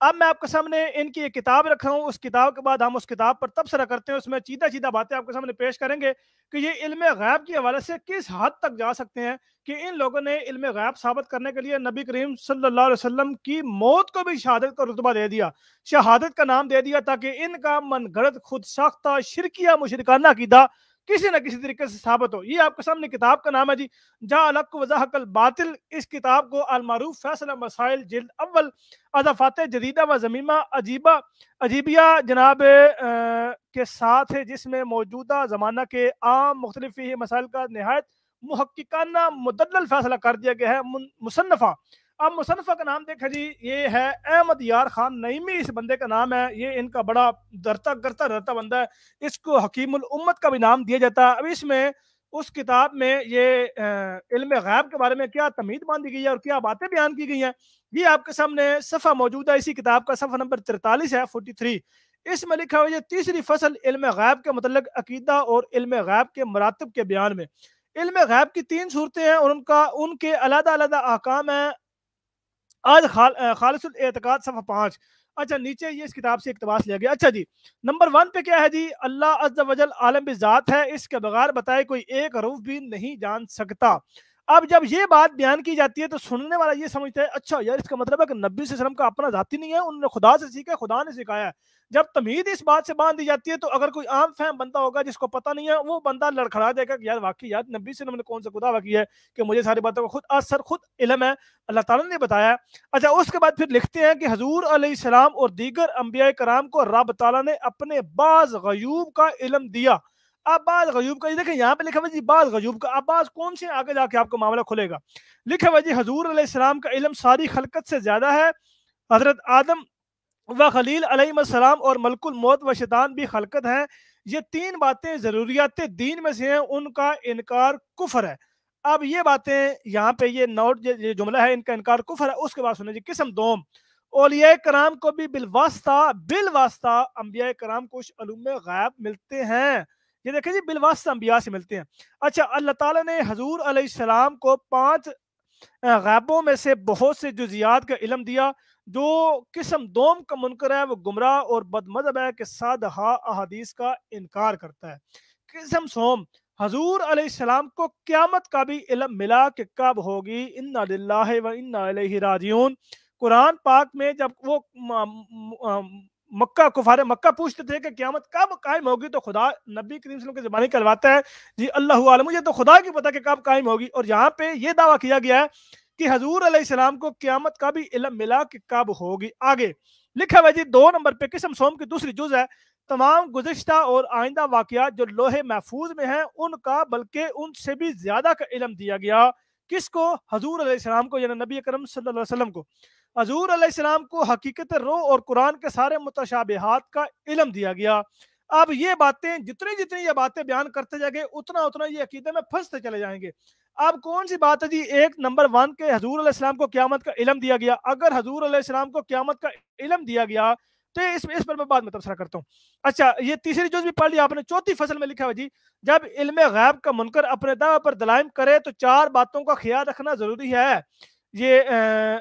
اب میں آپ کے سامنے ان کی ایک کتاب رکھا ہوں، اس کتاب کے بعد ہم اس کتاب پر تبصرہ کرتے ہیں، اس میں چیدہ چیدہ باتیں آپ کے سامنے پیش کریں گے کہ یہ علم غیب کے حوالے سے کس حد تک جا سکتے ہیں کہ ان لوگوں نے علم غیب ثابت کرنے کے لیے نبی کریم صلی اللہ علیہ وسلم کی موت کو بھی شہادت کا رتبہ دے دیا، شہادت کا نام دے دیا، تاکہ ان کا من گھڑت خود ساختہ شرکیہ مشرکانہ عقیدہ کسی نہ کسی طریقے سے ثابت ہو۔ یہ آپ کے سامنے کتاب کا نام ہے جی جا الق وضاحق الباطل۔ اس کتاب کو المعروف فیصلہ مسائل جلد اول اضافات جدیدہ و ضمیمہ عجیبیہ جناب کے ساتھ ہے، جس میں موجودہ زمانہ کے عام مختلف ہی مسائل کا نہایت محققانہ مدلل فیصلہ کر دیا گیا ہے۔ مصنفہ، اب مصنفہ کا نام دیکھا جی، یہ ہے احمد یار خان نعیمی، اس بندے کا نام ہے، یہ ان کا بڑا درتا بندہ ہے، اس کو حکیم الامت کا بھی نام دیا جاتا ہے۔ اب اس میں اس کتاب میں یہ علم غیب کے بارے میں کیا تمہید باندھی گئی ہے اور کیا باتیں بیان کی گئی ہیں، یہ آپ کے سامنے صفحہ موجود ہے، اسی کتاب کا صفحہ نمبر 43 ہے، 43۔ اس میں لکھا ہوا یہ تیسری فصل علم غیب کے متعلق عقیدہ اور علم غیب کے مراتب کے بیان میں۔ علم غیب کی 3 صورتیں ہیں اور ان کے علیحدہ علیحدہ احکام ہیں۔ آج خالص الاعتقاد صفحہ 5۔ اچھا نیچے یہ اس کتاب سے اقتباس لیا گیا۔ اچھا جی نمبر 1 پہ کیا ہے جی، اللہ عز و جل عالم بذات ہے، اس کے بغیر بتائے کوئی ایک حروف بھی نہیں جان سکتا۔ اب جب یہ بات بیان کی جاتی ہے تو سننے والا یہ سمجھتا ہے اچھا یار اس کا مطلب ہے کہ نبی صلی اللہ علیہ وسلم کا اپنا ذاتی نہیں ہے، انہوں نے خدا سے سیکھا، خدا نے سکھایا ہے۔ جب تمہید اس بات سے باندھ دی جاتی ہے تو اگر کوئی عام فہم بندہ ہوگا جس کو پتہ نہیں ہے، وہ بندہ لڑکھڑا دے گا کہ یار واقعی یار نبی صلی اللہ علیہ وسلم نے کون سا خدا واقعی ہے کہ مجھے ساری باتوں کا خود اثر خود علم ہے، اللہ تعالیٰ نے بتایا ہے۔ اچھا اس کے بعد پھر لکھتے ہیں کہ حضور علیہ السلام اور دیگر انبیاء کرام کو رب تعالیٰ نے اپنے بعض غیوب کا علم دیا۔ اب بعض غیوب کا، یہ دیکھیں یہاں پہ لکھا ہوا جی بعض غیوب کا، اب بعض کون سے آگے جا کے آپ کو معاملہ کھلے گا۔ لکھا ہوا جی حضور علیہ السلام کا علم ساری خلقت سے زیادہ ہے، حضرت آدم و خلیل علیہ السلام اور ملک الموت و شیطان بھی خلقت ہیں، یہ 3 باتیں ضروریات دین میں سے ہیں، ان کا انکار کفر ہے۔ اب یہ باتیں یہاں پہ یہ نوٹ یہ جملہ ہے، ان کا انکار کفر ہے۔ اس کے بعد سنیں جی قسم دوم، اولیاء کرام کو بھی بالواسطہ انبیاء کرام کو علوم غیب ملتے ہیں۔ یہ دیکھیں جی بالواسطہ انبیاء سے ملتے ہیں۔ اچھا اللہ تعالیٰ نے حضور علیہ السلام کو 5 غیبوں میں سے بہت سے جزیات کا علم دیا۔ جو قسم دوم کا منکر ہے وہ گمراہ اور بد مذہب ہے کہ سادہ احادیث کا انکار کرتا ہے۔ قسم سوم، حضور علیہ السلام کو قیامت کا بھی علم ملا کہ کب ہوگی، انا للہ و انا الیہ راجعون۔ قرآن پاک میں جب وہ کفار مکہ پوچھتے تھے کہ قیامت کب قائم ہوگی تو خدا نبی کریم صلی اللہ علیہ وسلم کی زبانی کرواتا ہے جی اللہ عالم، مجھے تو خدا کی پتہ کہ کب قائم ہوگی۔ اور یہاں پہ یہ دعویٰ کیا گیا ہے کہ حضور علیہ السلام کو قیامت کا بھی علم ملا کہ کب ہوگی۔ آگے لکھا ہوا جی 2 نمبر پہ قسم سوم کی دوسری جز ہے تمام گزشتہ اور آئندہ واقعات جو لوح محفوظ میں ہیں ان کا بلکہ ان سے بھی زیادہ کا علم دیا گیا۔ کس کو؟ حضور علیہ السلام کو، یعنی نبی اکرم صلی اللہ علیہ وسلم کو۔ حضور علیہ السلام کو حقیقت روح اور قرآن کے سارے متشابہات کا علم دیا گیا۔ اب یہ باتیں جتنی یہ باتیں بیان کرتے جائیں گے اتنا یہ عقیدے میں پھنستے چلے جائیں گے۔ اب کون سی بات ہے جی، ایک نمبر 1 کہ حضور علیہ السلام کو قیامت کا علم دیا گیا۔ اگر حضور علیہ السلام کو قیامت کا علم دیا گیا تو اس پر میں بعد میں تبصرہ کرتا ہوں۔ اچھا یہ تیسری جز بھی پڑھ لیا آپ نے، 4تھی فصل میں لکھا ہوا جی جب علم غیب کا منکر اپنے دعوے پر دلائم کرے تو 4 باتوں کا خیال رکھنا ضروری ہے۔ یہ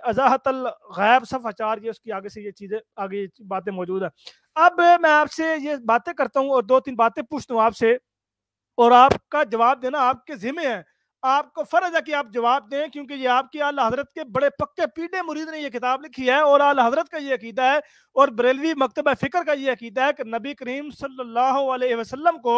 اضاحت الغیب صفحہ 4، یہ اس کی آگے سے یہ چیزیں آگے باتیں موجود ہیں۔ اب میں آپ سے یہ باتیں کرتا ہوں اور 2-3 باتیں پوچھتا ہوں آپ سے، اور آپ کا جواب دینا آپ کے ذمہ ہے، آپ کو فرض ہے کہ آپ جواب دیں، کیونکہ یہ آپ کی اعلیٰ حضرت کے بڑے پکے پیڈے مرید نے یہ کتاب لکھی ہے اور اعلیٰ حضرت کا یہ عقیدہ ہے اور بریلوی مکتبہ فکر کا یہ عقیدہ ہے کہ نبی کریم صلی اللہ علیہ وسلم کو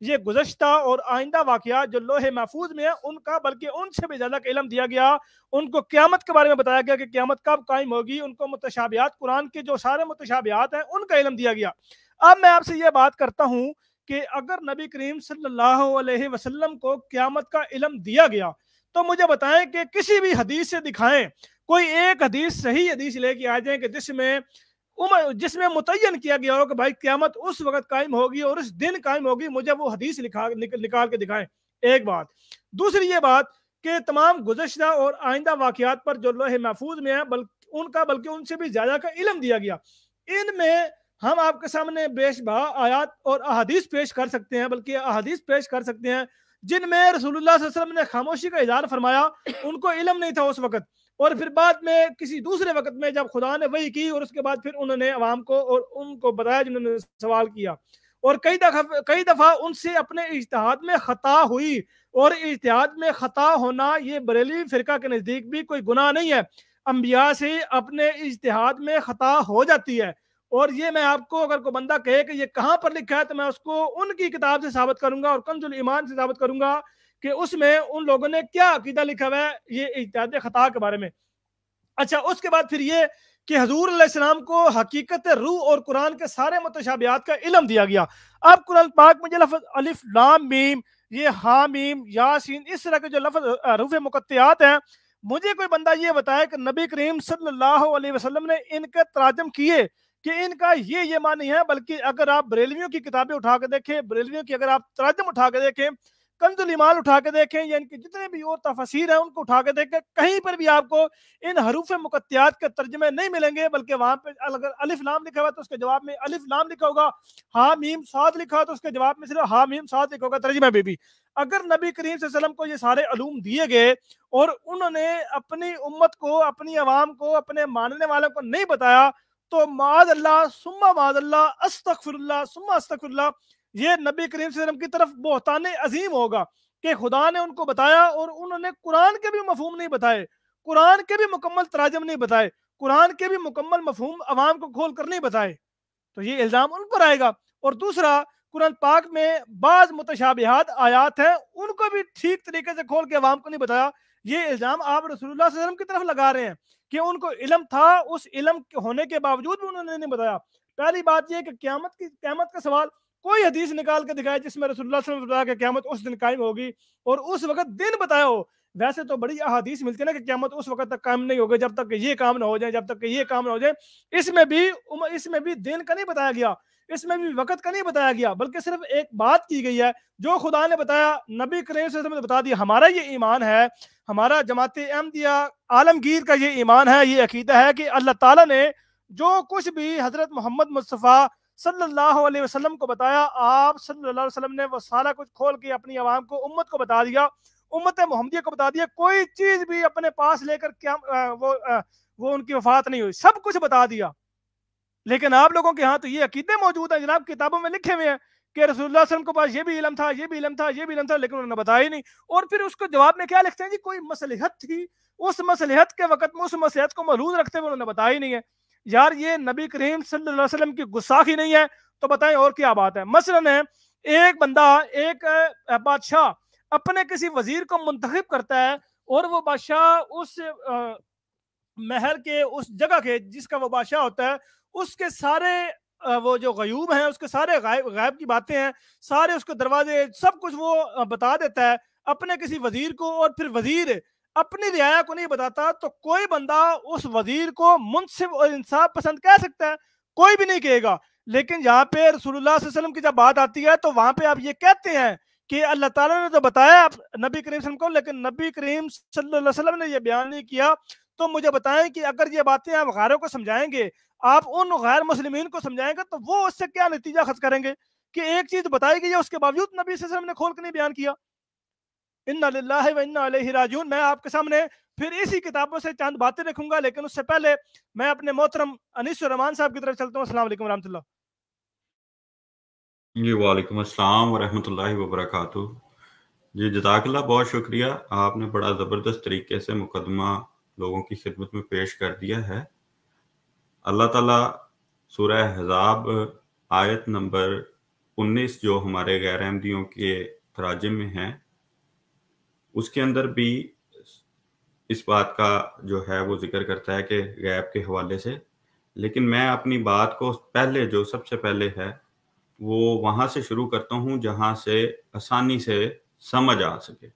یہ گزشتہ اور آئندہ واقعات جو لوح محفوظ میں ہیں ان کا بلکہ ان سے بھی زیادہ کا علم دیا گیا۔ ان کو قیامت کے بارے میں بتایا گیا کہ قیامت کب قائم ہوگی، ان کو متشابہات قرآن کے جو سارے متشابہات ہیں ان کا علم دیا گیا۔ اب میں آپ سے یہ بات کرتا ہوں کہ اگر نبی کریم صلی اللہ علیہ وسلم کو قیامت کا علم دیا گیا تو مجھے بتائیں کہ کسی بھی حدیث سے دکھائیں، کوئی ایک حدیث صحیح حدیث لے کے آ جائیں کہ جس میں متعین کیا گیا ہو کہ بھائی قیامت اس وقت قائم ہوگی اور اس دن قائم ہوگی، مجھے وہ حدیث نکال کے دکھائیں۔ ایک بات۔ دوسری یہ بات کہ تمام گزشتہ اور آئندہ واقعات پر جو لوح محفوظ میں ہیں بلکہ ان سے بھی زیادہ کا علم دیا گیا۔ ان میں ہم آپ کے سامنے بیش بہا آیات اور احادیث پیش کر سکتے ہیں، بلکہ احادیث پیش کر سکتے ہیں جن میں رسول اللہ صلی اللہ علیہ وسلم نے خاموشی کا اظہار فرمایا، ان کو علم نہیں تھا اس وقت، اور پھر بعد میں کسی دوسرے وقت میں جب خدا نے وحی کی اور اس کے بعد پھر انہوں نے عوام کو اور ان کو بتایا جنہوں نے سوال کیا، اور کئی دفعہ ان سے اپنے اجتہاد میں خطا ہوئی، اور اجتہاد میں خطا ہونا یہ بریلوی فرقہ کے نزدیک بھی کوئی گناہ نہیں ہے، انبیاء سے اپنے اجتہاد میں خطا ہو جاتی ہے، اور یہ میں آپ کو اگر کوئی بندہ کہے کہ یہ کہاں پر لکھا ہے تو میں اس کو ان کی کتاب سے ثابت کروں گا اور کنز الایمان سے ثابت کروں گا کہ اس میں ان لوگوں نے کیا عقیدہ لکھا ہوا ہے یہ اجتہاد خطا کے بارے میں۔ اچھا، اس کے بعد پھر یہ کہ حضور علیہ السلام کو حقیقت روح اور قرآن کے سارے متشابہات کا علم دیا گیا۔ اب قرآن پاک میں جو لفظ الف لام میم، یہ ہا میم یاسین، اس طرح کے جو لفظ حروف مقطعات ہیں، مجھے کوئی بندہ یہ بتائے کہ نبی کریم صلی اللہ علیہ وسلم نے ان کے تراجم کیے کہ ان کا یہ معنی ہے، بلکہ اگر آپ بریلویوں کی کتابیں اٹھا کے دیکھیں، بریلویوں کی اگر آپ تراجم اٹھا کے دیکھیں، کنز الایمان اٹھا کے دیکھیں، یا ان کے جتنے بھی اور تفاسیر ہیں ان کو اٹھا کے دیکھیں، کہیں پر بھی آپ کو ان حروف مقطعات کے ترجمے نہیں ملیں گے، بلکہ وہاں پہ اگر الف لام لکھا ہوا تو اس کے جواب میں الف لام لکھا ہوگا، ہا میم صاد لکھا ہوا تو اس کے جواب میں صرف ہا میم صاد لکھا ہوگا ترجمے میں بھی۔ اگر نبی کریم صلی اللہ علیہ وسلم کو یہ سارے علوم دیے گئے اور انہوں نے اپنی امت کو، اپنی عوام کو، اپنے ماننے والوں کو نہیں بتایا، تو معاذ اللہ ثم معاذ اللہ استغفر اللہ ثم استغفر اللہ، یہ نبی کریم صلی اللہ علیہ وسلم کی طرف بہتان عظیم ہوگا کہ خدا نے ان کو بتایا اور انہوں نے قرآن کے بھی مفہوم نہیں بتائے، قرآن کے بھی مکمل تراجم نہیں بتائے، قرآن کے بھی مکمل مفہوم عوام کو کھول کر نہیں بتائے، تو یہ الزام ان پر آئے گا۔ اور دوسرا، قرآن پاک میں بعض متشابہات آیات ہیں ان کو بھی ٹھیک طریقے سے کھول کے عوام کو نہیں بتایا، یہ الزام آپ رسول اللہ صلی اللہ علیہ وسلم کی طرف لگا رہے ہیں کہ ان کو علم تھا، اس علم ہونے کے باوجود بھی انہوں نے نہیں بتایا۔ پہلی بات یہ کہ قیامت کا سوال کوئی حدیث نکال کے دکھائے جس میں رسول اللہ صلی اللہ علیہ وسلم نے بتایا کہ قیامت اس دن قائم ہوگی اور اس وقت دن بتایا ہو۔ ویسے تو بڑی احادیث ملتی ہے نا کہ قیامت اس وقت تک قائم نہیں ہوگی جب تک کہ یہ کام نہ ہو جائے، جب تک کہ یہ کام نہ ہو جائے۔ اس میں بھی دن کا نہیں بتایا گیا، اس میں بھی وقت کا نہیں بتایا گیا، بلکہ صرف ایک بات کی گئی ہے جو خدا نے بتایا، نبی کریم صلی اللہ علیہ وسلم نے بتا دیا۔ ہمارا یہ ایمان ہے، ہمارا جماعت احمدیہ عالمگیر کا یہ ایمان ہے، یہ عقیدہ ہے کہ اللہ تعالیٰ نے جو کچھ بھی حضرت محمد مصطفیٰ صلی اللہ علیہ وسلم کو بتایا، آپ صلی اللہ علیہ وسلم نے وہ سارا کچھ کھول کے اپنی عوام کو، امت کو بتا دیا، امت محمدیہ کو بتا دیا۔ کوئی چیز بھی اپنے پاس لے کر کیا وہ ان کی وفات نہیں ہوئی، سب کچھ بتا دیا۔ لیکن آپ لوگوں کے ہاں تو یہ عقیدے موجود ہیں جناب، کتابوں میں لکھے ہوئے ہیں کہ رسول اللہ صلی اللہ علیہ وسلم کے پاس یہ بھی علم تھا، یہ بھی علم تھا، یہ بھی علم تھا، لیکن انہوں نے بتایا ہی نہیں۔ اور پھر اس کو جواب میں کیا لکھتے ہیں جی، کوئی مصلحت تھی، اس مصلحت کے وقت میں اس مصلحت کو محلول رکھتے ہوئے انہوں نے بتایا ہی نہیں ہے۔ یار یہ نبی کریم صلی اللہ علیہ وسلم کی گستاخی نہیں ہے تو بتائیں اور کیا بات ہے؟ مثلاً ایک بندہ، ایک بادشاہ اپنے کسی وزیر کو منتخب کرتا ہے اور وہ بادشاہ اس محل کے، اس جگہ کے جس کا وہ بادشاہ ہوتا ہے، اس کے سارے وہ جو غیوب ہیں، اس کے سارے غائب کی باتیں ہیں، سارے اس کے دروازے، سب کچھ وہ بتا دیتا ہے اپنے کسی وزیر کو، اور پھر وزیر اپنی رعایا کو نہیں بتاتا، تو کوئی بندہ اس وزیر کو منصف اور انصاف پسند کہہ سکتا ہے؟ کوئی بھی نہیں کہے گا۔ لیکن یہاں پہ رسول اللہ صلی اللہ علیہ وسلم کی جب بات آتی ہے تو وہاں پہ آپ یہ کہتے ہیں کہ اللہ تعالیٰ نے تو بتایا نبی کریم صلی اللہ علیہ وسلم کو، لیکن نبی کریم صلی اللہ علیہ وسلم نے یہ بیان نہیں کیا۔ تو مجھے بتائیں کہ اگر یہ باتیں آپ غیروں کو سمجھائیں گے، آپ ان غیر مسلمین کو سمجھائیں گے، تو وہ اس سے کیا نتیجہ خود کریں گے کہ ایک چیز بتائی گئی ہے اس کے باوجود نبی صلی اللہ علیہ وسلم نے کھول کے نہیں بیان کیا۔ انا للہ و انا الیہ راجعون۔ میں آپ کے سامنے پھر اسی کتابوں سے چند باتیں رکھوں گا، لیکن اس سے پہلے میں اپنے محترم انیس الرحمان صاحب کی طرف چلتا ہوں۔ السلام علیکم ورحمۃ اللہ۔ جی وعلیکم السلام ورحمۃ اللہ وبرکاتہ۔ جی جزاک اللہ، بہت شکریہ، آپ نے بڑا زبردست طریقے سے مقدمہ لوگوں کی خدمت میں پیش کر دیا ہے۔ اللہ تعالیٰ سورہ احزاب آیت نمبر 19 جو ہمارے غیر احمدیوں کے تراجم میں ہیں، اس کے اندر بھی اس بات کا جو ہے وہ ذکر کرتا ہے کہ غیب کے حوالے سے، لیکن میں اپنی بات کو پہلے جو سب سے پہلے ہے وہ وہاں سے شروع کرتا ہوں جہاں سے آسانی سے سمجھ آ سکے۔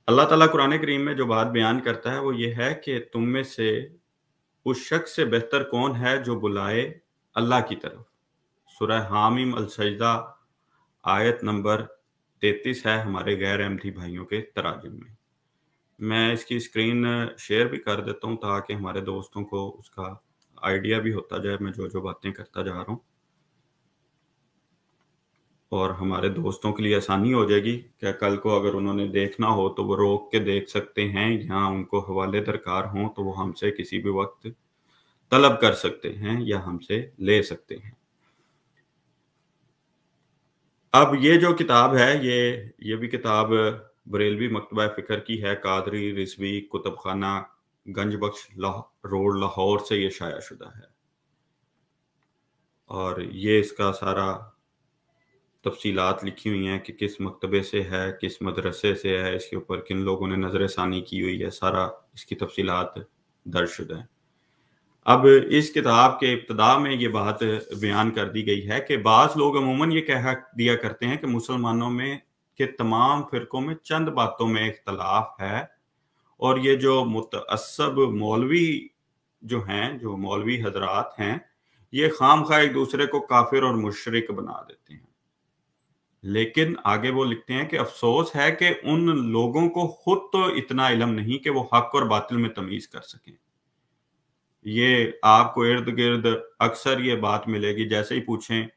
اللہ تعالیٰ قرآن کریم میں جو بات بیان کرتا ہے وہ یہ ہے کہ تم میں سے اس شخص سے بہتر کون ہے جو بلائے اللہ کی طرف۔ سورہ حامیم السجدہ آیت نمبر 33 ہے ہمارے غیر احمدی بھائیوں کے تراجم میں۔ میں اس کی اسکرین شیئر بھی کر دیتا ہوں تاکہ ہمارے دوستوں کو اس کا آئیڈیا بھی ہوتا جائے میں جو باتیں کرتا جا رہا ہوں۔ اور ہمارے دوستوں کے لیے آسانی ہو جائے گی کہ کل کو اگر انہوں نے دیکھنا ہو تو وہ روک کے دیکھ سکتے ہیں، یا ان کو حوالے درکار ہوں تو وہ ہم سے کسی بھی وقت طلب کر سکتے ہیں یا ہم سے لے سکتے ہیں۔ اب یہ جو کتاب ہے یہ بھی کتاب بریلوی مکتبہ فکر کی ہے، قادری رضوی کتب خانہ گنج بخش روڈ لاہور سے یہ شائع شدہ ہے، اور یہ اس کا سارا تفصیلات لکھی ہوئی ہیں کہ کس مکتبے سے ہے، کس مدرسے سے ہے، اس کے اوپر کن لوگوں نے نظر ثانی کی ہوئی ہے، سارا اس کی تفصیلات درج شدہ ہیں۔ اب اس کتاب کے ابتدا میں یہ بات بیان کر دی گئی ہے کہ بعض لوگ عموماً یہ کہہ دیا کرتے ہیں کہ مسلمانوں میں کے تمام فرقوں میں چند باتوں میں اختلاف ہے، اور یہ جو متعصب مولوی جو ہیں، جو مولوی حضرات ہیں، یہ خام خواہ ایک دوسرے کو کافر اور مشرک بنا دیتے ہیں۔ لیکن آگے وہ لکھتے ہیں کہ افسوس ہے کہ ان لوگوں کو خود تو اتنا علم نہیں کہ وہ حق اور باطل میں تمیز کر سکیں۔ یہ آپ کو ارد گرد اکثر یہ بات ملے گی، جیسے ہی پوچھیں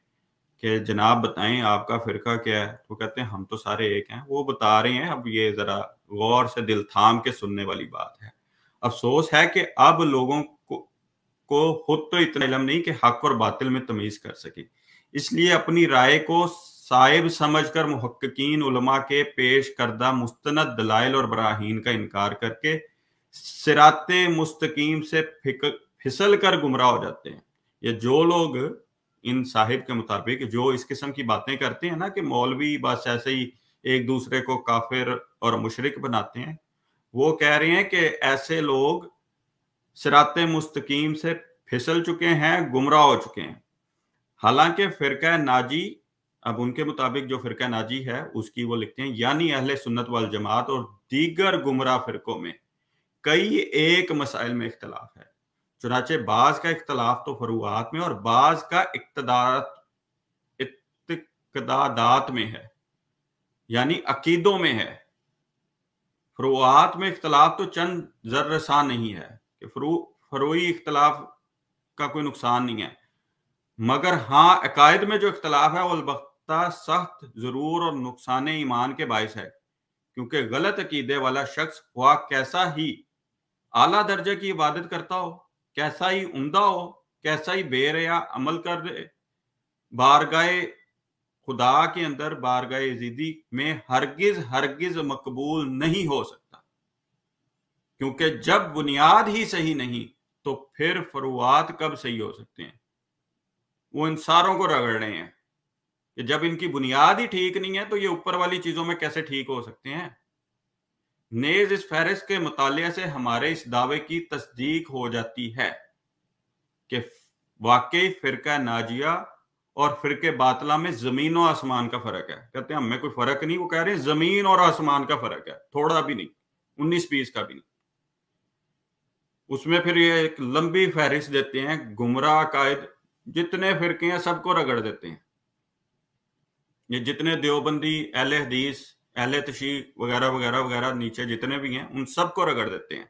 کہ جناب بتائیں آپ کا فرقہ کیا ہے، تو کہتے ہیں ہم تو سارے ایک ہیں۔ وہ بتا رہے ہیں، اب یہ ذرا غور سے دل تھام کے سننے والی بات ہے۔ افسوس ہے کہ اب لوگوں کو خود تو اتنا علم نہیں کہ حق اور باطل میں تمیز کر سکیں، اس لیے اپنی رائے کو صائب سمجھ کر محققین علماء کے پیش کردہ مستند دلائل اور براہین کا انکار کر کے صراط مستقیم سے پھسل کر گمراہ ہو جاتے ہیں۔ یہ جو لوگ ان صاحب کے مطابق جو اس قسم کی باتیں کرتے ہیں نا کہ مولوی بس ایسے ہی ایک دوسرے کو کافر اور مشرک بناتے ہیں، وہ کہہ رہے ہیں کہ ایسے لوگ صراط مستقیم سے پھسل چکے ہیں، گمراہ ہو چکے ہیں۔ حالانکہ فرقہ ناجی، اب ان کے مطابق جو فرقہ ناجی ہے اس کی وہ لکھتے ہیں، یعنی اہل سنت والجماعت اور دیگر گمراہ فرقوں میں کئی ایک مسائل میں اختلاف ہے، چنانچہ بعض کا اختلاف تو فروعات میں اور بعض کا اعتقادات میں ہے، یعنی عقیدوں میں ہے۔ فروعات میں اختلاف تو چند ذرہ سا نہیں ہے کہ فروعی اختلاف کا کوئی نقصان نہیں ہے، مگر ہاں عقائد میں جو اختلاف ہے وہ البتہ سخت ضرور اور نقصان ایمان کے باعث ہے، کیونکہ غلط عقیدے والا شخص خواہ کیسا ہی اعلیٰ درجے کی عبادت کرتا ہو، کیسا ہی عمدہ ہو، کیسا ہی بے ریا عمل کر دے، بارگاہ خدا کے اندر بارگاہ یزیدی میں ہرگز مقبول نہیں ہو سکتا، کیونکہ جب بنیاد ہی صحیح نہیں تو پھر فروعات کب صحیح ہو سکتے ہیں؟ وہ ان ساروں کو رگڑ رہے ہیں کہ جب ان کی بنیاد ہی ٹھیک نہیں ہے تو یہ اوپر والی چیزوں میں کیسے ٹھیک ہو سکتے ہیں؟ نیز اس فہرست کے مطالعے سے ہمارے اس دعوے کی تصدیق ہو جاتی ہے کہ واقعی فرقہ ناجیہ اور فرقہ باطلہ میں زمین و آسمان کا فرق ہے۔ کہتے ہیں ہمیں کوئی فرق نہیں، وہ کہہ رہے ہیں زمین اور آسمان کا فرق ہے، تھوڑا بھی نہیں، 19-20 کا بھی نہیں۔ اس میں پھر یہ ایک لمبی فہرست دیتے ہیں، گمراہ عقائد جتنے فرقے ہیں سب کو رگڑ دیتے ہیں۔ یہ جتنے دیوبندی، اہل حدیث، اہل تشیع وغیرہ وغیرہ وغیرہ نیچے جتنے بھی ہیں ان سب کو رگڑ دیتے ہیں۔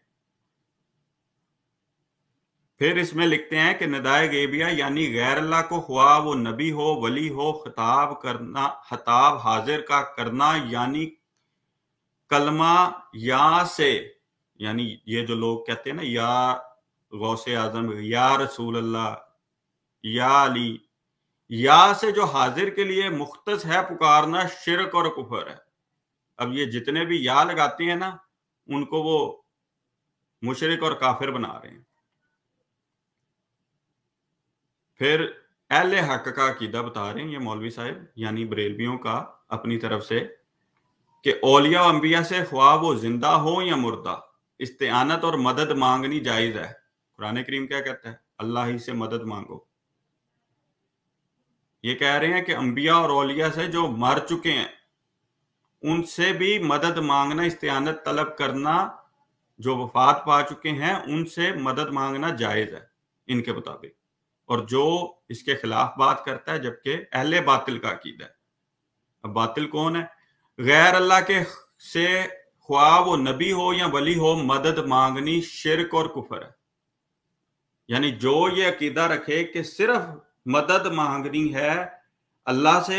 پھر اس میں لکھتے ہیں کہ ندائے غیبیہ یعنی غیر اللہ کو خواہ وہ نبی ہو، ولی ہو، خطاب حاضر کا کرنا، یعنی کلمہ یا سے، یعنی یہ جو لوگ کہتے ہیں نا یا غوث اعظم، یا رسول اللہ، یا علی، یا سے جو حاضر کے لیے مختص ہے پکارنا شرک اور کفر ہے۔ اب یہ جتنے بھی یا لگاتے ہیں نا ان کو وہ مشرک اور کافر بنا رہے ہیں۔ پھر اہل حق کا عقیدہ بتا رہے ہیں یہ مولوی صاحب، یعنی بریلویوں کا اپنی طرف سے، کہ اولیاء و انبیاء سے خواہ وہ زندہ ہو یا مردہ استعانت اور مدد مانگنی جائز ہے۔ قرآن کریم کیا کہتا ہے؟ اللہ ہی سے مدد مانگو۔ یہ کہہ رہے ہیں کہ انبیاء اور اولیاء سے جو مر چکے ہیں ان سے بھی مدد مانگنا، استعانت طلب کرنا، جو وفات پا چکے ہیں ان سے مدد مانگنا جائز ہے ان کے مطابق، اور جو اس کے خلاف بات کرتا ہے جبکہ اہل باطل کا عقیدہ ہے۔ اب باطل کون ہے؟ غیر اللہ کے سے خواہ وہ نبی ہو یا ولی ہو مدد مانگنی شرک اور کفر ہے، یعنی جو یہ عقیدہ رکھے کہ صرف مدد مانگنی ہے اللہ سے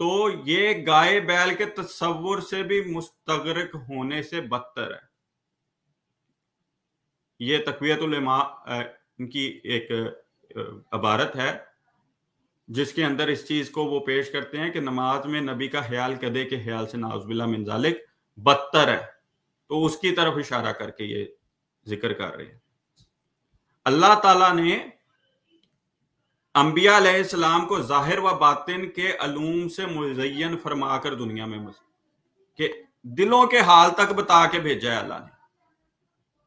تو یہ گائے بیل کے تصور سے بھی مستغرق ہونے سے بدتر ہے. یہ تقویت العلماء کی ایک عبارت ہے جس کے اندر اس چیز کو وہ پیش کرتے ہیں کہ نماز میں نبی کا خیال گدھے کے خیال سے نعوذ باللہ من ذالک بدتر ہے. تو اس کی طرف اشارہ کر کے یہ ذکر کر رہے ہیں. اللہ تعالیٰ نے انبیاء علیہ السلام کو ظاہر و باطن کے علوم سے مزین فرما کر دنیا میں کہ دلوں کے حال تک بتا کے بھیجا ہے اللہ نے.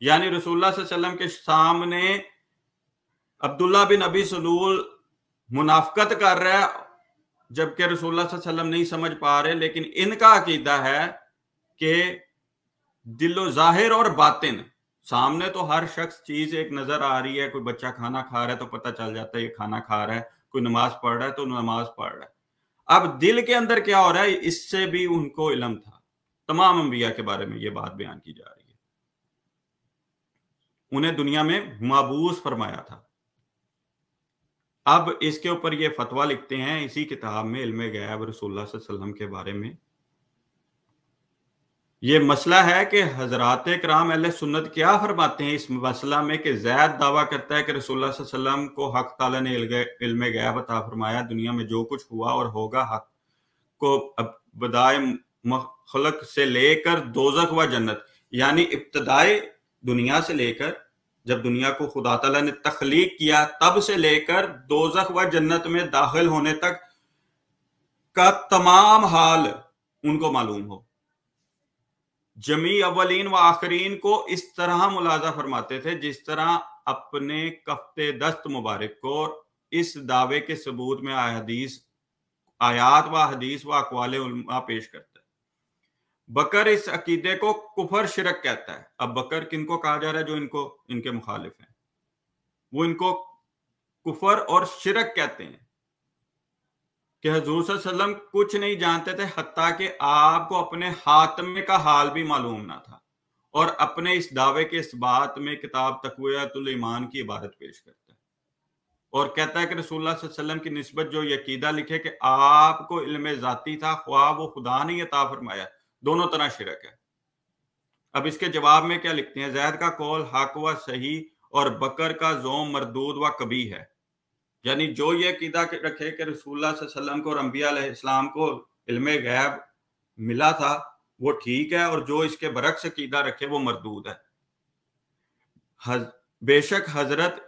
یعنی رسول اللہ صلی اللہ علیہ وسلم کے سامنے عبداللہ بن ابی سلول منافقت کر رہا ہے جبکہ رسول اللہ صلی اللہ علیہ وسلم نہیں سمجھ پا رہے، لیکن ان کا عقیدہ ہے کہ دل و ظاہر اور باطن، سامنے تو ہر شخص چیز ایک نظر آ رہی ہے. کوئی بچہ کھانا کھا رہا ہے تو پتہ چل جاتا ہے یہ کھانا کھا رہا ہے، کوئی نماز پڑھ رہا ہے تو نماز پڑھ رہا ہے. اب دل کے اندر کیا ہو رہا ہے اس سے بھی ان کو علم تھا. تمام انبیاء کے بارے میں یہ بات بیان کی جا رہی ہے. انہیں دنیا میں مبعوث فرمایا تھا. اب اس کے اوپر یہ فتویٰ لکھتے ہیں اسی کتاب میں علم غیب رسول اللہ صلی اللہ علیہ وسلم کے بارے میں. یہ مسئلہ ہے کہ حضرات کرام اہل سنت کیا فرماتے ہیں اس مسئلہ میں کہ زید دعویٰ کرتا ہے کہ رسول اللہ صلی اللہ علیہ وسلم کو حق تعالیٰ نے علم غیب عطا فرمایا، دنیا میں جو کچھ ہوا اور ہوگا حق کو ابتدائے خلق سے لے کر دوزخ و جنت، یعنی ابتدائے دنیا سے لے کر جب دنیا کو خدا تعالیٰ نے تخلیق کیا تب سے لے کر دوزخ و جنت میں داخل ہونے تک کا تمام حال ان کو معلوم ہو. جمیع اولین و آخرین کو اس طرح ملاحظہ فرماتے تھے جس طرح اپنے کفت دست مبارک کو اس دعوے کے ثبوت میں آیات و حدیث و اقوال علماء پیش کرتا ہے. بکر اس عقیدے کو کفر شرک کہتا ہے. اب بکر کن کو کہا جا رہا ہے جو ان کے مخالف ہیں؟ وہ ان کو کفر اور شرک کہتے ہیں کہ حضور صلی اللہ علیہ وسلم کچھ نہیں جانتے تھے حتیٰ کہ آپ کو اپنے خاتمے کا حال بھی معلوم نہ تھا، اور اپنے اس دعوے کے اس بات میں کتاب تقویت الایمان کی عبارت پیش کرتا ہے اور کہتا ہے کہ رسول اللہ صلی اللہ علیہ وسلم کی نسبت جو یہ عقیدہ لکھے کہ آپ کو علم ذاتی تھا خواہ وہ خدا نے عطا فرمایا، دونوں طرح شرک ہے. اب اس کے جواب میں کیا لکھتے ہیں؟ زید کا قول حق و صحیح اور بکر کا زوم مردود و کبھی ہے. یعنی جو یہ عقیدہ رکھے کہ رسول اللہ صلی اللہ علیہ وسلم کو اور انبیاء علیہ السلام کو علم غیب ملا تھا وہ ٹھیک ہے، اور جو اس کے برعکس عقیدہ رکھے وہ مردود ہے. بے شک حضرت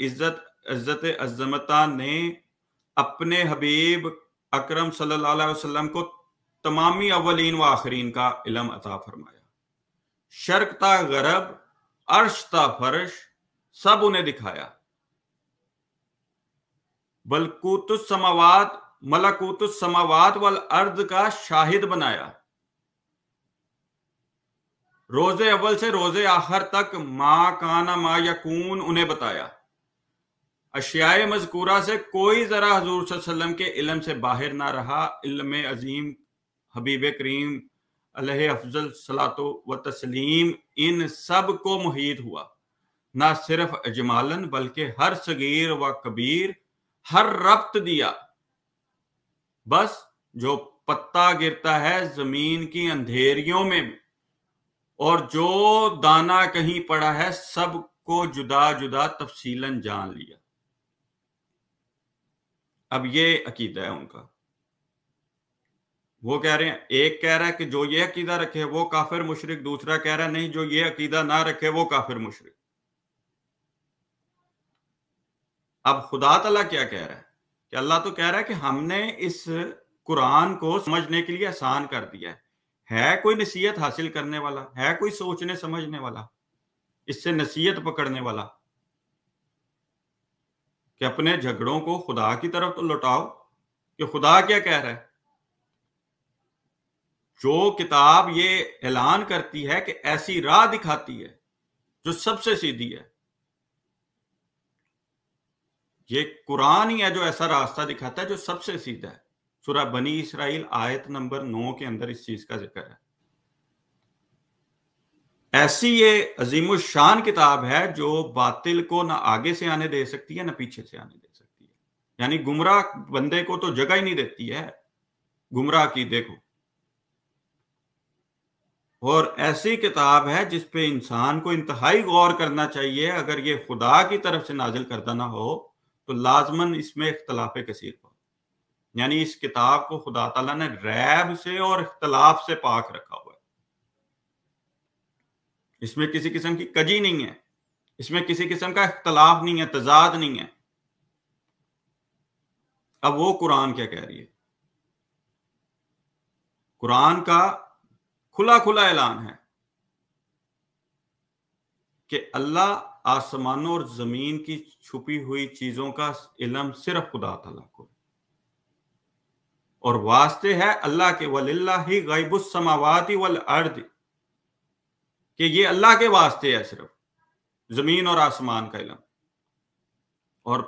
عزت عظمتہ نے اپنے حبیب اکرم صلی اللہ علیہ وسلم کو تمامی اولین و آخرین کا علم عطا فرمایا. شرق تا غرب، عرش تا فرش سب انہیں دکھایا. ملکوت السماوات والارض کا شاہد بنایا. روز اول سے روز آخر تک ما کان ما یکون انہیں بتایا. اشیاء مذکورہ سے کوئی ذرا حضور صلی اللہ علیہ وسلم کے علم سے باہر نہ رہا. علم عظیم حبیب کریم علیہ افضل صلاۃ و تسلیم ان سب کو محیط ہوا، نہ صرف اجمالاً بلکہ ہر صغیر و کبیر ہر ربط دیا. بس جو پتا گرتا ہے زمین کی اندھیریوں میں اور جو دانا کہیں پڑا ہے سب کو جدا جدا تفصیلاً جان لیا. اب یہ عقیدہ ہے ان کا. وہ کہہ رہے ہیں، ایک کہہ رہا ہے کہ جو یہ عقیدہ رکھے وہ کافر مشرک، دوسرا کہہ رہا ہے نہیں جو یہ عقیدہ نہ رکھے وہ کافر مشرک. اب خدا تعالیٰ کیا کہہ رہا ہے کہ اللہ تو کہہ رہا ہے کہ ہم نے اس قرآن کو سمجھنے کے لیے آسان کر دیا ہے کوئی نصیحت حاصل کرنے والا ہے، کوئی سوچنے سمجھنے والا، اس سے نصیحت پکڑنے والا کہ اپنے جھگڑوں کو خدا کی طرف تو لوٹاؤ کہ خدا کیا کہہ رہا ہے. جو کتاب یہ اعلان کرتی ہے کہ ایسی راہ دکھاتی ہے جو سب سے سیدھی ہے، یہ قرآن ہی ہے جو ایسا راستہ دکھاتا ہے جو سب سے سیدھا ہے. سورہ بنی اسرائیل آیت نمبر 9 کے اندر اس چیز کا ذکر ہے. ایسی یہ عظیم الشان کتاب ہے جو باطل کو نہ آگے سے آنے دے سکتی ہے نہ پیچھے سے آنے دے سکتی ہے. یعنی گمراہ بندے کو تو جگہ ہی نہیں دیتی ہے. گمراہ کی دیکھو. اور ایسی کتاب ہے جس پہ انسان کو انتہائی غور کرنا چاہیے. اگر یہ خدا کی طرف سے نازل کردہ نہ ہو تو لازماً اس میں اختلاف کثیر ہو. یعنی اس کتاب کو خدا تعالیٰ نے ریب سے اور اختلاف سے پاک رکھا ہوا ہے. اس میں کسی قسم کی کجی نہیں ہے، اس میں کسی قسم کا اختلاف نہیں ہے، تضاد نہیں ہے. اب وہ قرآن کیا کہہ رہی ہے؟ قرآن کا کھلا کھلا اعلان ہے کہ اللہ آسمانوں اور زمین کی چھپی ہوئی چیزوں کا علم صرف خدا تعالیٰ کو، اور واسطے ہے اللہ کے وَلِلَّهِ غیب السماوات والارض، کہ یہ اللہ کے واسطے ہے صرف زمین اور آسمان کا علم. اور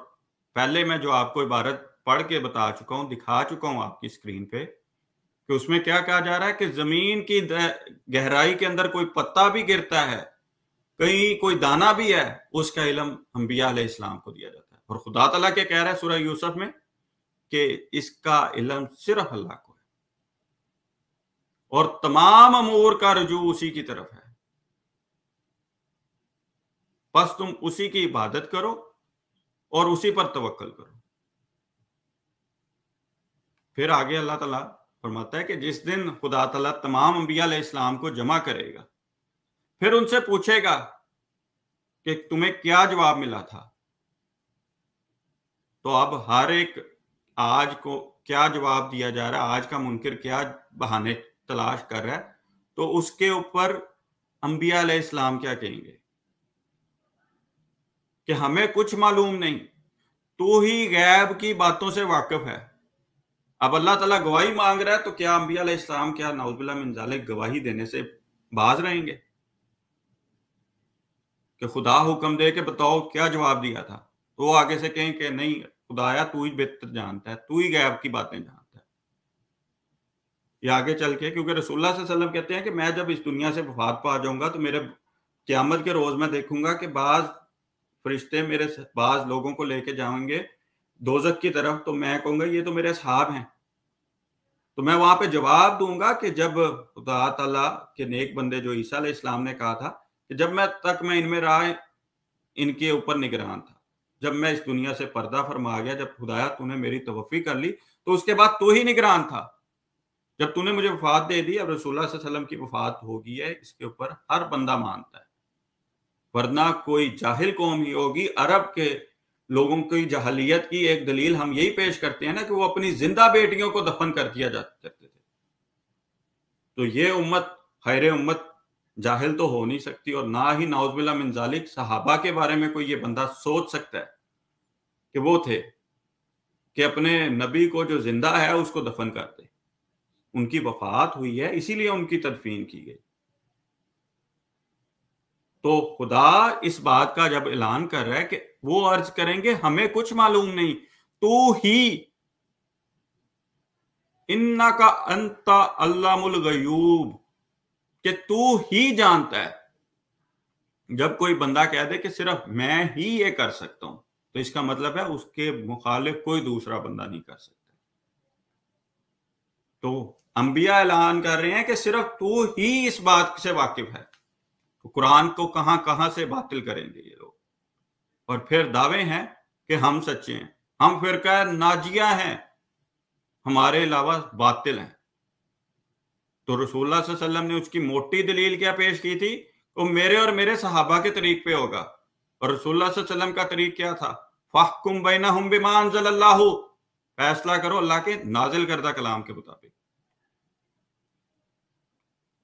پہلے میں جو آپ کو عبارت پڑھ کے بتا چکا ہوں، دکھا چکا ہوں آپ کی اسکرین پہ، کہ اس میں کیا کہا جا رہا ہے کہ زمین کی گہرائی کے اندر کوئی پتا بھی گرتا ہے، کہیں کوئی دانا بھی ہے، اس کا علم انبیاء علیہ السلام کو دیا جاتا ہے. اور خدا تعالیٰ کیا کہہ رہا ہے سورہ یوسف میں کہ اس کا علم صرف اللہ کو ہے، اور تمام امور کا رجوع اسی کی طرف ہے. بس تم اسی کی عبادت کرو اور اسی پر توکل کرو. پھر آگے اللہ تعالیٰ فرماتا ہے کہ جس دن خدا تعالیٰ تمام انبیاء علیہ السلام کو جمع کرے گا، پھر ان سے پوچھے گا کہ تمہیں کیا جواب ملا تھا. تو اب ہر ایک آج کو کیا جواب دیا جا رہا ہے، آج کا منکر کیا بہانے تلاش کر رہا ہے، تو اس کے اوپر انبیاء علیہ السلام کیا کہیں گے کہ ہمیں کچھ معلوم نہیں، تو ہی غیب کی باتوں سے واقف ہے. اب اللہ تعالیٰ گواہی مانگ رہا ہے، تو کیا انبیاء علیہ السلام کیا نعوذ باللہ من ذالک گواہی دینے سے باز رہیں گے کہ خدا حکم دے کہ بتاؤ کیا جواب دیا تھا؟ تو وہ آگے سے کہیں کہ نہیں خدایا تو ہی بہتر جانتا ہے، تو ہی غیب کی باتیں جانتا ہے. یہ آگے چل کے کیونکہ رسول اللہ صلی اللہ علیہ وسلم کہتے ہیں کہ میں جب اس دنیا سے وفات پا جاؤں گا تو میرے قیامت کے روز میں دیکھوں گا کہ بعض فرشتے میرے بعض لوگوں کو لے کے جائیں گے دوزخ کی طرف، تو میں کہوں گا یہ تو میرے اصحاب ہیں. تو میں وہاں پہ جواب دوں گا کہ جب خدا تعالیٰ کے نیک بندے جو عیسیٰ علیہ السلام نے کہا تھا کہ جب میں تک میں ان میں رہا ان کے اوپر نگران تھا، جب میں اس دنیا سے پردہ فرما گیا، جب خدایا تو نے میری توفی کر لی، تو اس کے بعد تو ہی نگران تھا. جب تو نے مجھے وفات دے دی، اب رسول اللہ صلی اللہ علیہ وسلم کی وفات ہو گئی ہے، اس کے اوپر ہر بندہ مانتا ہے، ورنہ کوئی جاہل قوم ہی ہوگی. عرب کے لوگوں کی جاہلیت کی ایک دلیل ہم یہی پیش کرتے ہیں نا کہ وہ اپنی زندہ بیٹیوں کو دفن کر دیا کرتے تھے. تو یہ امت خیر امت جاہل تو ہو نہیں سکتی، اور نہ ہی نعوذ باللہ من ذالک صحابہ کے بارے میں کوئی یہ بندہ سوچ سکتا ہے کہ وہ تھے کہ اپنے نبی کو جو زندہ ہے اس کو دفن کرتے. ان کی وفات ہوئی ہے اسی لیے ان کی تدفین کی گئی. تو خدا اس بات کا جب اعلان کر رہا ہے کہ وہ عرض کریں گے ہمیں کچھ معلوم نہیں، تو ہی انکا انت علام الغیوب، کہ تو ہی جانتا ہے. جب کوئی بندہ کہہ دے کہ صرف میں ہی یہ کر سکتا ہوں، تو اس کا مطلب ہے اس کے مخالف کوئی دوسرا بندہ نہیں کر سکتا. تو انبیاء اعلان کر رہے ہیں کہ صرف تو ہی اس بات سے واقف ہے. تو قرآن کو کہاں کہاں سے باطل کریں گے یہ لوگ، اور پھر دعوے ہیں کہ ہم سچے ہیں، ہم فرقہ ناجیہ ہیں، ہمارے علاوہ باطل ہیں. تو رسول اللہ صلی اللہ علیہ وسلم نے اس کی موٹی دلیل کیا پیش کی تھی؟ وہ میرے اور میرے صحابہ کے طریق پہ ہوگا. اور رسول اللہ صلی اللہ علیہ وسلم کا طریق کیا تھا؟ فَاحْكُمْ بَيْنَهُمْ بِمَا أَنزَلَ اللَّهُ، فیصلہ کرو اللہ کے نازل کردہ کلام کے مطابق.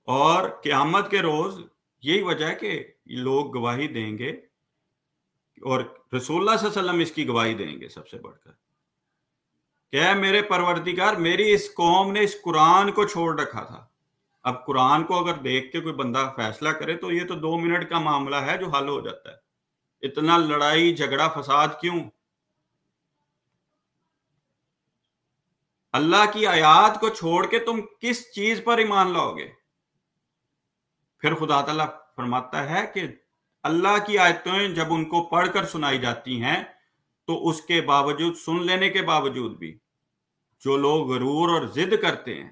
اور قیامت کے روز یہی وجہ ہے کہ لوگ گواہی دیں گے، اور رسول اللہ صلی اللہ علیہ وسلم اس کی گواہی دیں گے سب سے بڑھ کر کہ اے میرے پروردگار، میری اس قوم نے اس قرآن کو چھوڑ رکھا تھا. اب قرآن کو اگر دیکھ کے کوئی بندہ فیصلہ کرے تو یہ تو 2 منٹ کا معاملہ ہے جو حل ہو جاتا ہے. اتنا لڑائی جھگڑا فساد کیوں؟ اللہ کی آیات کو چھوڑ کے تم کس چیز پر ایمان لاؤ گے؟ پھر خدا تعالیٰ فرماتا ہے کہ اللہ کی آیتیں جب ان کو پڑھ کر سنائی جاتی ہیں تو اس کے باوجود، سن لینے کے باوجود بھی جو لوگ غرور اور ضد کرتے ہیں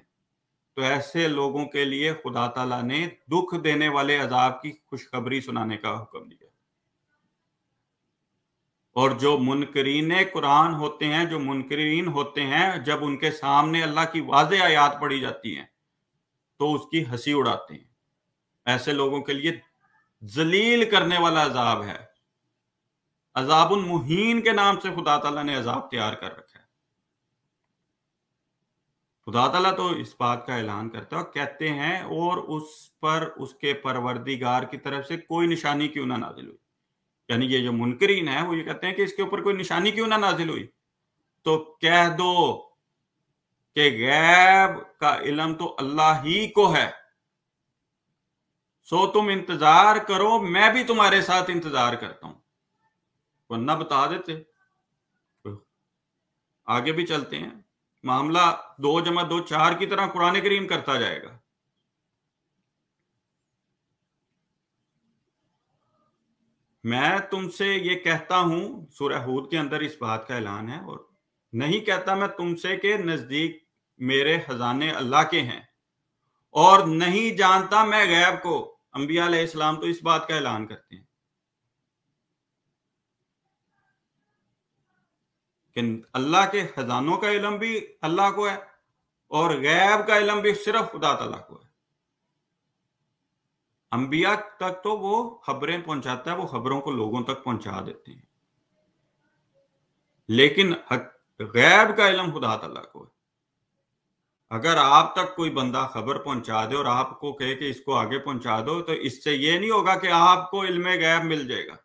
تو ایسے لوگوں کے لیے خدا تعالیٰ نے دکھ دینے والے عذاب کی خوشخبری سنانے کا حکم دیا۔ اور جو منکرین قرآن ہوتے ہیں، جو منکرین ہوتے ہیں، جب ان کے سامنے اللہ کی واضح آیات پڑھی جاتی ہیں تو اس کی ہنسی اڑاتے ہیں۔ ایسے لوگوں کے لیے ذلیل کرنے والا عذاب ہے، عذاب المہین کے نام سے خدا تعالیٰ نے عذاب تیار کر رکھا ہے۔ خدا تعالیٰ تو اس بات کا اعلان کرتا ہے اور کہتے ہیں اور اس پر اس کے پروردگار کی طرف سے کوئی نشانی کیوں نہ نازل ہوئی، یعنی یہ جو منکرین ہیں وہ یہ کہتے ہیں کہ اس کے اوپر کوئی نشانی کیوں نہ نازل ہوئی، تو کہہ دو کہ غیب کا علم تو اللہ ہی کو ہے، سو تم انتظار کرو، میں بھی تمہارے ساتھ انتظار کرتا ہوں، ورنہ بتا دیتے۔ آگے بھی چلتے ہیں، معاملہ 2+2 4 کی طرح قرآن کریم کرتا جائے گا۔ میں تم سے یہ کہتا ہوں، سورہ ہود کے اندر اس بات کا اعلان ہے، اور نہیں کہتا میں تم سے کہ نزدیک میرے خزانے اللہ کے ہیں، اور نہیں جانتا میں غیب کو۔ انبیاء علیہ السلام تو اس بات کا اعلان کرتے ہیں کہ اللہ کے خزانوں کا علم بھی اللہ کو ہے اور غیب کا علم بھی صرف خدا تعالیٰ کو ہے۔ انبیاء تک تو وہ خبریں پہنچاتا ہے، وہ خبروں کو لوگوں تک پہنچا دیتے ہیں، لیکن غیب کا علم خدا تعالیٰ کو ہے۔ اگر آپ تک کوئی بندہ خبر پہنچا دے اور آپ کو کہے کہ اس کو آگے پہنچا دو، تو اس سے یہ نہیں ہوگا کہ آپ کو علم غیب مل جائے گا۔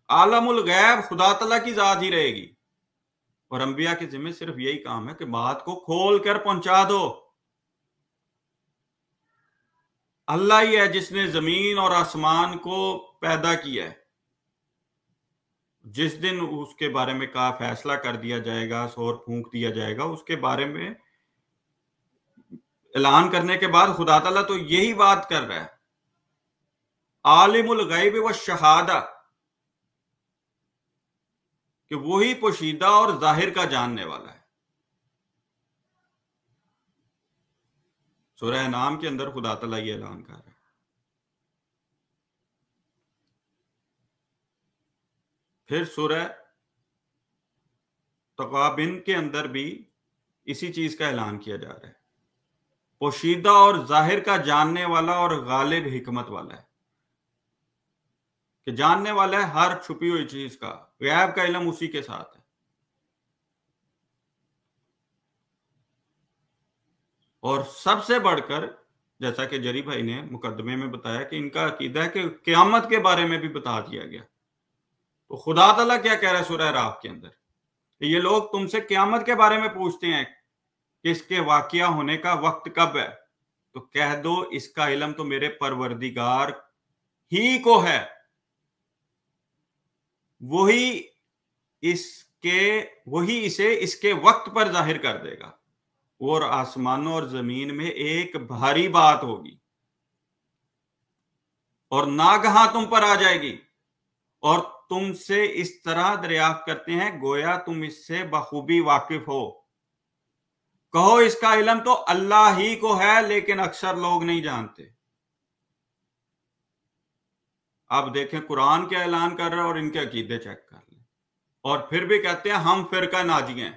عالم الغیب خدا تعالیٰ کی ذات ہی رہے گی، اور انبیاء کے ذمہ صرف یہی کام ہے کہ بات کو کھول کر پہنچا دو۔ اللہ ہی ہے جس نے زمین اور آسمان کو پیدا کیا ہے، جس دن اس کے بارے میں کہا فیصلہ کر دیا جائے گا، سور پھونک دیا جائے گا، اس کے بارے میں اعلان کرنے کے بعد خدا تعالیٰ تو یہی بات کر رہا ہے، عالم الغیب والشہادہ، کہ وہی پوشیدہ اور ظاہر کا جاننے والا ہے۔ سورہ انعام کے اندر خدا تعالیٰ یہ اعلان کر رہا ہے۔ پھر سورہ تغابن کے اندر بھی اسی چیز کا اعلان کیا جا رہا ہے، پوشیدہ اور ظاہر کا جاننے والا اور غالب حکمت والا ہے، کہ جاننے والا ہے ہر چھپی ہوئی چیز کا، غیب کا علم اسی کے ساتھ ہے۔ اور سب سے بڑھ کر، جیسا کہ جری بھائی نے مقدمے میں بتایا کہ ان کا عقیدہ ہے کہ قیامت کے بارے میں بھی بتا دیا گیا، تو خدا تعالیٰ کیا کہہ رہا ہے سورہ اعراف کے اندر، کہ یہ لوگ تم سے قیامت کے بارے میں پوچھتے ہیں کہ اس کے واقعہ ہونے کا وقت کب ہے، تو کہہ دو اس کا علم تو میرے پروردگار ہی کو ہے، وہی اسے اس کے وقت پر ظاہر کر دے گا، اور آسمانوں اور زمین میں ایک بھاری بات ہوگی اور ناگہاں تم پر آ جائے گی، اور تم سے اس طرح دریافت کرتے ہیں گویا تم اس سے بخوبی واقف ہو، کہو اس کا علم تو اللہ ہی کو ہے لیکن اکثر لوگ نہیں جانتے۔ اب دیکھیں قرآن کیا اعلان کر رہا ہے اور ان کے عقیدے چیک کر لیں، اور پھر بھی کہتے ہیں ہم فرقہ ناجی ہیں،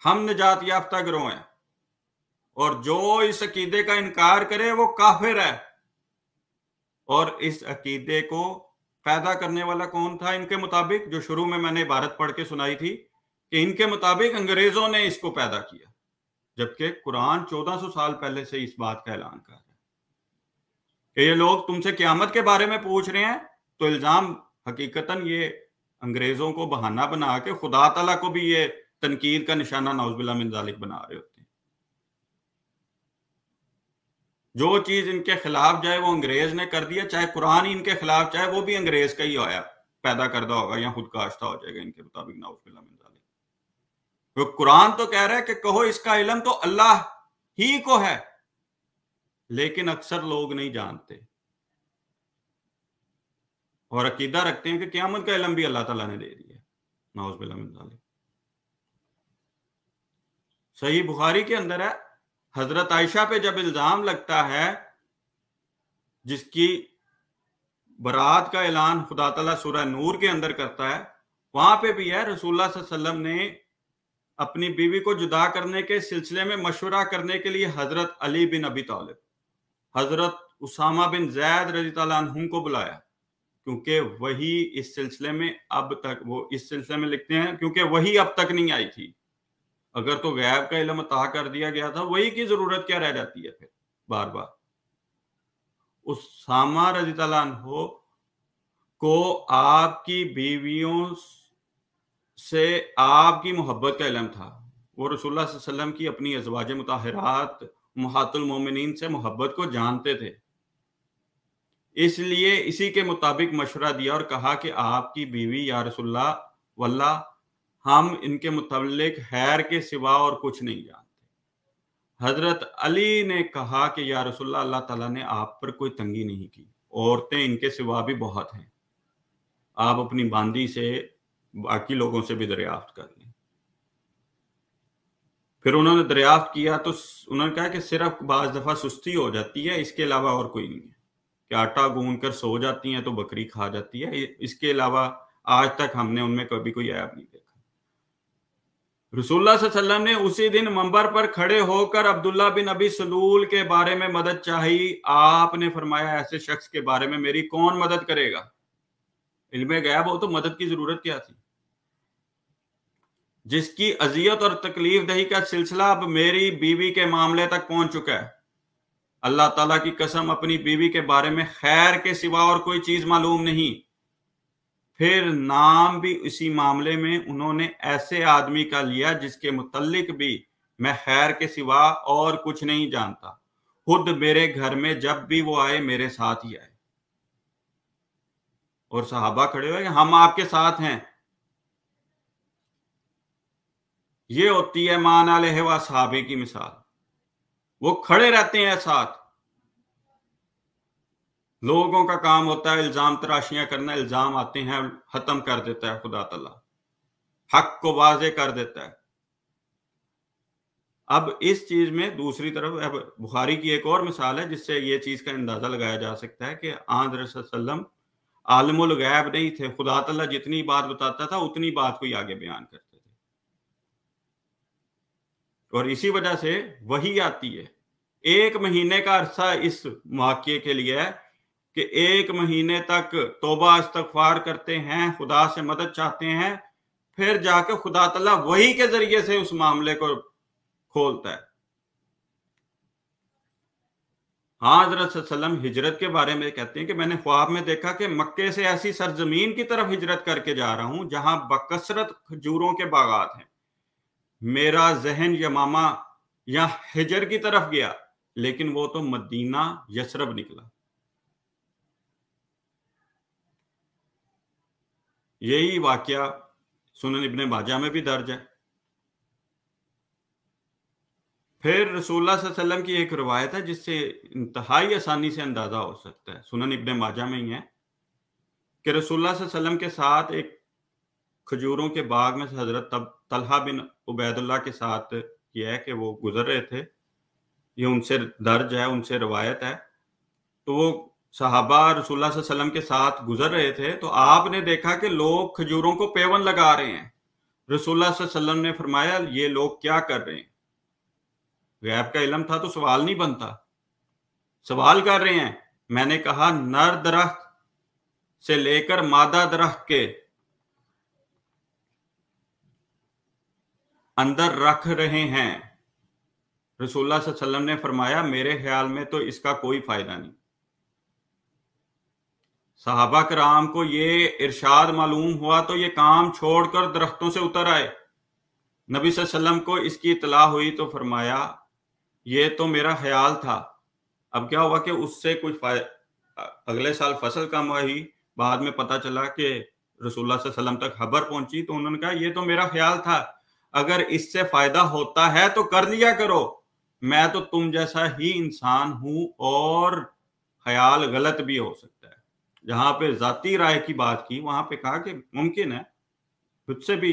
ہم نجات یافتہ گروہ ہیں، اور جو اس عقیدے کا انکار کرے وہ کافر ہے۔ اور اس عقیدے کو پیدا کرنے والا کون تھا ان کے مطابق؟ جو شروع میں نے عبارت پڑھ کے سنائی تھی کہ ان کے مطابق انگریزوں نے اس کو پیدا کیا، جبکہ قرآن 1400 سال پہلے سے اس بات کا اعلان کر رہا ہے کہ یہ لوگ تم سے قیامت کے بارے میں پوچھ رہے ہیں، تو الزام حقیقتاً یہ انگریزوں کو بہانہ بنا کے خدا تعالیٰ کو بھی یہ تنقید کا نشانہ نعوذ باللہ من ذالک بنا رہے ہوتے ہیں۔ جو چیز ان کے خلاف جائے وہ انگریز نے کر دیا، چاہے قرآن ہی ان کے خلاف چاہے وہ بھی انگریز کا ہی آیا پیدا کردہ ہوگا یا خود کاشتہ ہو جائے گا ان کے مطابق نعوذ باللہ من ذالک۔ وہ قرآن تو کہہ رہا ہے کہ کہو اس کا علم تو اللہ ہی کو ہے لیکن اکثر لوگ نہیں جانتے، اور عقیدہ رکھتے ہیں کہ قیامت کا علم بھی اللہ تعالیٰ نے دے دیا، نعوذ باللہ من ذالک۔ صحیح بخاری کے اندر ہے، حضرت عائشہ پہ جب الزام لگتا ہے، جس کی برات کا اعلان خدا تعالیٰ سورہ نور کے اندر کرتا ہے، وہاں پہ بھی ہے رسول اللہ صلی اللہ علیہ وسلم نے اپنی بیوی کو جدا کرنے کے سلسلے میں مشورہ کرنے کے لیے حضرت علی بن ابی طالب، حضرت اسامہ بن زید رضی اللہ عنہ کو بلایا، کیونکہ وہی اس سلسلے میں اب تک، وہ اس سلسلے میں لکھتے ہیں کیونکہ وہی اب تک نہیں آئی تھی، اگر تو غیب کا علم عطا کر دیا گیا تھا، وہی کی ضرورت کیا رہ جاتی ہے پھر بار بار۔ اسامہ رضی اللہ عنہ کو آپ کی بیویوں سے آپ کی محبت کا علم تھا، وہ رسول اللہ صلی اللہ علیہ وسلم کی اپنی ازواج مطہرات امہات المومنین سے محبت کو جانتے تھے، اس لیے اسی کے مطابق مشورہ دیا اور کہا کہ آپ کی بیوی یا رسول اللہ واللہ ہم ان کے متعلق خیر کے سوا اور کچھ نہیں جانتے۔ حضرت علی نے کہا کہ یا رسول اللہ، اللہ تعالیٰ نے آپ پر کوئی تنگی نہیں کی، عورتیں ان کے سوا بھی بہت ہیں، آپ اپنی باندی سے باقی لوگوں سے بھی دریافت کر لیں۔ پھر انہوں نے دریافت کیا تو انہوں نے کہا کہ صرف بعض دفعہ سستی ہو جاتی ہے، اس کے علاوہ اور کوئی نہیں ہے، کہ آٹا گوندھ کر سو جاتی ہیں تو بکری کھا جاتی ہے، اس کے علاوہ آج تک ہم نے ان میں کبھی کوئی عیب نہیں دیکھا۔ رسول اللہ صلی اللہ علیہ وسلم نے اسی دن منبر پر کھڑے ہو کر عبداللہ بن ابی سلول کے بارے میں مدد چاہی۔ آپ نے فرمایا ایسے شخص کے بارے میں میری کون مدد کرے گا؟ علم غیب ہو تو مدد کی ضرورت کیا تھی؟ جس کی اذیت اور تکلیف دہی کا سلسلہ اب میری بیوی کے معاملے تک پہنچ چکا ہے، اللہ تعالیٰ کی قسم اپنی بیوی کے بارے میں خیر کے سوا اور کوئی چیز معلوم نہیں۔ پھر نام بھی اسی معاملے میں انہوں نے ایسے آدمی کا لیا جس کے متعلق بھی میں خیر کے سوا اور کچھ نہیں جانتا، خود میرے گھر میں جب بھی وہ آئے میرے ساتھ ہی آئے۔ اور صحابہ کھڑے ہوئے کہ ہم آپ کے ساتھ ہیں۔ یہ ہوتی ہے مان علیہ و صحابے کی مثال، وہ کھڑے رہتے ہیں ساتھ۔ لوگوں کا کام ہوتا ہے الزام تراشیاں کرنا، الزام آتے ہیں ختم کر دیتا ہے خدا تعالیٰ، حق کو واضح کر دیتا ہے۔ اب اس چیز میں دوسری طرف اب بخاری کی ایک اور مثال ہے جس سے یہ چیز کا اندازہ لگایا جا سکتا ہے کہ آن رسول صلی اللہ علیہ وسلم عالم الغیب نہیں تھے، خدا تعالیٰ جتنی بات بتاتا تھا اتنی بات کو ہی آگے بیان کرتے تھے، اور اسی وجہ سے وحی آتی ہے۔ 1 مہینے کا عرصہ اس واقعے کے لیے ہے کہ 1 مہینے تک توبہ استغفار کرتے ہیں، خدا سے مدد چاہتے ہیں، پھر جا کے خدا تعالیٰ وحی کے ذریعے سے اس معاملے کو کھولتا ہے۔ ہاں حضرت صلی اللہ علیہ وسلم ہجرت کے بارے میں کہتے ہیں کہ میں نے خواب میں دیکھا کہ مکے سے ایسی سرزمین کی طرف ہجرت کر کے جا رہا ہوں جہاں بکثرت کھجوروں کے باغات ہیں، میرا ذہن یمامہ یا ہجر کی طرف گیا، لیکن وہ تو مدینہ یثرب نکلا۔ یہی واقعہ سنن ابن ماجہ میں بھی درج ہے۔ پھر رسول اللہ صلی اللہ علیہ وسلم کی ایک روایت ہے جس سے انتہائی آسانی سے اندازہ ہو سکتا ہے، سنن ابن ماجہ میں ہی ہے کہ رسول اللہ صلی اللہ علیہ وسلم کے ساتھ ایک کھجوروں کے باغ میں سے حضرت طلحہ بن عبید اللہ کے ساتھ یہ ہے کہ وہ گزر رہے تھے، یہ ان سے درج ہے، ان سے روایت ہے۔ تو وہ صحابہ رسول اللہ صلی اللہ علیہ وسلم کے ساتھ گزر رہے تھے تو آپ نے دیکھا کہ لوگ کھجوروں کو پیون لگا رہے ہیں۔ رسول اللہ صلی اللہ علیہ وسلم نے فرمایا یہ لوگ کیا کر رہے ہیں؟ غیب کا علم تھا تو سوال نہیں بنتا، سوال کر رہے ہیں۔ میں نے کہا نر درخت سے لے کر مادہ درخت کے اندر رکھ رہے ہیں۔ رسول اللہ صلی اللہ علیہ وسلم نے فرمایا میرے خیال میں تو اس کا کوئی فائدہ نہیں۔ صحابہ کرام کو یہ ارشاد معلوم ہوا تو یہ کام چھوڑ کر درختوں سے اتر آئے۔ نبی صلی اللہ علیہ وسلم کو اس کی اطلاع ہوئی تو فرمایا یہ تو میرا خیال تھا۔ اب کیا ہوا کہ اس سے کچھ اگلے سال فصل کم ہوئی، بعد میں پتہ چلا کہ رسول اللہ صلی اللہ علیہ وسلم تک خبر پہنچی تو انہوں نے کہا یہ تو میرا خیال تھا، اگر اس سے فائدہ ہوتا ہے تو کر لیا کرو، میں تو تم جیسا ہی انسان ہوں اور خیال غلط بھی ہو سکتا ہے۔ جہاں پہ ذاتی رائے کی بات کی وہاں پہ کہا کہ ممکن ہے تجھ سے بھی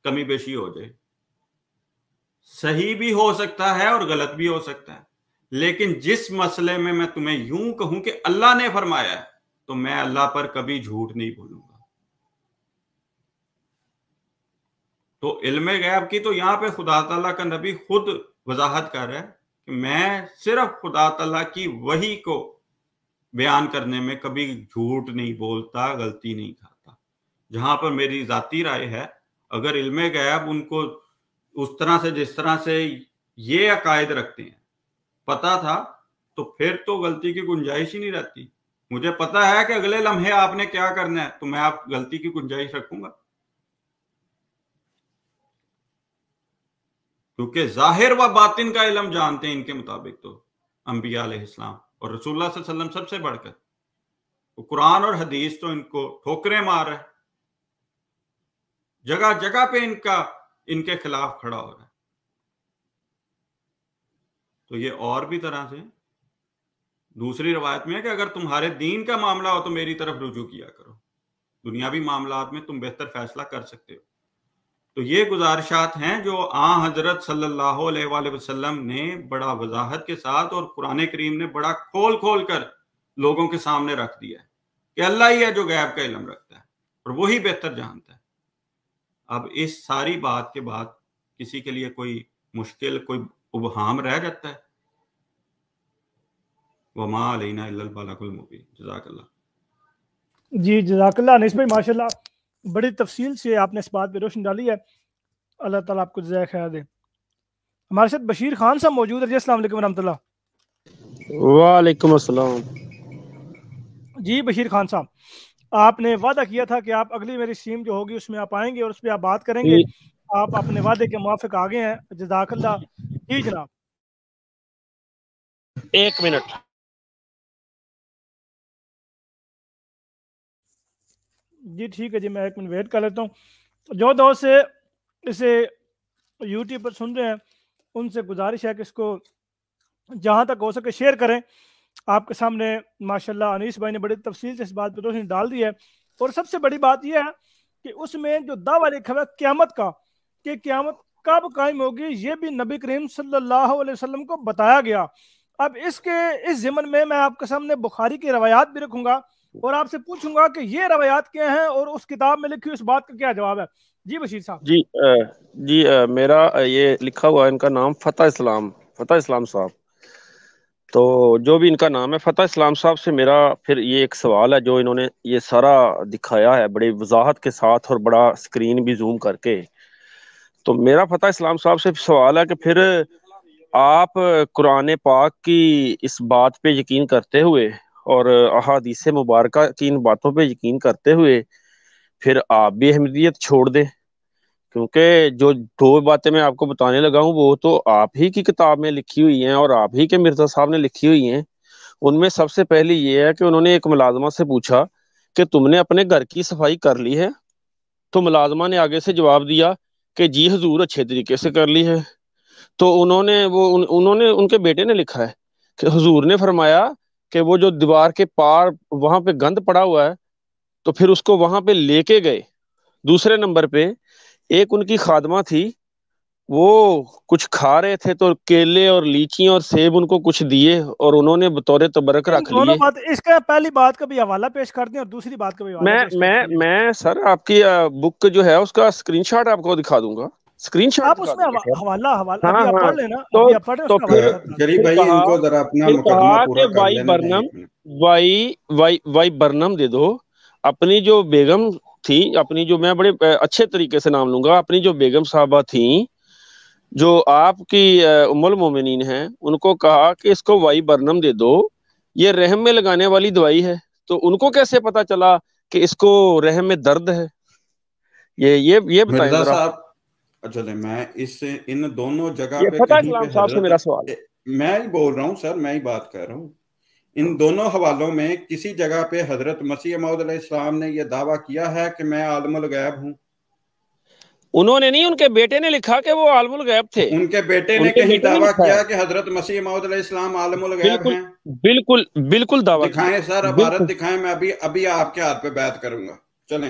کمی بیشی ہو جائے۔ صحیح بھی ہو سکتا ہے اور غلط بھی ہو سکتا ہے، لیکن جس مسئلے میں تمہیں یوں کہوں کہ اللہ نے فرمایا ہے تو میں اللہ پر کبھی جھوٹ نہیں بولوں گا۔ تو علم غیب کی تو یہاں پہ خدا تعالیٰ کا نبی خود وضاحت کر رہا ہے کہ میں صرف خدا تعالیٰ کی وحی کو بیان کرنے میں کبھی جھوٹ نہیں بولتا، غلطی نہیں کھاتا۔ جہاں پر میری ذاتی رائے ہے، اگر علم غیب ان کو اس طرح سے جس طرح سے یہ عقائد رکھتے ہیں پتا تھا تو پھر تو غلطی کی گنجائش ہی نہیں رہتی۔ مجھے پتا ہے کہ اگلے لمحے آپ نے کیا کرنا ہے تو میں آپ غلطی کی گنجائش رکھوں گا، کیونکہ ظاہر و باطن کا علم جانتے ہیں ان کے مطابق تو انبیاء علیہ السلام اور رسول اللہ صلی اللہ علیہ وسلم سب سے بڑھ کر۔ تو قرآن اور حدیث تو ان کو ٹھوکریں مار رہا ہے، جگہ جگہ پہ ان کے خلاف کھڑا ہو رہا ہے۔ تو یہ اور بھی طرح سے دوسری روایت میں ہے کہ اگر تمہارے دین کا معاملہ ہو تو میری طرف رجوع کیا کرو، دنیاوی معاملات میں تم بہتر فیصلہ کر سکتے ہو۔ تو یہ گزارشات ہیں جو آن حضرت صلی اللہ علیہ وآلہ وسلم نے بڑا وضاحت کے ساتھ اور قرآن کریم نے بڑا کھول کھول کر لوگوں کے سامنے رکھ دیا ہے کہ اللہ ہی ہے جو غیب کا علم رکھتا ہے اور وہی بہتر جانتا ہے۔ اب اس ساری بات کے بعد کسی کے لیے کوئی مشکل، کوئی ابہام رہ جاتا ہے؟ وما علینا الا البلاغ المبین۔ جزاک اللہ۔ جی جزاک اللہ انیس بھائی، ماشاءاللہ بڑی تفصیل سے آپ نے اس بات پہ روشنی ڈالی ہے، اللہ تعالیٰ آپ کو جزائے خیر دے۔ ہمارے ساتھ بشیر خان صاحب موجود ہے جی، السلام علیکم ورحمۃ اللہ۔ وعلیکم السلام۔ جی بشیر خان صاحب، آپ نے وعدہ کیا تھا کہ آپ اگلی میری اسٹریم جو ہوگی اس میں آپ آئیں گے اور اس پہ آپ بات کریں گے، آپ اپنے وعدے کے موافق آگے ہیں، جزاک اللہ۔ جی جناب۔ ایک منٹ۔ جی ٹھیک ہے جی، میں ایک منٹ ویٹ کر لیتا ہوں۔ جو دوست سے اسے یوٹیوب پر سن رہے ہیں ان سے گزارش ہے کہ اس کو جہاں تک ہو سکے شیئر کریں۔ آپ کے سامنے ماشاءاللہ انیس بھائی نے بڑی تفصیل سے اس بات پہ روشنی ڈال دی ہے، اور سب سے بڑی بات یہ ہے کہ اس میں جو دعویٰ لکھا ہوا ہے قیامت کا، کہ قیامت کب قائم ہوگی، یہ بھی نبی کریم صلی اللہ علیہ وسلم کو بتایا گیا۔ اب اس ضمن میں آپ کے سامنے بخاری کی روایات بھی رکھوں گا اور آپ سے پوچھوں گا کہ یہ روایات کیا ہیں اور اس کتاب میں لکھی اس بات کا کیا جواب ہے۔ جی بشیر صاحب۔ جی میرا یہ لکھا ہوا ہے، ان کا نام فتح اسلام صاحب۔ تو جو بھی ان کا نام ہے فتح اسلام صاحب سے میرا پھر یہ ایک سوال ہے جو انہوں نے یہ سارا دکھایا ہے بڑی وضاحت کے ساتھ اور بڑا اسکرین بھی زوم کر کے۔ تو میرا فتح اسلام صاحب سے سوال ہے کہ پھر آپ قرآن پاک کی اس بات پہ یقین کرتے ہوئے اور احادیث مبارکہ کی ان باتوں پہ یقین کرتے ہوئے پھر آپ بھی احمدیت چھوڑ دیں، کیونکہ جو دو باتیں میں آپ کو بتانے لگا ہوں وہ تو آپ ہی کی کتاب میں لکھی ہوئی ہیں اور آپ ہی کے مرزا صاحب نے لکھی ہوئی ہیں۔ ان میں سب سے پہلی یہ ہے کہ انہوں نے ایک ملازمہ سے پوچھا کہ تم نے اپنے گھر کی صفائی کر لی ہے؟ تو ملازمہ نے آگے سے جواب دیا کہ جی حضور اچھے طریقے سے کر لی ہے۔ تو انہوں نے ان کے بیٹے نے لکھا ہے کہ حضور نے فرمایا کہ وہ جو دیوار کے پار وہاں پہ گند پڑا ہوا ہے تو پھر اس کو وہاں پہ لے کے گئے۔ دوسرے نمبر پہ ایک ان کی خادمہ تھی، وہ کچھ کھا رہے تھے تو کیلے اور لیچیاں اور سیب ان کو کچھ دیے اور انہوں نے بطور تبرک رکھ لیے۔ اس کا پہلی بات کا بھی حوالہ پیش کر دیں اور دوسری بات کا بھی حوالہ پیش کر دیں۔ میں سر آپ کی بک جو ہے اس کا اسکرین شاٹ آپ کو دکھا دوں گا، اسکرین شاٹ آپ اس میں حوالہ ابھی آپ پڑھ لینا، ابھی آپ پڑھ تو جری بھائی ان کو ذرا اپنا مقدمہ پورا کر لینا۔ وائی برنم دے دو۔ اپنی جو بیگم تھی، اپنی جو میں بڑے اچھے طریقے سے نام لوں گا، اپنی جو بیگم صاحبہ تھیں جو آپ کی ام المومنین ہیں، ان کو کہا کہ اس کو وائی برنم دے دو، یہ رحم میں لگانے والی دوائی ہے۔ تو ان کو کیسے پتا چلا کہ اس کو رحم میں درد ہے؟ یہ بتائیں مرزا صاحب۔ چلے میں ان دونوں جگہ پہ فتح اسلام صاحب سے میرا سوال، میں ہی بول رہا ہوں سر، میں ہی بات کر رہا ہوں۔ ان دونوں حوالوں میں کسی جگہ پہ حضرت مسیح موعود علیہ السلام نے یہ دعویٰ کیا ہے کہ میں عالم الغیب ہوں؟ انہوں نے نہیں، ان کے بیٹے نے لکھا کہ وہ عالم الغیب تھے۔ ان کے بیٹے نے کہیں دعویٰ کیا کہ حضرت مسیح موعود علیہ السلام عالم الغیب ہیں؟ بالکل دعویٰ دکھائیں سر، عبارت دکھائیں، میں ابھی آپ کے ہاتھ پہ بیعت کروں گا، چلیں۔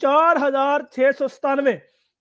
4697,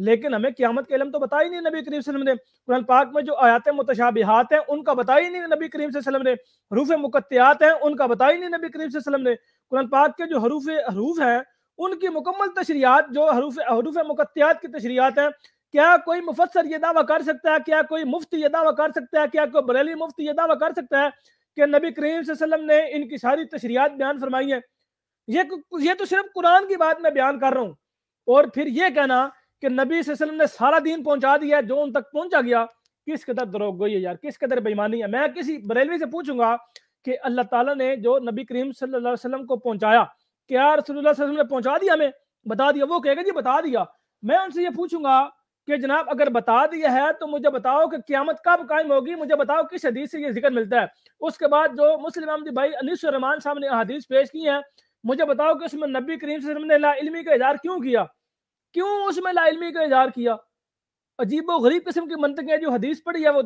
لیکن ہمیں قیامت کا علم تو بتا ہی نہیں نبی کریم صلی اللہ علیہ وسلم نے. قرآن پاک میں جو آیات متشابہات ہیں ان کا بتا ہی نہیں نبی کریم صلی اللہ علیہ وسلم نے. حروف مقطعات ہیں ان کا بتا ہی نہیں نبی کریم صلی اللہ علیہ وسلم نے. قرآن پاک کے جو حروف ہیں ان کی مکمل تشریحات جو حروف مقطعات کی تشریحات ہیں، کیا کوئی مفسر یہ دعویٰ کر سکتا ہے، کیا کوئی مفتی یہ دعویٰ کر سکتا ہے، کیا کوئی بریلوی مفتی یہ دعویٰ کر سکتا ہے کہ نبی کریم صلی اللہ علیہ وسلم نے ان کی ساری تشریحات بیان فرمائی ہیں؟ یہ تو صرف قرآن کی بات میں بیان کر رہا ہوں. اور پھر یہ کہنا کہ نبی صلی اللہ علیہ وسلم نے سارا دین پہنچا دیا جو ان تک پہنچا گیا، کس قدر دروغ گوئی ہے یار، کس قدر بے ایمانی ہے. میں کسی بریلوی سے پوچھوں گا کہ اللہ تعالیٰ نے جو نبی کریم صلی اللہ علیہ وسلم کو پہنچایا، کیا رسول اللہ صلی اللہ علیہ وسلم نے پہنچا دیا، ہمیں بتا دیا؟ وہ کہے گا جی بتا دیا. میں ان سے یہ پوچھوں گا کہ جناب اگر بتا دیا ہے تو مجھے بتاؤ کہ قیامت کب قائم ہوگی، مجھے بتاؤ کس حدیث سے یہ ذکر ملتا ہے. اس کے بعد جو مسلم احمدی بھائی انیس الرحمان صاحب نے حدیث پیش کی ہیں، مجھے بتاؤ کہ اس میں نبی کریم صلی اللہ علیہ وسلم نے لا علمی کا اظہار کیوں کیا، کیوں اس میں لا علمی کا اظہار کیا؟ عجیب و غریب قسم کی منطق ہے. جو حدیث پڑھی ہے وہ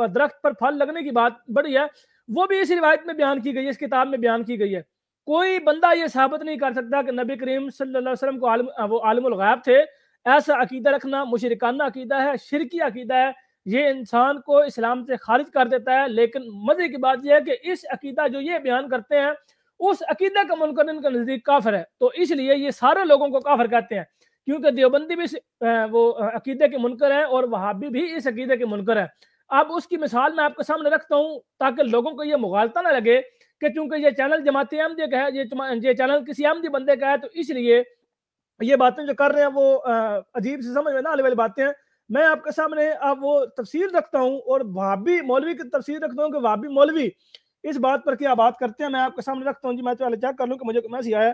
درخت پر پھل لگنے کی بات پڑھی ہے، وہ بھی اس روایت میں بیان کی گئی ہے، اس کتاب میں بیان کی گئی ہے. کوئی بندہ یہ ثابت نہیں کر سکتا کہ نبی کریم صلی اللہ علیہ وسلم کو وہ عالم الغیب تھے. ایسا عقیدہ رکھنا مشرکانہ عقیدہ ہے، شرکی عقیدہ ہے، یہ انسان کو اسلام سے خارج کر دیتا ہے. لیکن مزے کی بات یہ ہے کہ اس عقیدہ جو یہ بیان کرتے ہیں اس عقیدہ کا منکر ان کا نزدیک کافر ہے. تو اس لیے یہ سارے لوگوں کو کافر کہتے ہیں، کیونکہ دیوبندی بھی وہ عقیدے کے منکر ہیں اور وہابی بھی اس عقیدے کے منکر ہیں. اب اس کی مثال میں آپ کے سامنے رکھتا ہوں تاکہ لوگوں کو یہ مغالطہ نہ لگے کہ چونکہ یہ چینل جماعت احمدیہ کا ہے، یہ چینل کسی احمدی بندے کا ہے، تو اس لیے یہ باتیں جو کر رہے ہیں وہ عجیب سے سمجھ میں نہ آنے والی باتیں ہیں. میں آپ کے سامنے اب وہ تفسیر رکھتا ہوں اور وہابی مولوی کی تفسیر رکھتا ہوں کہ وہابی مولوی اس بات پر کیا بات کرتے ہیں. میں آپ کے سامنے رکھتا ہوں جی. میں تو چیک کر لوں کہ مجھے میسج آیا ہے.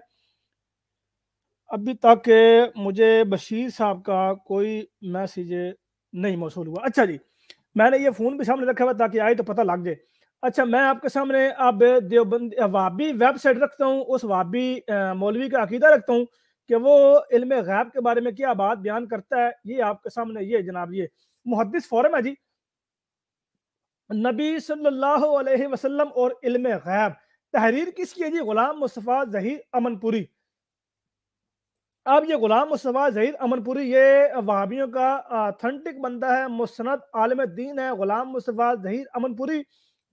ابھی تک مجھے بشیر صاحب کا کوئی میسج نہیں موصول ہوا. اچھا جی، میں نے یہ فون بھی سامنے رکھا ہوا تاکہ آئے تو پتہ لگ جائے. اچھا، میں آپ کے سامنے اب دیوبند وہابی ویب سائٹ رکھتا ہوں، اس وہابی مولوی کا عقیدہ رکھتا ہوں کہ وہ علم غیب کے بارے میں کیا بات بیان کرتا ہے. یہ آپ کے سامنے یہ جناب یہ محدث فورم ہے جی. نبی صلی اللہ علیہ وسلم اور علم غیب، تحریر کس کی ہے جی؟ غلام مصطفیٰ ظہیر امن پوری. اب یہ غلام مصطفیٰ ظہیر امن پوری یہ وہابیوں کا اتھینٹک بندہ ہے، مستند عالم دین ہے غلام مصطفیٰ ظہیر امن پوری،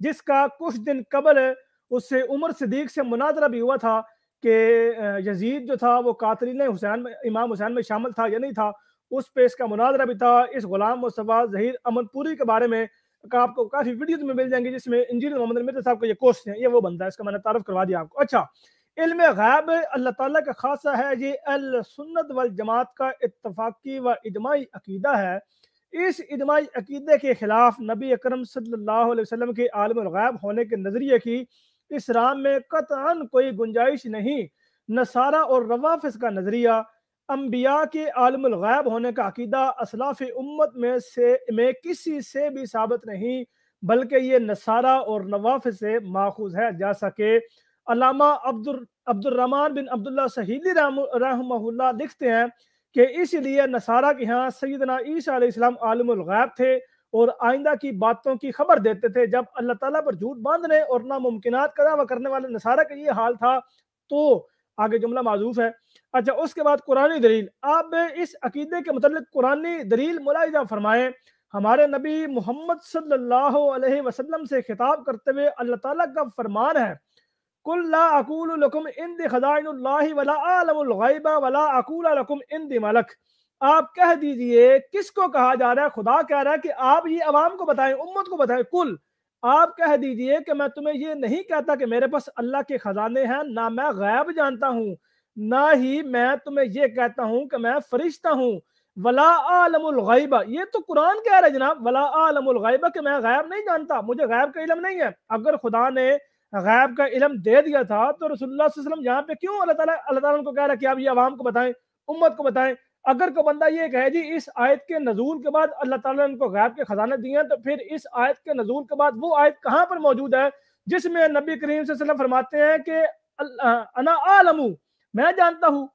جس کا کچھ دن قبل اس سے عمر صدیق سے مناظرہ بھی ہوا تھا کہ یزید جو تھا وہ قاتلین حسین میں امام حسین میں شامل تھا یا نہیں تھا. اس پہ اس کا مناظرہ بھی تھا. اس غلام مصطفیٰ ظہیر امن پوری کے بارے میں آپ کو کافی ویڈیوز میں مل جائیں گے جس میں انجینئر محمد مرزا صاحب کو یہ کوشش ہیں. یہ وہ بندہ ہے، اس کا میں نے تعارف کروا دیا آپ کو. اچھا، علم غیب اللہ تعالیٰ کا خاصہ ہے، یہ السنت والجماعت کا اتفاقی و اجماعی عقیدہ ہے. اس اجماعی عقیدے کے خلاف نبی اکرم صلی اللہ علیہ وسلم کے عالم الغیب ہونے کے نظریے کی اسلام میں قطعاً کوئی گنجائش نہیں. نصارہ اور روافظ کا نظریہ انبیاء کے عالم الغیب ہونے کا عقیدہ اسلاف امت میں کسی سے بھی ثابت نہیں، بلکہ یہ نصارہ اور روافظ سے ماخوذ ہے. جیسا کہ علامہ عبد الرحمن بن عبداللہ سہیلی رحمہ اللہ لکھتے ہیں کہ اس لیے نصارہ کے ہاں سیدنا عیسیٰ علیہ السلام عالم الغیب تھے اور آئندہ کی باتوں کی خبر دیتے تھے. جب اللہ تعالیٰ پر جھوٹ باندھنے اور ناممکنات کا دعویٰ کرنے والے نصارہ کا یہ حال تھا تو آگے جملہ معذوف ہے. اچھا، اس کے بعد قرآنی دلیل. آپ اس عقیدے کے متعلق قرآنی دلیل ملاحظہ فرمائیں. ہمارے نبی محمد صلی اللہ علیہ وسلم سے خطاب کرتے ہوئے اللہ تعالیٰ کا فرمان ہے، قُلْ لَا أَقُولُ لَكُمْ عِنْدِي خَزَائِنُ اللَّهِ وَلَا أَعْلَمُ الْغَيْبَ وَلَا أَقُولُ لَكُمْ عِنْدِي مَلَكٌ. آپ کہہ دیجئے، کس کو کہا جا رہا ہے؟ خدا کہہ رہا ہے کہ آپ یہ عوام کو بتائیں، امت کو بتائیں. قُلْ، آپ کہہ دیجئے کہ میں تمہیں یہ نہیں کہتا کہ میرے پاس اللہ کے خزانے ہیں، نہ میں غیب جانتا ہوں، نہ ہی میں تمہیں یہ کہتا ہوں کہ میں فرشتہ ہوں. ولا عالم الغیب، یہ تو قرآن کہہ رہا ہے جناب، ولا عالم الغیب کہ میں غیب نہیں جانتا، مجھے غیب کا علم نہیں ہے. اگر خدا نے غیب کا علم دے دیا تھا تو رسول اللہ صلی اللہ علیہ وسلم یہاں پہ کیوں اللہ تعالیٰ کو کہہ رہا ہے کہ آپ یہ عوام کو بتائیں، امت کو بتائیں؟ اگر کوئی بندہ یہ کہے جی اس آیت کے نزول کے بعد اللہ تعالیٰ نے ان کو غیب کے خزانے دیے ہیں، تو پھر اس آیت کے نزول کے بعد وہ آیت کہاں پر موجود ہے جس میں نبی کریم صلی اللہ علیہ وسلم فرماتے ہیں کہ انا عالم، میں جانتا ہوں؟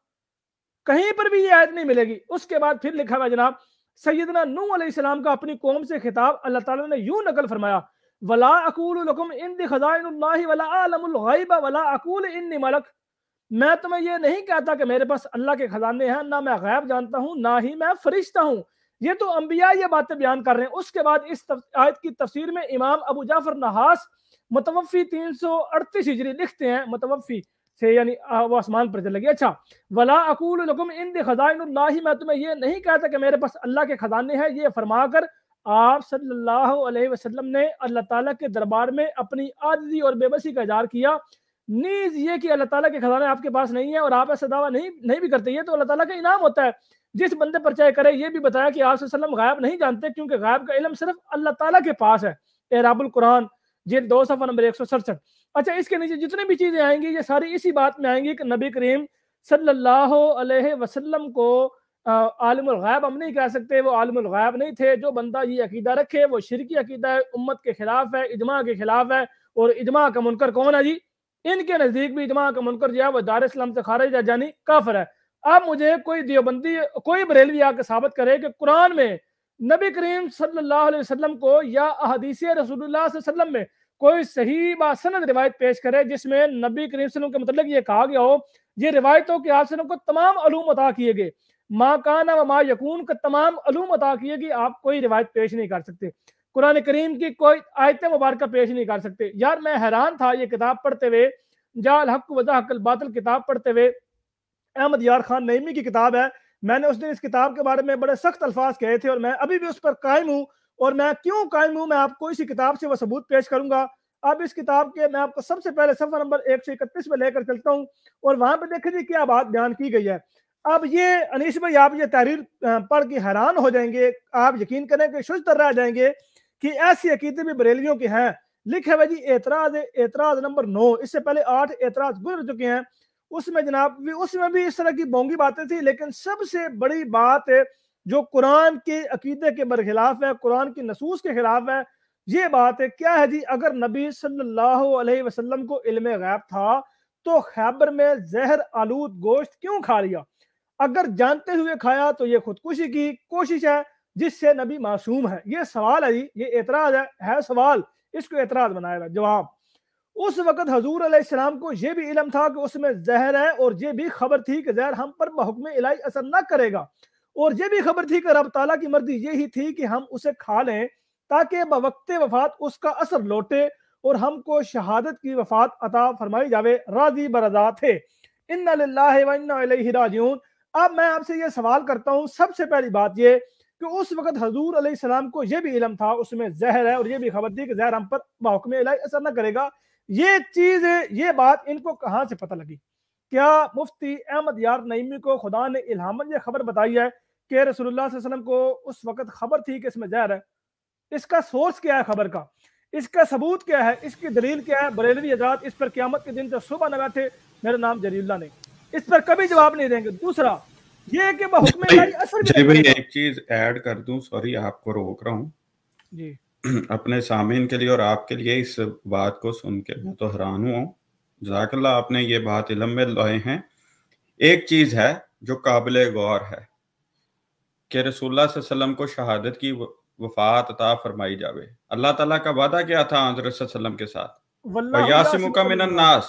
کہیں پر بھی یہ آیت نہیں ملے گی. اس کے بعد پھر لکھا ہوا جناب سیدنا نوح علیہ السلام کا اپنی قوم سے خطاب اللہ تعالیٰ نے یوں نقل فرمایا، ولا اقول لکم عندی خزائن اللہ ولا اعلم الغیب ولا اقول انی ملک. میں تمہیں یہ نہیں کہتا کہ میرے پاس اللہ کے خزانے ہیں، نہ میں غیب جانتا ہوں نہ ہی میں فرشتہ ہوں۔ یہ تو انبیاء یہ باتیں بیان کر رہے ہیں۔ اس کے بعد اس آیت کی تفسیر میں امام ابو جعفر نحاس متوفی 338 ہجری لکھتے ہیں، متوفی سے یعنی وہ آسمان پر چلے گئے۔ اچھا، ولا اقول لکم عندی خزائن اللہ، میں تمہیں یہ نہیں کہتا کہ میرے پاس اللہ کے خزانے ہیں، یہ فرما کر آپ صلی اللہ علیہ وسلم نے اللہ تعالیٰ کے دربار میں اپنی عاجزی اور بے بسی کا اظہار کیا۔ نیز یہ کہ اللہ تعالیٰ کے خزانے آپ کے پاس نہیں ہے اور آپ ایسا دعویٰ نہیں بھی کرتے، یہ تو اللہ تعالیٰ کا انعام ہوتا ہے جس بندے پر چاہے کرے۔ یہ بھی بتایا کہ آپ صلی اللہ علیہ وسلم غائب نہیں جانتے کیونکہ غائب کا علم صرف اللہ تعالیٰ کے پاس ہے۔ اعراب القرآن جلد 2 صفحہ نمبر 167۔ اچھا، اس کے نیچے جتنے بھی چیزیں آئیں گی یہ ساری اسی بات میں آئیں گی کہ نبی کریم صلی اللہ علیہ وسلم کو عالم الغیب ہم نہیں کہہ سکتے، وہ عالم الغیب نہیں تھے۔ جو بندہ یہ عقیدہ رکھے وہ شرکی عقیدہ ہے، امت کے خلاف ہے، اجماع کے خلاف ہے۔ اور اجماع کا منکر کون ہے جی؟ ان کے نزدیک بھی اجماع کا منکر جو ہے وہ دار اسلام سے خارج ہے، یعنی کافر ہے۔ اب مجھے کوئی دیوبندی کوئی بریلوی آ کے ثابت کرے کہ قرآن میں نبی کریم صلی اللہ علیہ وسلم کو یا احادیث رسول اللہ صلی اللہ علیہ وسلم میں کوئی صحیح باسند روایت پیش کرے جس میں نبی کریم صلی اللہ علیہ وسلم کے متعلق یہ کہا گیا ہو یہ روایتوں کہ آپ صلی اللہ علیہ وسلم کو تمام علوم عطا کیے گئے، ما کان و ما یکون کا تمام علوم عطا کیے گئے، آپ کوئی روایت پیش نہیں کر سکتے، قرآن کریم کی کوئی آیت مبارکہ پیش نہیں کر سکتے۔ یار میں حیران تھا یہ کتاب پڑھتے ہوئے، جا الحق وضاحق الباطل کتاب پڑھتے ہوئے، احمد یار خان نعیمی کی کتاب ہے۔ میں نے اس دن اس کتاب کے بارے میں بڑے سخت الفاظ کہے تھے اور میں ابھی بھی اس پر قائم ہوں، اور میں کیوں قائم ہوں میں آپ کو اسی کتاب سے وہ ثبوت پیش کروں گا۔ اب اس کتاب کے میں آپ کو سب سے پہلے صفحہ نمبر 131 پہ لے کر چلتا ہوں اور وہاں پہ دیکھیں جی کیا بات بیان کی گئی ہے۔ اب یہ انیس بھائی آپ یہ تحریر پڑھ کے حیران ہو جائیں گے، آپ یقین کریں کہ ششدر رہ جائیں گے کہ ایسی عقیدے بھی بریلیوں کے ہیں۔ لکھے ہوئے جی اعتراض نمبر 9، اس سے پہلے 8 اعتراض گزر چکے ہیں، اس میں جناب اس میں بھی اس طرح کی بونگی باتیں تھیں، لیکن سب سے بڑی بات جو قرآن کے عقیدے کے برخلاف ہے، قرآن کی نصوص کے خلاف ہے، یہ بات ہے کیا ہے جی؟ اگر نبی صلی اللہ علیہ وسلم کو علم غیب تھا تو خیبر میں زہر آلود گوشت کیوں کھا لیا؟ اگر جانتے ہوئے کھایا تو یہ خودکشی کی کوشش ہے جس سے نبی معصوم ہے۔ یہ سوال ہے جی، یہ اعتراض ہے سوال، اس کو اعتراض بنایا ہے۔ جواب، اس وقت حضور علیہ السلام کو یہ بھی علم تھا کہ اس میں زہر ہے، اور یہ بھی خبر تھی کہ زہر ہم پر بحکم الہی اثر نہ کرے گا، اور یہ بھی خبر تھی کہ رب تعالیٰ کی مرضی یہی تھی کہ ہم اسے کھا لیں تاکہ بوقت وفات اس کا اثر لوٹے اور ہم کو شہادت کی وفات عطا فرمائی جاوے۔ راضی برضا تھے۔ انا للہ و انا الیہ راجعون۔ اب میں آپ سے یہ سوال کرتا ہوں، سب سے پہلی بات یہ کہ اس وقت حضور علیہ السلام کو یہ بھی علم تھا اس میں زہر ہے، اور یہ بھی خبر تھی کہ زہر ہم پر بحکم الہی اثر نہ کرے گا۔ یہ چیز یہ بات ان کو کہاں سے پتہ لگی؟ کیا مفتی احمد یار نعیمی کو خدا نے الہاماً یہ خبر بتائی ہے کہ رسول اللہ صلی اللہ علیہ وسلم کو اس وقت خبر تھی کہ اس میں زہر ہے؟ اس کا سورس کیا ہے خبر کا؟ اس کا ثبوت کیا ہے؟ اس کی دلیل کیا ہے؟ بریلوی حضرات اس پر قیامت کے دن سے صبح نہ بیٹھے میرا نام جری اللہ نے اس پر کبھی جواب نہیں دیں گے۔ دوسرا یہ کہ بحکم الہی اثر بھی نہیں کرے گا۔ ایک چیز ایڈ کر دوں، سوری آپ کو روک رہا ہوں جی، اپنے سامعین کے لیے اور آپ کے لیے اس بات کو سن کے میں تو حیران ہوں۔ جزاک اللہ، آپ نے یہ بات علم میں لائے ہیں۔ ایک چیز ہے جو قابل غور ہے کہ رسول اللہ صلی اللہ علیہ وسلم کو شہادت کی وفات عطا فرمائی جاوے۔ اللہ تعالیٰ کا وعدہ کیا تھا حضرت صلی اللہ علیہ وسلم کے ساتھ؟ وَيَعْصِمُكَ مِنَ النَّاسِ،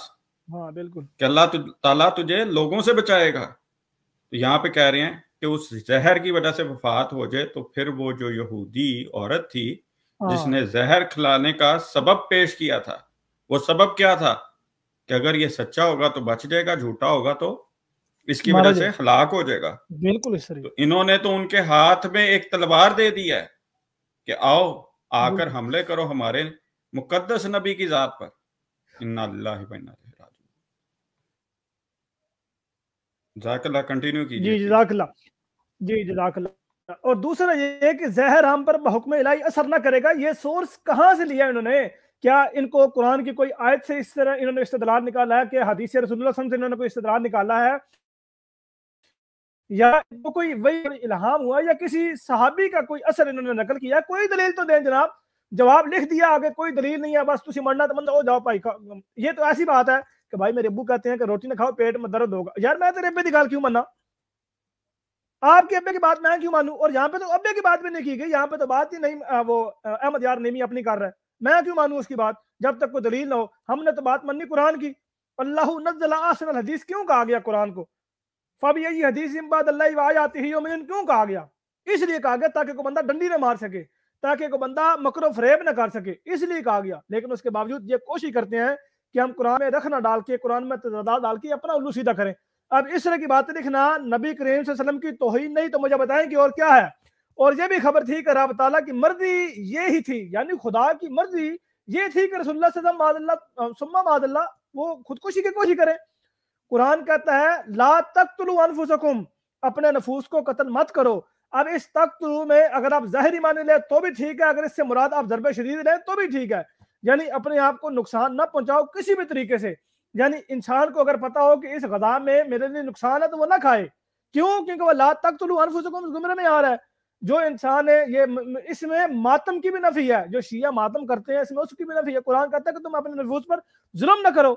ہاں بالکل، کہ اللہ تعالیٰ تجھے لوگوں سے بچائے گا۔ تو یہاں پہ کہہ رہے ہیں کہ اس زہر کی وجہ سے وفات ہو جائے تو پھر وہ جو یہودی عورت تھی جس نے زہر کھلانے کا سبب پیش کیا تھا، وہ سبب کیا تھا؟ کہ اگر یہ سچا ہوگا تو بچ جائے گا، جھوٹا ہوگا تو اس کی وجہ سے ہلاک ہو جائے گا۔ بالکل اس طرح تو انہوں نے تو ان کے ہاتھ میں ایک تلوار دے دی ہے کہ آؤ آ کر حملے کرو ہمارے مقدس نبی کی ذات پر۔ انا للہ و انا الیہ راجعون۔ جزاک اللہ، کنٹینیو کیجیے۔ جی جزاک اللہ، جی جزاک اللہ۔ اور دوسرا یہ کہ زہر ہم پر بحکم الہی اثر نہ کرے گا، یہ سورس کہاں سے لیا انہوں نے؟ کیا ان کو قرآن کی کوئی آیت سے اس طرح انہوں نے استدلال نکالا ہے کہ حدیث رسول اللہ صلی اللہ علیہ وسلم سے انہوں نے کوئی استدلال نکالا ہے، یا وہ کوئی وہی الہام ہوا، یا کسی صحابی کا کوئی اثر انہوں نے نقل کیا؟ کوئی دلیل تو دیں جناب۔ جواب لکھ دیا آگے، کوئی دلیل نہیں ہے، بس تسی مرنا تو بندہ ہو جاؤ بھائی۔ یہ تو ایسی بات ہے کہ بھائی میرے ابو کہتے ہیں کہ روٹی نہ کھاؤ پیٹ میں درد ہوگا۔ یار میں تیرے ابے کی گال کیوں ماننا؟ آپ کے ابے کی بات میں کیوں مانوں؟ اور یہاں پہ تو ابے کی بات بھی نہیں کی گئی، یہاں پہ تو بات ہی نہیں، وہ احمد یار نعیمی اپنی کر رہا ہے، میں کیوں مانوں اس کی بات جب تک کوئی دلیل نہ ہو؟ ہم نے تو بات مانی قرآن کی۔ اللہ نزل احسن الحدیث کیوں کہا گیا قرآن کو؟ فبأي حدیث بعد اللہ وآیاتہ یؤمنون کیوں کہا گیا؟ اس لیے کہا گیا تاکہ کوئی بندہ ڈنڈی نہ مار سکے، تاکہ کوئی بندہ مکر و فریب نہ کر سکے، اس لیے کہا گیا۔ لیکن اس کے باوجود یہ کوشش کرتے ہیں کہ ہم قرآن میں رکھ نہ ڈال کے، قرآن میں تضادات ڈال کے اپنا الو سیدھا کریں۔ اب اس طرح کی باتیں لکھنا نبی کریم صلی اللہ علیہ وسلم کی توہین نہیں تو مجھے بتائیں کہ اور کیا ہے؟ اور یہ بھی خبر تھی کہ رب تعالیٰ کی مرضی یہ ہی تھی، یعنی خدا کی مرضی یہ تھی کہ رسول اللہ صلی اللہ علیہ وسلم ثم معاذ اللہ وہ خودکشی کی کوشش کریں۔ قرآن کہتا ہے لا تقتلوا انفسکم، اپنے نفوس کو قتل مت کرو۔ اب اس تقتلوا میں اگر آپ ظاہری معنی لیں تو بھی ٹھیک ہے، اگر اس سے مراد آپ ضرب شدید لیں تو بھی ٹھیک ہے، یعنی اپنے آپ کو نقصان نہ پہنچاؤ کسی بھی طریقے سے۔ یعنی انسان کو اگر پتا ہو کہ اس غذا میں میرے لیے نقصان ہے تو وہ نہ کھائے، کیوں؟ کیونکہ وہ لا تقتلوا انفسکم زمرے میں آ رہا ہے۔ جو انسان ہے یہ اس میں ماتم کی بھی نفی ہے، جو شیعہ ماتم کرتے ہیں اس میں اس کی بھی نفی ہے۔ قرآن کہتا ہے کہ تم اپنے نفوس پر ظلم نہ کرو،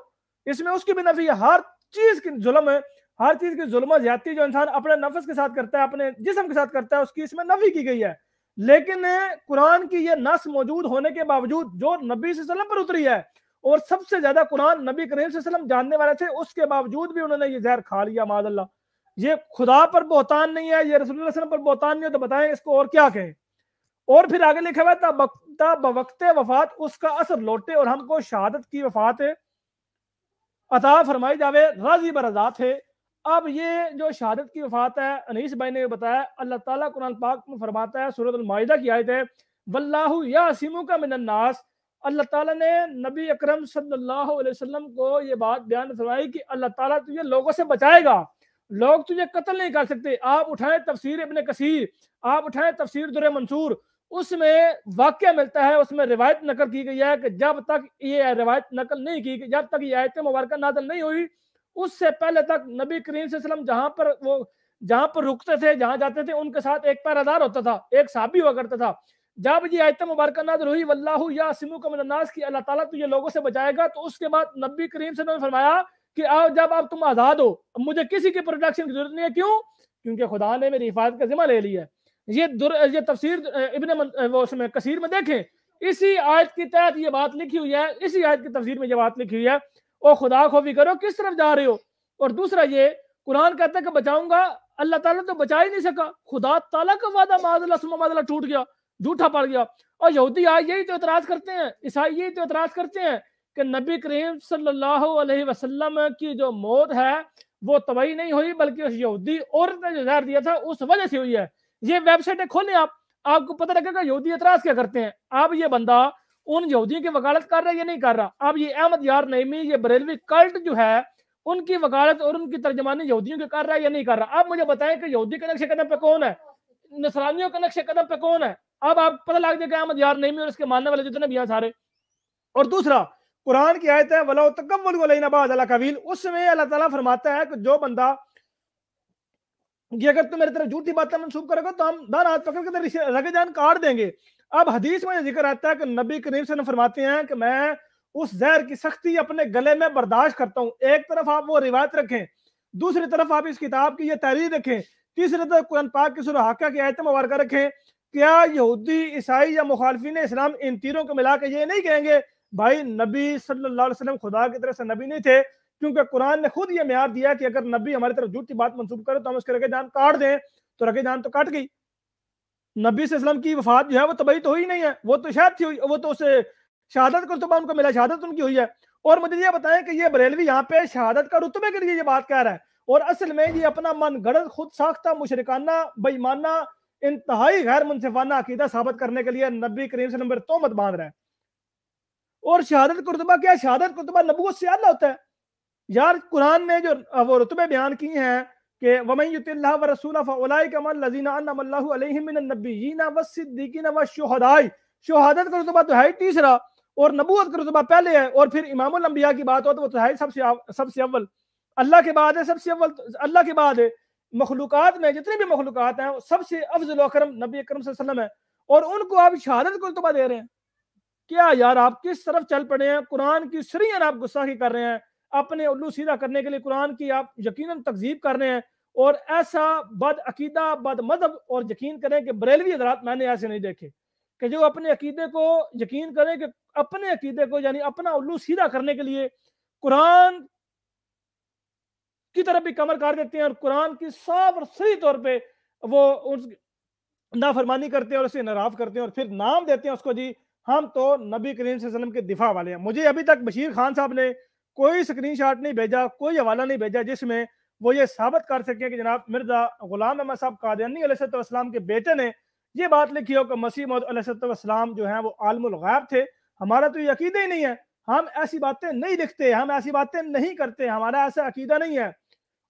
اس میں اس کی بھی نفی ہے۔ ہر چیز کی ظلم ہے، ہر چیز کی ظلم و زیادتی جو انسان اپنے نفس کے ساتھ کرتا ہے، اپنے جسم کے ساتھ کرتا ہے، اس کی اس میں نفی کی گئی ہے۔ لیکن قرآن کی یہ نص موجود ہونے کے باوجود جو نبی صلی اللہ علیہ وسلم پر اتری ہے، اور سب سے زیادہ قرآن نبی کریم صلی اللہ علیہ وسلم جاننے والے تھے، اس کے باوجود بھی انہوں نے یہ زہر کھا لیا معاذ اللہ۔ یہ خدا پر بہتان نہیں ہے، یہ رسول اللہ صلی اللہ علیہ وسلم پر بہتان نہیں ہے، تو بتائیں اس کو اور کیا کہیں؟ اور پھر آگے لکھا ہوا ہے بوقت وفات اس کا اثر لوٹے اور ہم کو شہادت کی وفات عطا فرمائی جاوے، راضی برضات ہے۔ اب یہ جو شہادت کی وفات ہے، انیس بھائی نے بتایا، اللہ تعالیٰ قرآن پاک میں فرماتا ہے، سورۃ المائدہ کی آیت ہے واللہ یعصمک من الناس۔ اللہ تعالیٰ نے نبی اکرم صلی اللہ علیہ وسلم کو یہ بات بیان فرمائی کہ اللہ تعالیٰ تجھے لوگوں سے بچائے گا، لوگ تجھے قتل نہیں کر سکتے۔ آپ اٹھائیں تفسیر ابن کثیر، آپ اٹھائیں تفسیر در منصور، اس میں واقعہ ملتا ہے، اس میں روایت نقل کی گئی ہے کہ جب تک یہ روایت نقل نہیں کی، جب تک یہ آیت مبارکہ نازل نہیں ہوئی، اس سے پہلے تک نبی کریم صلی اللہ علیہ وسلم جہاں پر رکتے تھے، جہاں جاتے تھے، ان کے ساتھ ایک پہرادار ہوتا تھا، ایک صحابی ہوا کرتا تھا۔ جب یہ آیت مبارکہ نازل ہوئی واللہ یعصمک من الناس کی، اللہ تعالیٰ تجھے لوگوں سے بچائے گا، تو اس کے بعد نبی کریم صلی اللہ علیہ وسلم نے فرمایا کہ آؤ جب آپ تم آزاد ہو، مجھے کسی کی پروٹیکشن کی ضرورت نہیں ہے۔ کیوں؟ کیونکہ خدا نے میری حفاظت کا ذمہ لے لیا ہے۔ یہ تفسیر ابن کثیر میں دیکھیں، اسی آیت کی تحت یہ بات لکھی ہوئی ہے، اسی آیت کی تفسیر میں یہ بات لکھی ہوئی ہے، اور خدا خوفی کرو کس طرف جا رہے ہو۔ اور دوسرا یہ قرآن کہتا ہے کہ بچاؤں گا، اللہ تعالیٰ تو بچا ہی نہیں سکا، خدا تعالیٰ کا وعدہ معاذ اللہ ثم معاذ اللہ ٹوٹ گیا، جھوٹا پڑ گیا۔ اور یہودی آج یہی تو اعتراض کرتے ہیں، عیسائی یہی تو اعتراض کرتے ہیں کہ نبی کریم صلی اللہ علیہ وسلم کی جو موت ہے وہ طبعی نہیں ہوئی، بلکہ اس یہودی عورت نے جو زہر دیا تھا اس وجہ سے ہوئی ہے۔ یہ ویب سائٹیں کھولیں آپ کو پتہ لگے گا یہودی اعتراض کیا کرتے ہیں۔ اب یہ بندہ ان یہودیوں کی وکالت کر رہا ہے یا نہیں کر رہا؟ اب یہ احمد یار نعیمی، یہ بریلوی کلٹ جو ہے، ان کی وکالت اور ان کی ترجمانی یہودیوں کے کر رہا ہے یا نہیں کر رہا؟ اب مجھے بتائیں کہ یہودی کے نقش قدم پہ کون ہے، نصرانیوں کے نقش قدم پہ کون ہے؟ اب آپ پتہ لگ جائے کہ احمد یار نعیمی اور اس کے ماننے والے جتنے بھی ہیں سارے۔ اور دوسرا قرآن کی آیت ہے وَلَوْ تَقَوَّلُوا عَلَيْنَا بَعْضَ الْأَقَاوِيلِ، اس میں اللہ تعالیٰ فرماتا ہے کہ جو بندہ یہ اگر تم میری طرف جھوٹی باتیں منسوخ کرے گا تو ہم دان ہاتھ پکڑ کے تیری رگے جان کاٹ دیں گے۔ اب حدیث میں ذکر آتا ہے کہ نبی کریم صلی اللہ علیہ وسلم فرماتے ہیں کہ میں اس زہر کی سختی اپنے گلے میں برداشت کرتا ہوں۔ ایک طرف آپ وہ روایت رکھیں، دوسری طرف آپ اس کتاب کی یہ تحریر رکھیں، تیسری طرف قرآن پاک کی سورہ حاقہ کی آیت مبارکہ رکھیں۔ کیا یہودی، عیسائی یا مخالفین اسلام ان تینوں کو ملا کے یہ نہیں کہیں گے بھائی نبی صلی اللہ علیہ وسلم خدا کی طرف سے نبی نہیں تھے؟ کیونکہ قرآن نے خود یہ معیار دیا کہ اگر نبی ہماری طرف جھوٹی بات منسوب کرے تو ہم اس کے رگے جان کاٹ دیں، تو رگے جان تو کٹ گئی۔ نبی صلی اللہ علیہ وسلم کی وفات جو ہے وہ طبعی تو ہوئی نہیں ہے، وہ تو شاید تھی ہوئی، وہ تو اسے شہادت کا رتبہ ان کو ملا، شہادت ان کی ہوئی ہے۔ اور مجھے یہ بتائیں کہ یہ بریلوی یہاں پہ شہادت کا رتبے کے لیے یہ بات کہہ رہا ہے، اور اصل میں یہ اپنا من گڑت خود ساختہ مشرکانہ بے ایمانہ انتہائی غیر منصفانہ عقیدہ ثابت کرنے کے لیے نبی کریم صلی اللہ علیہ وسلم پر تہمت باندھ رہا ہے۔ اور شہادت کا رتبہ کیا ہے؟ شہادت کا رتبہ نبوت سے اعلیٰ ہوتا ہے یار۔ قرآن نے جو وہ رتبے بیان کی ہیں کہ وَمَن يُطِعِ اللَّهَ وَرَسُولَهُ فَأُولَٰئِكَ مَعَ الَّذِينَ أَنْعَمَ اللَّهُ عَلَيْهِم مِّنَ النَّبِيِّينَ وَالصِّدِّيقِينَ وَالشُّهَدَاءِ۔ شہادت کا رتبہ تو ہے ہی تیسرا، اور نبوت کا رتبہ پہلے ہے، اور پھر امام الانبیاء کی بات ہو تو وہ تو ہے سب سے اول، اللہ کے بعد ہے، سب سے اول اللہ کے بعد ہے۔ مخلوقات میں جتنے بھی مخلوقات ہیں سب سے افضل و اکرم نبی اکرم صلی اللہ علیہ وسلم ہے، اور ان کو آپ شہادت کا رتبہ دے رہے ہیں۔ کیا یار آپ کس طرف چل پڑے ہیں؟ قرآن کی سریاً آپ گستاخی کر رہے ہیں، اپنے الو سیدھا کرنے کے لیے قرآن کی آپ یقیناً تکذیب کر رہے ہیں، اور ایسا بد عقیدہ، بد مذہب، اور یقین کریں کہ بریلوی حضرات میں نے ایسے نہیں دیکھے کہ جو اپنے عقیدے کو یقین کریں کہ اپنے عقیدے کو یعنی اپنا الو سیدھا کرنے کے لیے قرآن کی طرف بھی کمر کر دیتے ہیں اور قرآن کی صاف اور صحیح طور پہ وہ نافرمانی کرتے ہیں اور اسے ناراض کرتے ہیں، اور پھر نام دیتے ہیں اس کو جی ہم تو نبی کریم صلی اللہ علیہ وسلم کے دفاع والے ہیں۔ مجھے ابھی تک بشیر خان صاحب نے کوئی اسکرین شاٹ نہیں بھیجا، کوئی حوالہ نہیں بھیجا جس میں وہ یہ ثابت کر سکیں کہ جناب مرزا غلام احمد صاحب قادیانی علیہ السلام کے بیٹے نے یہ بات لکھی ہو کہ مسیح موعود علیہ السلام جو ہیں وہ عالم الغیب تھے۔ ہمارا تو یہ عقیدہ ہی نہیں ہے، ہم ایسی باتیں نہیں لکھتے، ہم ایسی باتیں نہیں کرتے، ہمارا ایسا عقیدہ نہیں ہے۔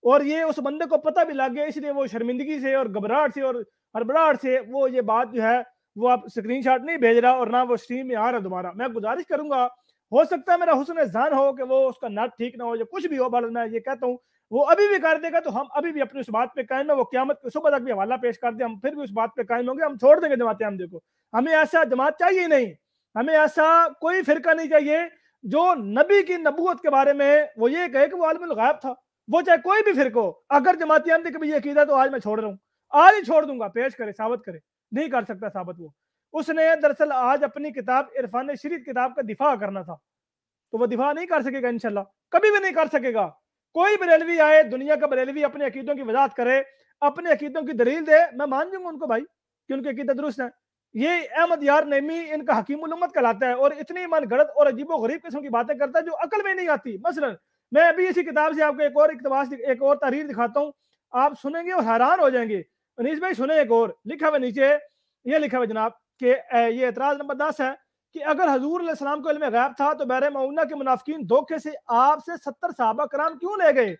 اور یہ اس بندے کو پتہ بھی لگ گیا، اس لیے وہ شرمندگی سے اور گھبراہٹ سے اور ہڑبڑاہٹ سے وہ یہ بات جو ہے وہ آپ اسکرین شاٹ نہیں بھیج رہا اور نہ وہ اسٹریم میں آ رہا دوبارہ۔ میں گزارش کروں گا، ہو سکتا ہے میرا حسن ظن ہو کہ وہ اس کا نیٹ ٹھیک نہ ہو یا کچھ بھی ہو، بل میں یہ کہتا ہوں وہ ابھی بھی کر دے گا تو ہم ابھی بھی اپنی اس بات پہ قائم ہیں۔ وہ قیامت کی صبح تک بھی حوالہ پیش کر دیں، ہم پھر بھی اس بات پہ قائم ہوں گے، ہم چھوڑ دیں گے جماعت احمدیہ کو۔ ہمیں ایسا جماعت چاہیے نہیں، ہمیں ایسا کوئی فرقہ نہیں چاہیے جو نبی کی نبوت کے بارے میں وہ یہ کہے کہ وہ عالم الغیب تھا، وہ چاہے کوئی بھی فرقہ ہو۔ اگر جماعت احمدیہ کا بھی یہ عقیدہ تو آج میں چھوڑ رہا ہوں، آج ہی چھوڑ دوں گا، پیش کرے ثابت کرے، نہیں کر سکتا ثابت۔ وہ اس نے دراصل آج اپنی کتاب عرفان شریعت کتاب کا دفاع کرنا تھا، تو وہ دفاع نہیں کر سکے گا انشاءاللہ، کبھی بھی نہیں کر سکے گا۔ کوئی بریلوی آئے دنیا کا بریلوی اپنے عقیدوں کی وضاحت کرے، اپنے عقیدوں کی دلیل دے، میں مان جاؤں گا ان کو بھائی کہ ان کے عقیدہ درست ہیں۔ یہ احمد یار نعیمی ان کا حکیم الامت کہلاتا ہے اور اتنی من گھڑت اور عجیب و غریب قسم کی باتیں کرتا ہے جو عقل میں نہیں آتی۔ مثلا میں ابھی اسی کتاب سے آپ کو ایک اور اقتباس ایک اور تحریر دکھاتا ہوں، آپ سنیں گے اور حیران ہو جائیں گے۔ انیس بھائی سنیں، ایک اور لکھا ہوا نیچے، یہ لکھا ہوا جناب کہ یہ اعتراض نمبر 10 ہے کہ اگر حضور علیہ السلام کو علم غیب تھا تو بحر معونہ کے منافقین دھوکے سے آپ سے 70 صحابہ کرام کیوں لے گئے،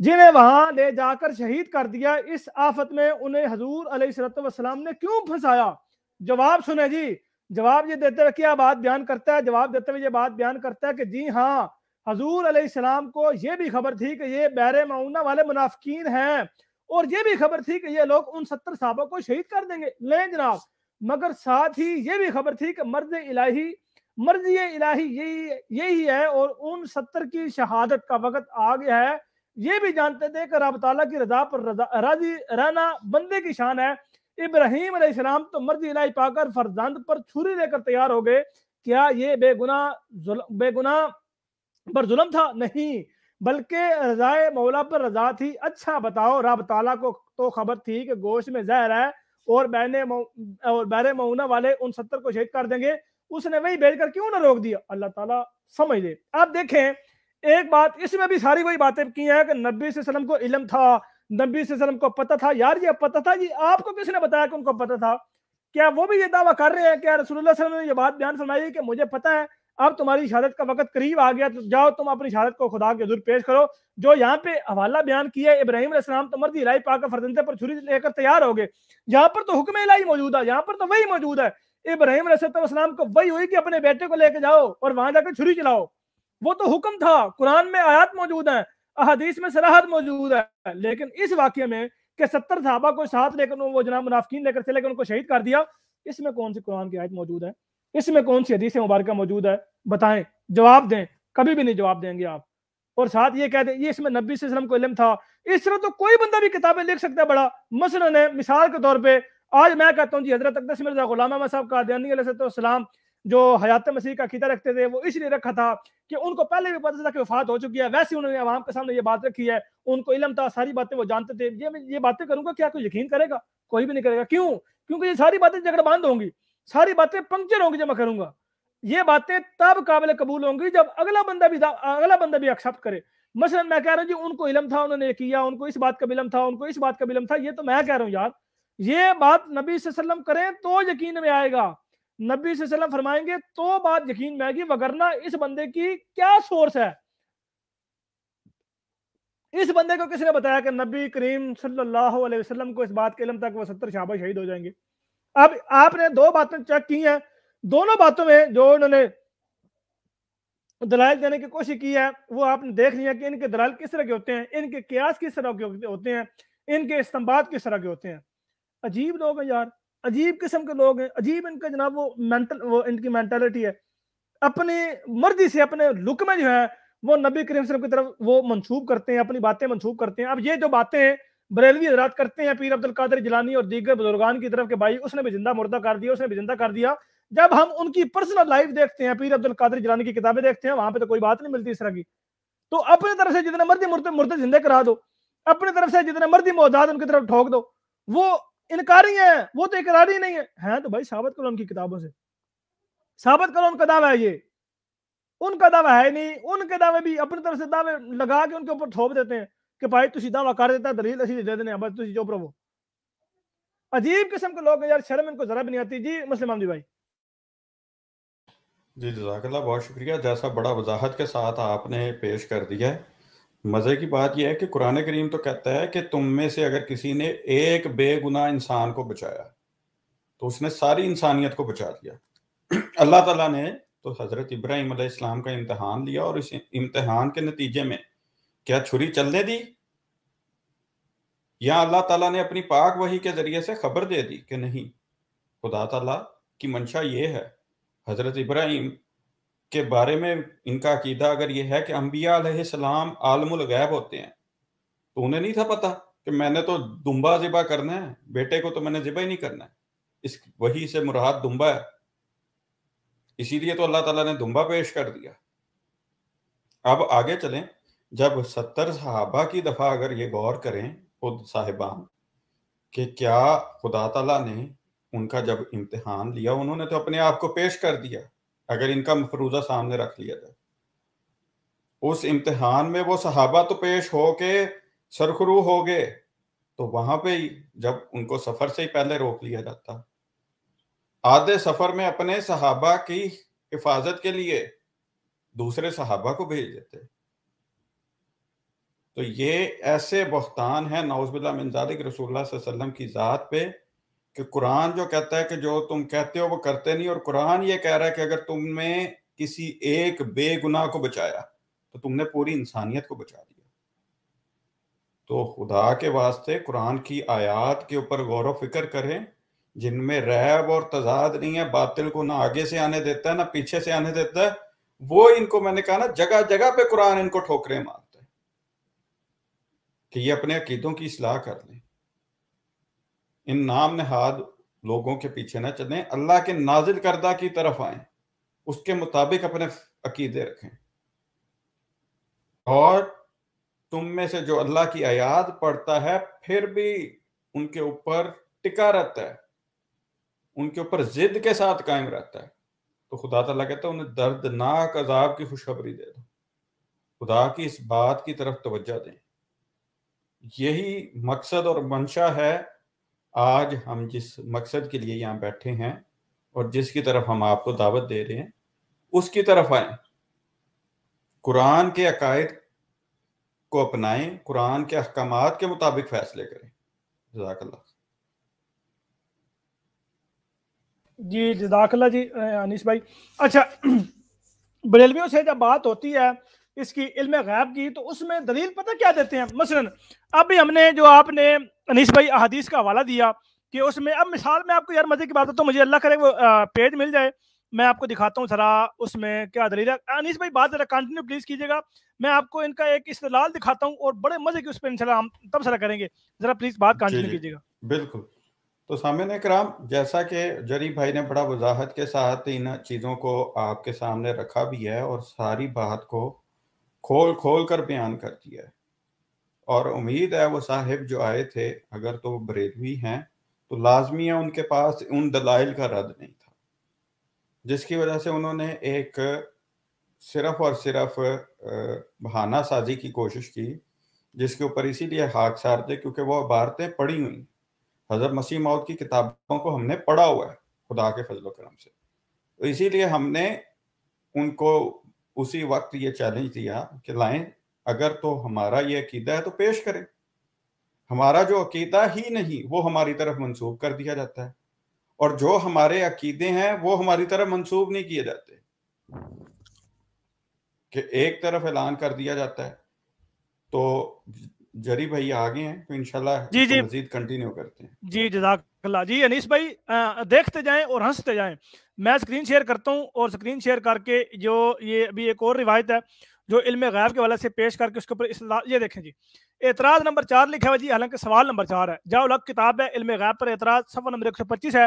جنہیں وہاں لے جا کر شہید کر دیا؟ اس آفت میں انہیں حضور علیہ السلام نے کیوں پھنسایا؟ جواب سنیں جی، جواب یہ دیتے ہوئے کیا بات بیان کرتا ہے؟ جواب دیتے ہوئے یہ بات بیان کرتا ہے کہ جی ہاں، حضور علیہ السلام کو یہ بھی خبر تھی کہ یہ بحر معونہ والے منافقین ہیں، اور یہ بھی خبر تھی کہ یہ لوگ ان 70 صحابہ کو شہید کر دیں گے، لیں جناب، مگر ساتھ ہی یہ بھی خبر تھی کہ مرضی الہی یہی ہے اور ان 70 کی شہادت کا وقت آ گیا ہے۔ یہ بھی جانتے تھے کہ رب تعالیٰ کی رضا پر راضی رہنا بندے کی شان ہے۔ ابراہیم علیہ السلام تو مرضی الہی پا کر فرزند پر چھری لے کر تیار ہو گئے، کیا یہ بے گناہ پر ظلم تھا؟ نہیں، بلکہ رضائے مولا پر رضا تھی۔ اچھا بتاؤ، رب تعالیٰ کو تو خبر تھی کہ گوشت میں زہر ہے اور بحر معونہ والے ان 70 کو شہید کر دیں گے، اس نے وہی بھیج کر کیوں نہ روک دیا؟ اللہ تعالیٰ سمجھ لے۔ اب دیکھیں ایک بات، اس میں بھی ساری وہی باتیں کی ہیں کہ نبی صلی اللہ علیہ وسلم کو علم تھا، نبی صلی اللہ علیہ وسلم کو پتہ تھا۔ یار یہ پتہ تھا جی، آپ کو کس نے بتایا کہ ان کو پتہ تھا؟ کیا وہ بھی یہ دعویٰ کر رہے ہیں کہ رسول اللہ صلی اللہ علیہ وسلم نے یہ بات بیان فرمائی کہ مجھے پتہ ہے اب تمہاری شہادت کا وقت قریب آ گیا، تو جاؤ تم اپنی شہادت کو خدا کے حضور پیش کرو؟ جو یہاں پہ حوالہ بیان کیا ہے ابراہیم علیہ السلام تو مرضی الہی پا کر فرزندے پر چھری لے کر تیار ہو گئے، یہاں پر تو حکم الہی موجود ہے، یہاں پر تو وہی موجود ہے۔ ابراہیم علیہ السلام کو وہی ہوئی کہ اپنے بیٹے کو لے کے جاؤ اور وہاں جا کے چھری چلاؤ، وہ تو حکم تھا، قرآن میں آیات موجود ہیں، احادیث میں صراحت موجود ہے۔ لیکن اس واقعے میں کہ 70 صحابہ کو ساتھ لے کر وہ جناب منافقین لے کر چلے گئے، ان کو شہید کر دیا، اس میں کون سی قرآن کی آیت موجود ہے؟ اس میں کون سی حدیث مبارکہ موجود ہے؟ بتائیں، جواب دیں، کبھی بھی نہیں جواب دیں گے آپ۔ اور ساتھ یہ کہہ دیں یہ اس میں نبی صلی اللہ علیہ وسلم کو علم تھا، اس طرح تو کوئی بندہ بھی کتابیں لکھ سکتا ہے بڑا۔ مثلاً مثال کے طور پہ آج میں کہتا ہوں جی حضرت اقدس مرزا غلام احمد صاحب قادیانی علیہ السلام جو حیات مسیح کا عقیدہ رکھتے تھے، وہ اس لیے رکھا تھا کہ ان کو پہلے بھی پتہ تھا کہ وفات ہو چکی ہے، ویسے انہوں نے عوام کے سامنے یہ بات رکھی ہے، ان کو علم تھا، ساری باتیں وہ جانتے تھے۔ یہ باتیں کروں گا، کیا کوئی یقین کرے گا؟ کوئی بھی نہیں کرے گا۔ کیوں؟ کیونکہ یہ ساری باتیں جگڑ باندھ ہوں گی، ساری باتیں پنکچر ہوں گی جب میں کروں گا۔ یہ باتیں تب قابل قبول ہوں گی جب اگلا بندہ بھی ایکسپٹ کرے۔ مثلا میں کہہ رہا ہوں جی ان کو علم تھا، انہوں نے یہ کیا، ان کو اس بات کا علم تھا، ان کو اس بات کا علم تھا، یہ تو میں کہہ رہا ہوں یار، یہ بات نبی صلی اللہ علیہ وسلم کریں تو یقین میں آئے گا، نبی صلی اللہ علیہ وسلم فرمائیں گے تو بات یقین میں آئے گی، وگرنہ اس بندے کی کیا سورس ہے؟ اس بندے کو کس نے بتایا کہ نبی کریم صلی اللہ علیہ وسلم کو اس بات کے علم تک وہ 70 صحابہ شہید ہو جائیں گے؟ اب آپ نے دو باتیں چیک کی ہیں، دونوں باتوں میں جو انہوں نے دلائل دینے کی کوشش کی ہے وہ آپ نے دیکھ لیا کہ ان کے دلائل کس طرح کے ہوتے ہیں، ان کے قیاس کس طرح کے ہوتے ہیں، ان کے استنباط کس طرح کے ہوتے ہیں۔ عجیب لوگ ہیں یار، عجیب قسم کے لوگ ہیں، عجیب ان کا جناب وہ ان کی مینٹلٹی ہے، اپنی مرضی سے اپنے لک میں جو ہے وہ نبی کریم صلی اللہ علیہ وسلم کی طرف وہ منسوب کرتے ہیں، اپنی باتیں منسوب کرتے ہیں۔ اب یہ جو باتیں بریلوی حضرات کرتے ہیں پیر عبد القادر جیلانی اور دیگر بزرگان کی طرف کہ بھائی اس نے بھی زندہ مردہ کر دیا، اس نے بھی زندہ کر دیا، جب ہم ان کی پرسنل لائف دیکھتے ہیں، پیر عبد القادر جیلانی کی کتابیں دیکھتے ہیں، وہاں پہ تو کوئی بات نہیں ملتی اس طرح کی۔ تو اپنی طرف سے جتنے مرضی مرتد زندہ کرا دو، اپنی طرف سے جتنے مرضی موضوعات ان کی طرف ٹھوک دو، وہ انکاری ہیں، وہ تو اقراری نہیں ہے تو بھائی ثابت کرو ان کی کتابوں سے، ثابت کرو ان کا دعویٰ ہے یہ، ان کا دعویٰ ہے نہیں، ان کے دعوے بھی اپنی طرف سے دعوے لگا کے ان کے اوپر تھوپ دیتے ہیں کہ بھائی تسی دعویٰ کر دیتا ہے دلیل اسی دے دینے بس تسی چپ رہو۔ عجیب قسم کے لوگ ہیں یار، شرم ان کو ذرا بھی نہیں آتی۔ جی مسلم احمدی بھائی۔ جی جزاک اللہ، بہت شکریہ، جیسا بڑا وضاحت کے ساتھ آپ نے پیش کر دیا ہے۔ مزے کی بات یہ ہے کہ قرآن کریم تو کہتا ہے کہ تم میں سے اگر کسی نے ایک بے گناہ انسان کو بچایا تو اس نے ساری انسانیت کو بچا دیا۔ اللہ تعالیٰ نے تو حضرت ابراہیم علیہ السلام کا امتحان لیا، اور اس امتحان کے نتیجے میں کیا چھری چلنے دی، یا اللہ تعالیٰ نے اپنی پاک وحی کے ذریعے سے خبر دے دی کہ نہیں؟ خدا تعالیٰ کی منشا یہ ہے۔ حضرت ابراہیم کے بارے میں ان کا عقیدہ اگر یہ ہے کہ انبیاء علیہ السلام عالم الغیب ہوتے ہیں، تو انہیں نہیں تھا پتا کہ میں نے تو دمبا ذبح کرنا ہے، بیٹے کو تو میں نے ذبح ہی نہیں کرنا ہے، اس وحی سے مراد دمبا ہے، اسی لیے تو اللہ تعالیٰ نے دمبا پیش کر دیا۔ اب آگے چلیں، جب 70 صحابہ کی دفعہ اگر یہ غور کریں خود صاحبان کہ کیا خدا تعالیٰ نے ان کا جب امتحان لیا، انہوں نے تو اپنے آپ کو پیش کر دیا، اگر ان کا مفروضہ سامنے رکھ لیا جائے، اس امتحان میں وہ صحابہ تو پیش ہو کے سرخرو ہو گئے، تو وہاں پہ جب ان کو سفر سے ہی پہلے روک لیا جاتا، آدھے سفر میں اپنے صحابہ کی حفاظت کے لیے دوسرے صحابہ کو بھیج دیتے، تو یہ ایسے بہتان ہیں نعوذ باللہ من ذالک رسول اللہ صلی اللہ علیہ وسلم کی ذات پہ، کہ قرآن جو کہتا ہے کہ جو تم کہتے ہو وہ کرتے نہیں، اور قرآن یہ کہہ رہا ہے کہ اگر تم نے کسی ایک بے گناہ کو بچایا تو تم نے پوری انسانیت کو بچا دیا۔ تو خدا کے واسطے قرآن کی آیات کے اوپر غور و فکر کریں، جن میں ریب اور تضاد نہیں ہے، باطل کو نہ آگے سے آنے دیتا ہے نہ پیچھے سے آنے دیتا ہے، وہ ان کو میں نے کہا نا جگہ جگہ پہ قرآن ان کو ٹھوکریں مارتا ہے کہ یہ اپنے عقیدوں کی اصلاح کر لیں، ان نام نہاد لوگوں کے پیچھے نہ چلیں، اللہ کے نازل کردہ کی طرف آئیں، اس کے مطابق اپنے عقیدے رکھیں، اور تم میں سے جو اللہ کی آیات پڑھتا ہے پھر بھی ان کے اوپر ٹکا رہتا ہے، ان کے اوپر ضد کے ساتھ قائم رہتا ہے، تو خدا تعالیٰ کہتا ہے انہیں دردناک عذاب کی خوشخبری دے دو۔ خدا کی اس بات کی طرف توجہ دیں، یہی مقصد اور منشا ہے آج ہم جس مقصد کے لیے یہاں بیٹھے ہیں، اور جس کی طرف ہم آپ کو دعوت دے رہے ہیں، اس کی طرف آئیں، قرآن کے عقائد کو اپنائیں، قرآن کے احکامات کے مطابق فیصلے کریں۔ جزاک اللہ۔ جی جزاک اللہ جی انیس بھائی۔ اچھا، بریلویوں سے جب بات ہوتی ہے اس کی علم غیب کی، تو اس میں دلیل پتہ کیا دیتے ہیں؟ مثلاً اب بھی ہم نے جو آپ نے انیس بھائی احادیث کا حوالہ دیا کہ اس میں، اب مثال میں آپ کو یار مزے کی بات ہے، تو مجھے اللہ کرے وہ پیج مل جائے، میں آپ کو دکھاتا ہوں ذرا اس میں کیا دلیل ہے۔ انیس بھائی بات ذرا کنٹینیو پلیز کیجیے گا، میں آپ کو ان کا ایک استدلال دکھاتا ہوں، اور بڑے مزے کی اس پہ انشاءاللہ ہم تب سرا کریں گے، ذرا پلیز بات کنٹینیو کیجیے گا۔ بالکل۔ تو سامعین کرام، جیسا کہ جری بھائی نے بڑا وضاحت کے ساتھ ان چیزوں کو آپ کے سامنے رکھا بھی ہے، اور ساری بات کو کھول کھول کر بیان کر دیا ہے، اور امید ہے وہ صاحب جو آئے تھے اگر تو وہ بریلوی ہیں تو لازمی ہے ان کے پاس ان دلائل کا رد نہیں تھا، جس کی وجہ سے انہوں نے ایک صرف اور صرف بہانہ سازی کی کوشش کی، جس کے اوپر اسی لیے ہاک سار دے کیونکہ وہ عبارتیں پڑھی ہوئی، حضرت مسیح موعود کی کتابوں کو ہم نے پڑھا ہوا ہے خدا کے فضل و کرم سے، تو اسی لیے ہم نے ان کو اسی وقت یہ چیلنج دیا کہ لائیں، اگر تو ہمارا یہ عقیدہ ہے تو پیش کریں، ہمارا جو عقیدہ ہی نہیں وہ ہماری طرف منسوب کر دیا جاتا ہے، اور جو ہمارے عقیدے ہیں وہ ہماری طرف منسوب نہیں کیے جاتے، کہ ایک طرف اعلان کر دیا جاتا ہے۔ تو جری بھائی آگے ہیں تو انشاءاللہ جی مزید کنٹینیو کرتے ہیں۔ جی جزاک اللہ جی انیس بھائی، دیکھتے جائیں اور ہنستے جائیں۔ میں سکرین شیئر کرتا ہوں، اور سکرین شیئر کر کے جو یہ ابھی ایک اور روایت ہے جو علم غیب کے حوالے سے پیش کر کے اس کے اوپر استدلال، یہ دیکھیں جی، اعتراض نمبر 4 لکھا ہوا جی، حالانکہ سوال نمبر 4 ہے، جاؤ الگ کتاب ہے علم غیب پر اعتراض، صفحہ نمبر 125 ہے۔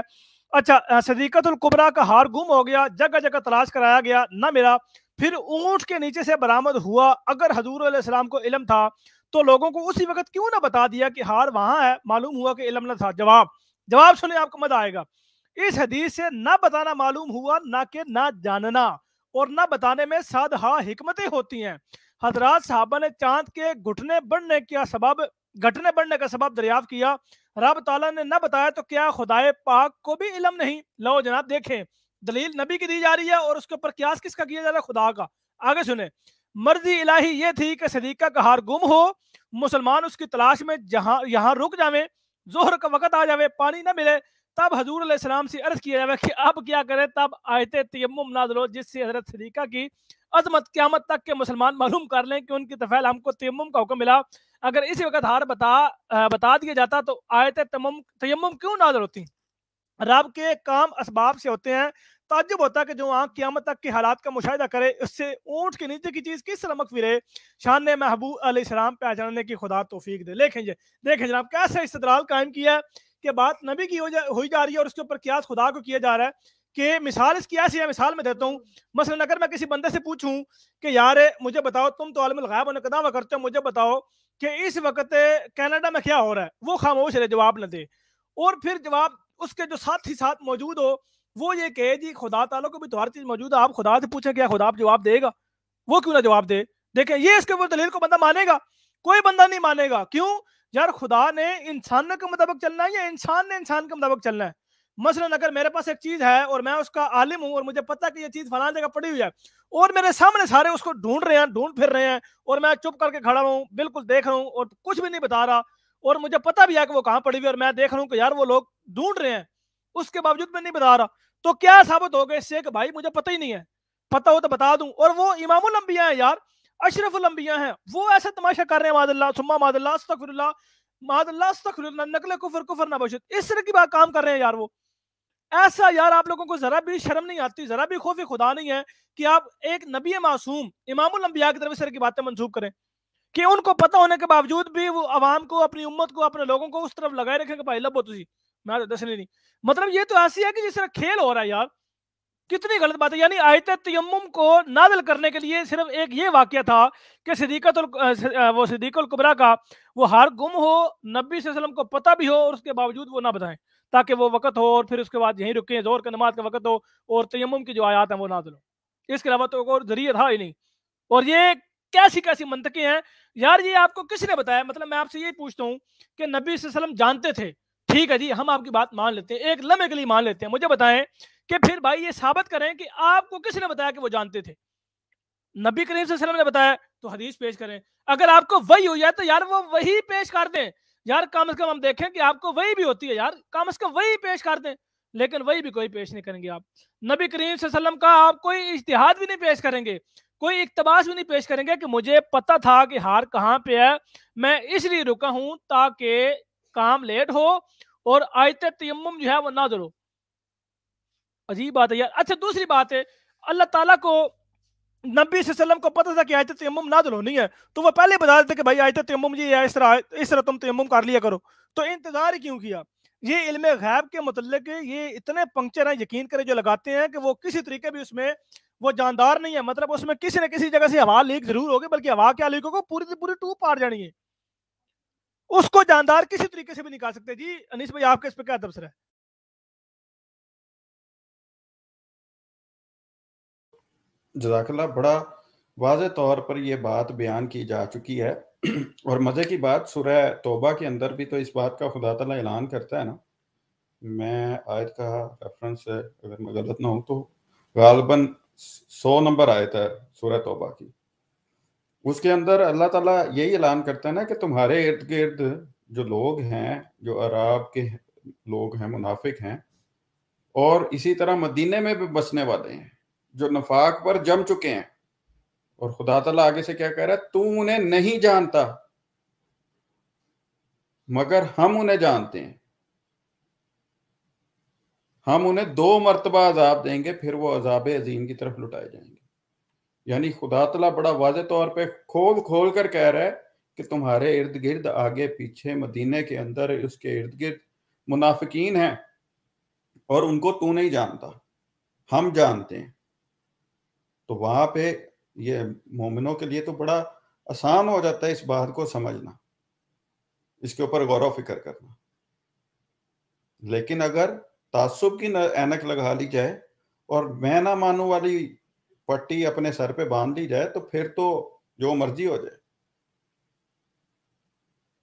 اچھا، صدیقۃ الکبریٰ کا ہار گم ہو گیا، جگہ جگہ تلاش کرایا گیا، نہ ملا، پھر اونٹ کے نیچے سے برآمد ہوا، اگر حضور علیہ السلام کو علم تھا تو لوگوں کو اسی وقت کیوں نہ بتا دیا کہ ہار وہاں ہے، معلوم ہوا کہ علم نہ تھا۔ جواب سنیں، آپ کو مزہ آئے گا۔ اس حدیث سے نہ بتانا معلوم ہوا نہ کہ نہ جاننا، اور نہ بتانے میں سادہ حکمتیں ہوتی ہیں۔ حضرات صحابہ نے چاند کے گھٹنے بڑھنے کا سبب دریافت کیا، رب تعالیٰ نے نہ بتایا تو کیا خدائے پاک کو بھی علم نہیں؟ لو جناب دیکھیں، دلیل نبی کی دی جا رہی ہے اور اس کے اوپر قیاس کس کا کیا جا رہا ہے؟ خدا کا۔ آگے سنیں، مرضی الہی یہ تھی کہ صدیقہ کا ہار گم ہو، مسلمان اس کی تلاش میں یہاں رک جاویں، ظہر کا وقت آ جاوے، پانی نہ ملے، تب حضور علیہ السلام سے عرض کیا جاوے کہ اب کیا کرے؟ تب آیت تیمم نازل ہو جس سے حضرت صدیقہ کی عظمت قیامت تک کے مسلمان معلوم کر لیں کہ ان کی طفیل ہم کو تیمم کا حکم ملا۔ اگر اسی وقت ہار بتا دیا جاتا تو آیت تیمم کیوں نازل ہوتی؟ رب کے کام اسباب سے ہوتے ہیں۔ تعجب ہوتا ہے کہ جو آنکھ قیامت تک کے حالات کا مشاہدہ کرے، اس سے اونٹ کے نیچے کی چیز کس طرح مخفی رہے؟ شان محبوب علیہ السلام پہچاننے کی خدا توفیق دے۔ دیکھیں جناب کیسے استدلال قائم کیا ہے کہ بات نبی کی ہوئی جا رہی ہے اور اس کے اوپر قیاس خدا کو کیا جا رہا ہے۔ کہ مثال اس کی ایسی ہے، مثال میں دیتا ہوں۔ مثلا اگر میں کسی بندے سے پوچھوں کہ یار مجھے بتاؤ، تم تو عالم الغیب ہونے کا دعویٰ کرتے ہو، مجھے بتاؤ کہ اس وقت کینیڈا میں کیا ہو رہا ہے، وہ خاموش رہے، جواب نہ دے، اور پھر جواب اس کے جو ساتھ موجود ہو وہ یہ کہے جی خدا تعالیٰ کو بھی تو ہر چیز موجود ہے، آپ خدا سے پوچھیں کیا خدا جواب دے گا؟ وہ کیوں نہ جواب دے؟ دیکھیں یہ اس کے وہ دلیل کو بندہ مانے گا؟ کوئی بندہ نہیں مانے گا۔ کیوں؟ یار خدا نے انسان کے مطابق چلنا ہے یا انسان نے انسان کے مطابق چلنا ہے؟ مثلا اگر میرے پاس ایک چیز ہے اور میں اس کا عالم ہوں اور مجھے پتا کہ یہ چیز فلاں جگہ پڑی ہوئی ہے اور میرے سامنے سارے اس کو ڈھونڈ پھر رہے ہیں اور میں چپ کر کے کھڑا ہوں، بالکل دیکھ رہا ہوں اور کچھ بھی نہیں بتا رہا، اور مجھے پتا بھی ہے کہ وہ کہاں پڑی ہوئی ہے اور میں دیکھ رہا ہوں کہ یار وہ لوگ ڈھونڈ رہے ہیں، اس کے باوجود میں نہیں بتا رہا، تو کیا ثابت ہو گیا اس سے کہ بھائی مجھے پتہ ہی نہیں ہے؟ پتہ ہو تو بتا دوں۔ اور وہ امام الانبیاء ہیں یار، اشرف الانبیاء ہیں، وہ ایسے تماشا کر رہے ہیں، معاذ اللہ ثم معاذ اللہ استغفر اللہ معاذ اللہ استغفر اللہ، نقل کفر نہ بشد، اس طرح کی بات کام کر رہے ہیں یار وہ ایسا۔ یار آپ لوگوں کو ذرا بھی شرم نہیں آتی، ذرا بھی خوف خدا نہیں ہے کہ آپ ایک نبی معصوم امام الانبیاء کی طرف اس طرح کی باتیں منسوخ کریں کہ ان کو پتہ ہونے کے باوجود بھی وہ عوام کو، اپنی امت کو، اپنے لوگوں کو اس طرف لگائے رکھیں کہ بھائی لبو تسی میں دسنی نہیں۔ مطلب یہ تو ایسی ہے کہ جس طرح کھیل ہو رہا ہے یار، کتنی غلط بات ہے۔ یعنی آیت تیمم کو نازل کرنے کے لیے صرف ایک یہ واقعہ تھا کہ صدیق الکبریٰ کا وہ ہار گم ہو، نبی صلی اللہ علیہ وسلم کو پتہ بھی ہو اور اس کے باوجود وہ نہ بتائیں تاکہ وہ وقت ہو اور پھر اس کے بعد یہیں رکیں، ظہر کی نماز کا وقت ہو اور تیمم کی جو آیات ہیں وہ نازل ہو۔ اس کے علاوہ تو کوئی ذریعہ تھا ہی نہیں۔ اور یہ کیسی منطقیں ہیں یار، یہ آپ کو کس نے بتایا؟ مطلب میں آپ سے یہی پوچھتا ہوں کہ نبی صلی اللہ علیہ وسلم جانتے تھے، ٹھیک ہے جی ہم آپ کی بات مان لیتے ہیں، ایک لمحے کے لیے مان لیتے ہیں، مجھے بتائیں کہ پھر بھائی یہ ثابت کریں کہ آپ کو کس نے بتایا کہ وہ جانتے تھے؟ نبی کریم صلی اللہ علیہ وسلم نے بتایا تو حدیث پیش کریں۔ اگر آپ کو وحی ہو جائے تو یار وہ وحی پیش کر دیں یار، کم از کم ہم دیکھیں کہ آپ کو وحی بھی ہوتی ہے یار، کم از کم وحی پیش کر دیں، لیکن وحی بھی کوئی پیش نہیں کریں گے آپ۔ نبی کریم صلی اللہ علیہ وسلم کا آپ کوئی اجتہاد بھی نہیں پیش کریں گے، کوئی اقتباس بھی نہیں پیش کریں گے کہ مجھے پتا تھا کہ ہار کہاں پہ ہے، میں اس لیے رکا ہوں تاکہ کام لیٹ ہو اور آیت تیمم جو ہے وہ نازل ہو۔ عجیب بات ہے یار۔ اچھا دوسری بات ہے، اللہ تعالیٰ کو نبی صلی اللہ علیہ وسلم کو پتہ تھا کہ آیت تیمم نازل ہونی ہے تو وہ پہلے بتا دیتے کہ بھائی آیت تیمم جی اس طرح تم تیمم کر لیا کرو، تو انتظار ہی کیوں کیا؟ یہ علم غیب کے متعلق یہ اتنے پنکچر ہیں، یقین کریں جو لگاتے ہیں کہ وہ کسی طریقے بھی اس میں وہ جاندار نہیں ہے، مطلب اس میں کسی نہ کسی جگہ سے ہوا لیک ضرور ہوگی، بلکہ ہوا کیا لیک ہوگا پوری کی پوری ٹوپ پار جانی ہے، اس کو جاندار کسی طریقے سے بھی نکال سکتے۔ جی انیس بھائی آپ کا اس پہ کیا تبصرہ ہے؟ جزاک اللہ، بڑا واضح طور پر یہ بات بیان کی جا چکی ہے، اور مزے کی بات سورہ توبہ کے اندر بھی تو اس بات کا خدا تعالیٰ اعلان کرتا ہے نا۔ میں آیت کا ریفرنس اگر میں غلط نہ ہوں تو غالباً 100 نمبر آیت ہے سورہ توبہ کی، اس کے اندر اللہ تعالیٰ یہی اعلان کرتا ہے نا کہ تمہارے ارد گرد جو لوگ ہیں، جو عرب کے لوگ ہیں، منافق ہیں، اور اسی طرح مدینے میں بھی بسنے والے ہیں جو نفاق پر جم چکے ہیں، اور خدا تعالیٰ آگے سے کیا کہہ رہا ہے؟ تو انہیں نہیں جانتا مگر ہم انہیں جانتے ہیں، ہم انہیں 2 مرتبہ عذاب دیں گے پھر وہ عذاب عظیم کی طرف لٹائے جائیں گے۔ یعنی خدا تعالیٰ بڑا واضح طور پہ کھول کر کہہ رہا ہے کہ تمہارے ارد گرد آگے پیچھے مدینے کے اندر اس کے ارد گرد منافقین ہیں اور ان کو تو نہیں جانتا، ہم جانتے ہیں۔ تو وہاں پہ یہ مومنوں کے لیے تو بڑا آسان ہو جاتا ہے اس بات کو سمجھنا، اس کے اوپر غور و فکر کرنا. لیکن اگر تعصب کی اینک لگا لی جائے اور میں نہ مانوں والی پٹی اپنے سر پہ باندھ لی جائے تو پھر تو جو مرضی ہو جائے،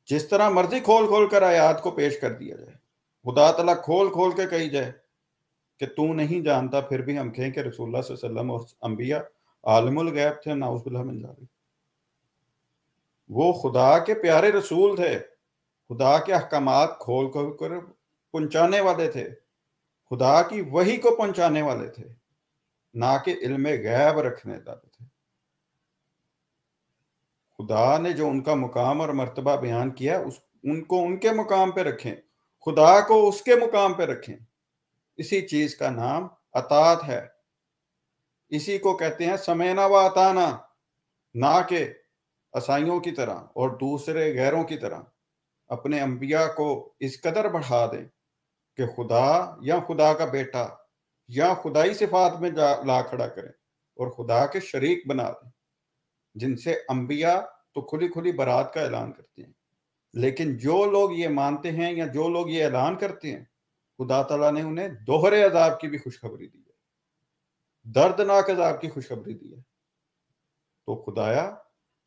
جس طرح مرضی کھول کھول کر آیات کو پیش کر دیا جائے، خدا تعالیٰ کھول کھول کے کہی جائے کہ تو نہیں جانتا، پھر بھی ہم کہیں کہ رسول اللہ صلی اللہ علیہ وسلم اور انبیاء عالم الغیب تھے، نعوذ باللہ من ذالک. وہ خدا کے پیارے رسول تھے، خدا کے احکامات کھول کھول کر پہنچانے والے تھے، خدا کی وحی کو پہنچانے والے تھے، نہ کہ علم غیب رکھنے والے تھے. خدا نے جو ان کا مقام اور مرتبہ بیان کیا ان کو ان کے مقام پہ رکھیں، خدا کو اس کے مقام پہ رکھیں. اسی چیز کا نام اطاعت ہے، اسی کو کہتے ہیں سمینا و اطانا، نہ کہ عیسائیوں کی طرح اور دوسرے غیروں کی طرح اپنے انبیاء کو اس قدر بڑھا دیں کہ خدا یا خدا کا بیٹا یا خدائی صفات میں لا کھڑا کریں اور خدا کے شریک بنا دیں، جن سے انبیاء تو کھلی کھلی برات کا اعلان کرتے ہیں. لیکن جو لوگ یہ مانتے ہیں یا جو لوگ یہ اعلان کرتے ہیں، خدا تعالیٰ نے انہیں دوہرے عذاب کی بھی خوشخبری دی ہے، دردناک عذاب کی خوشخبری دی ہے. تو خدایا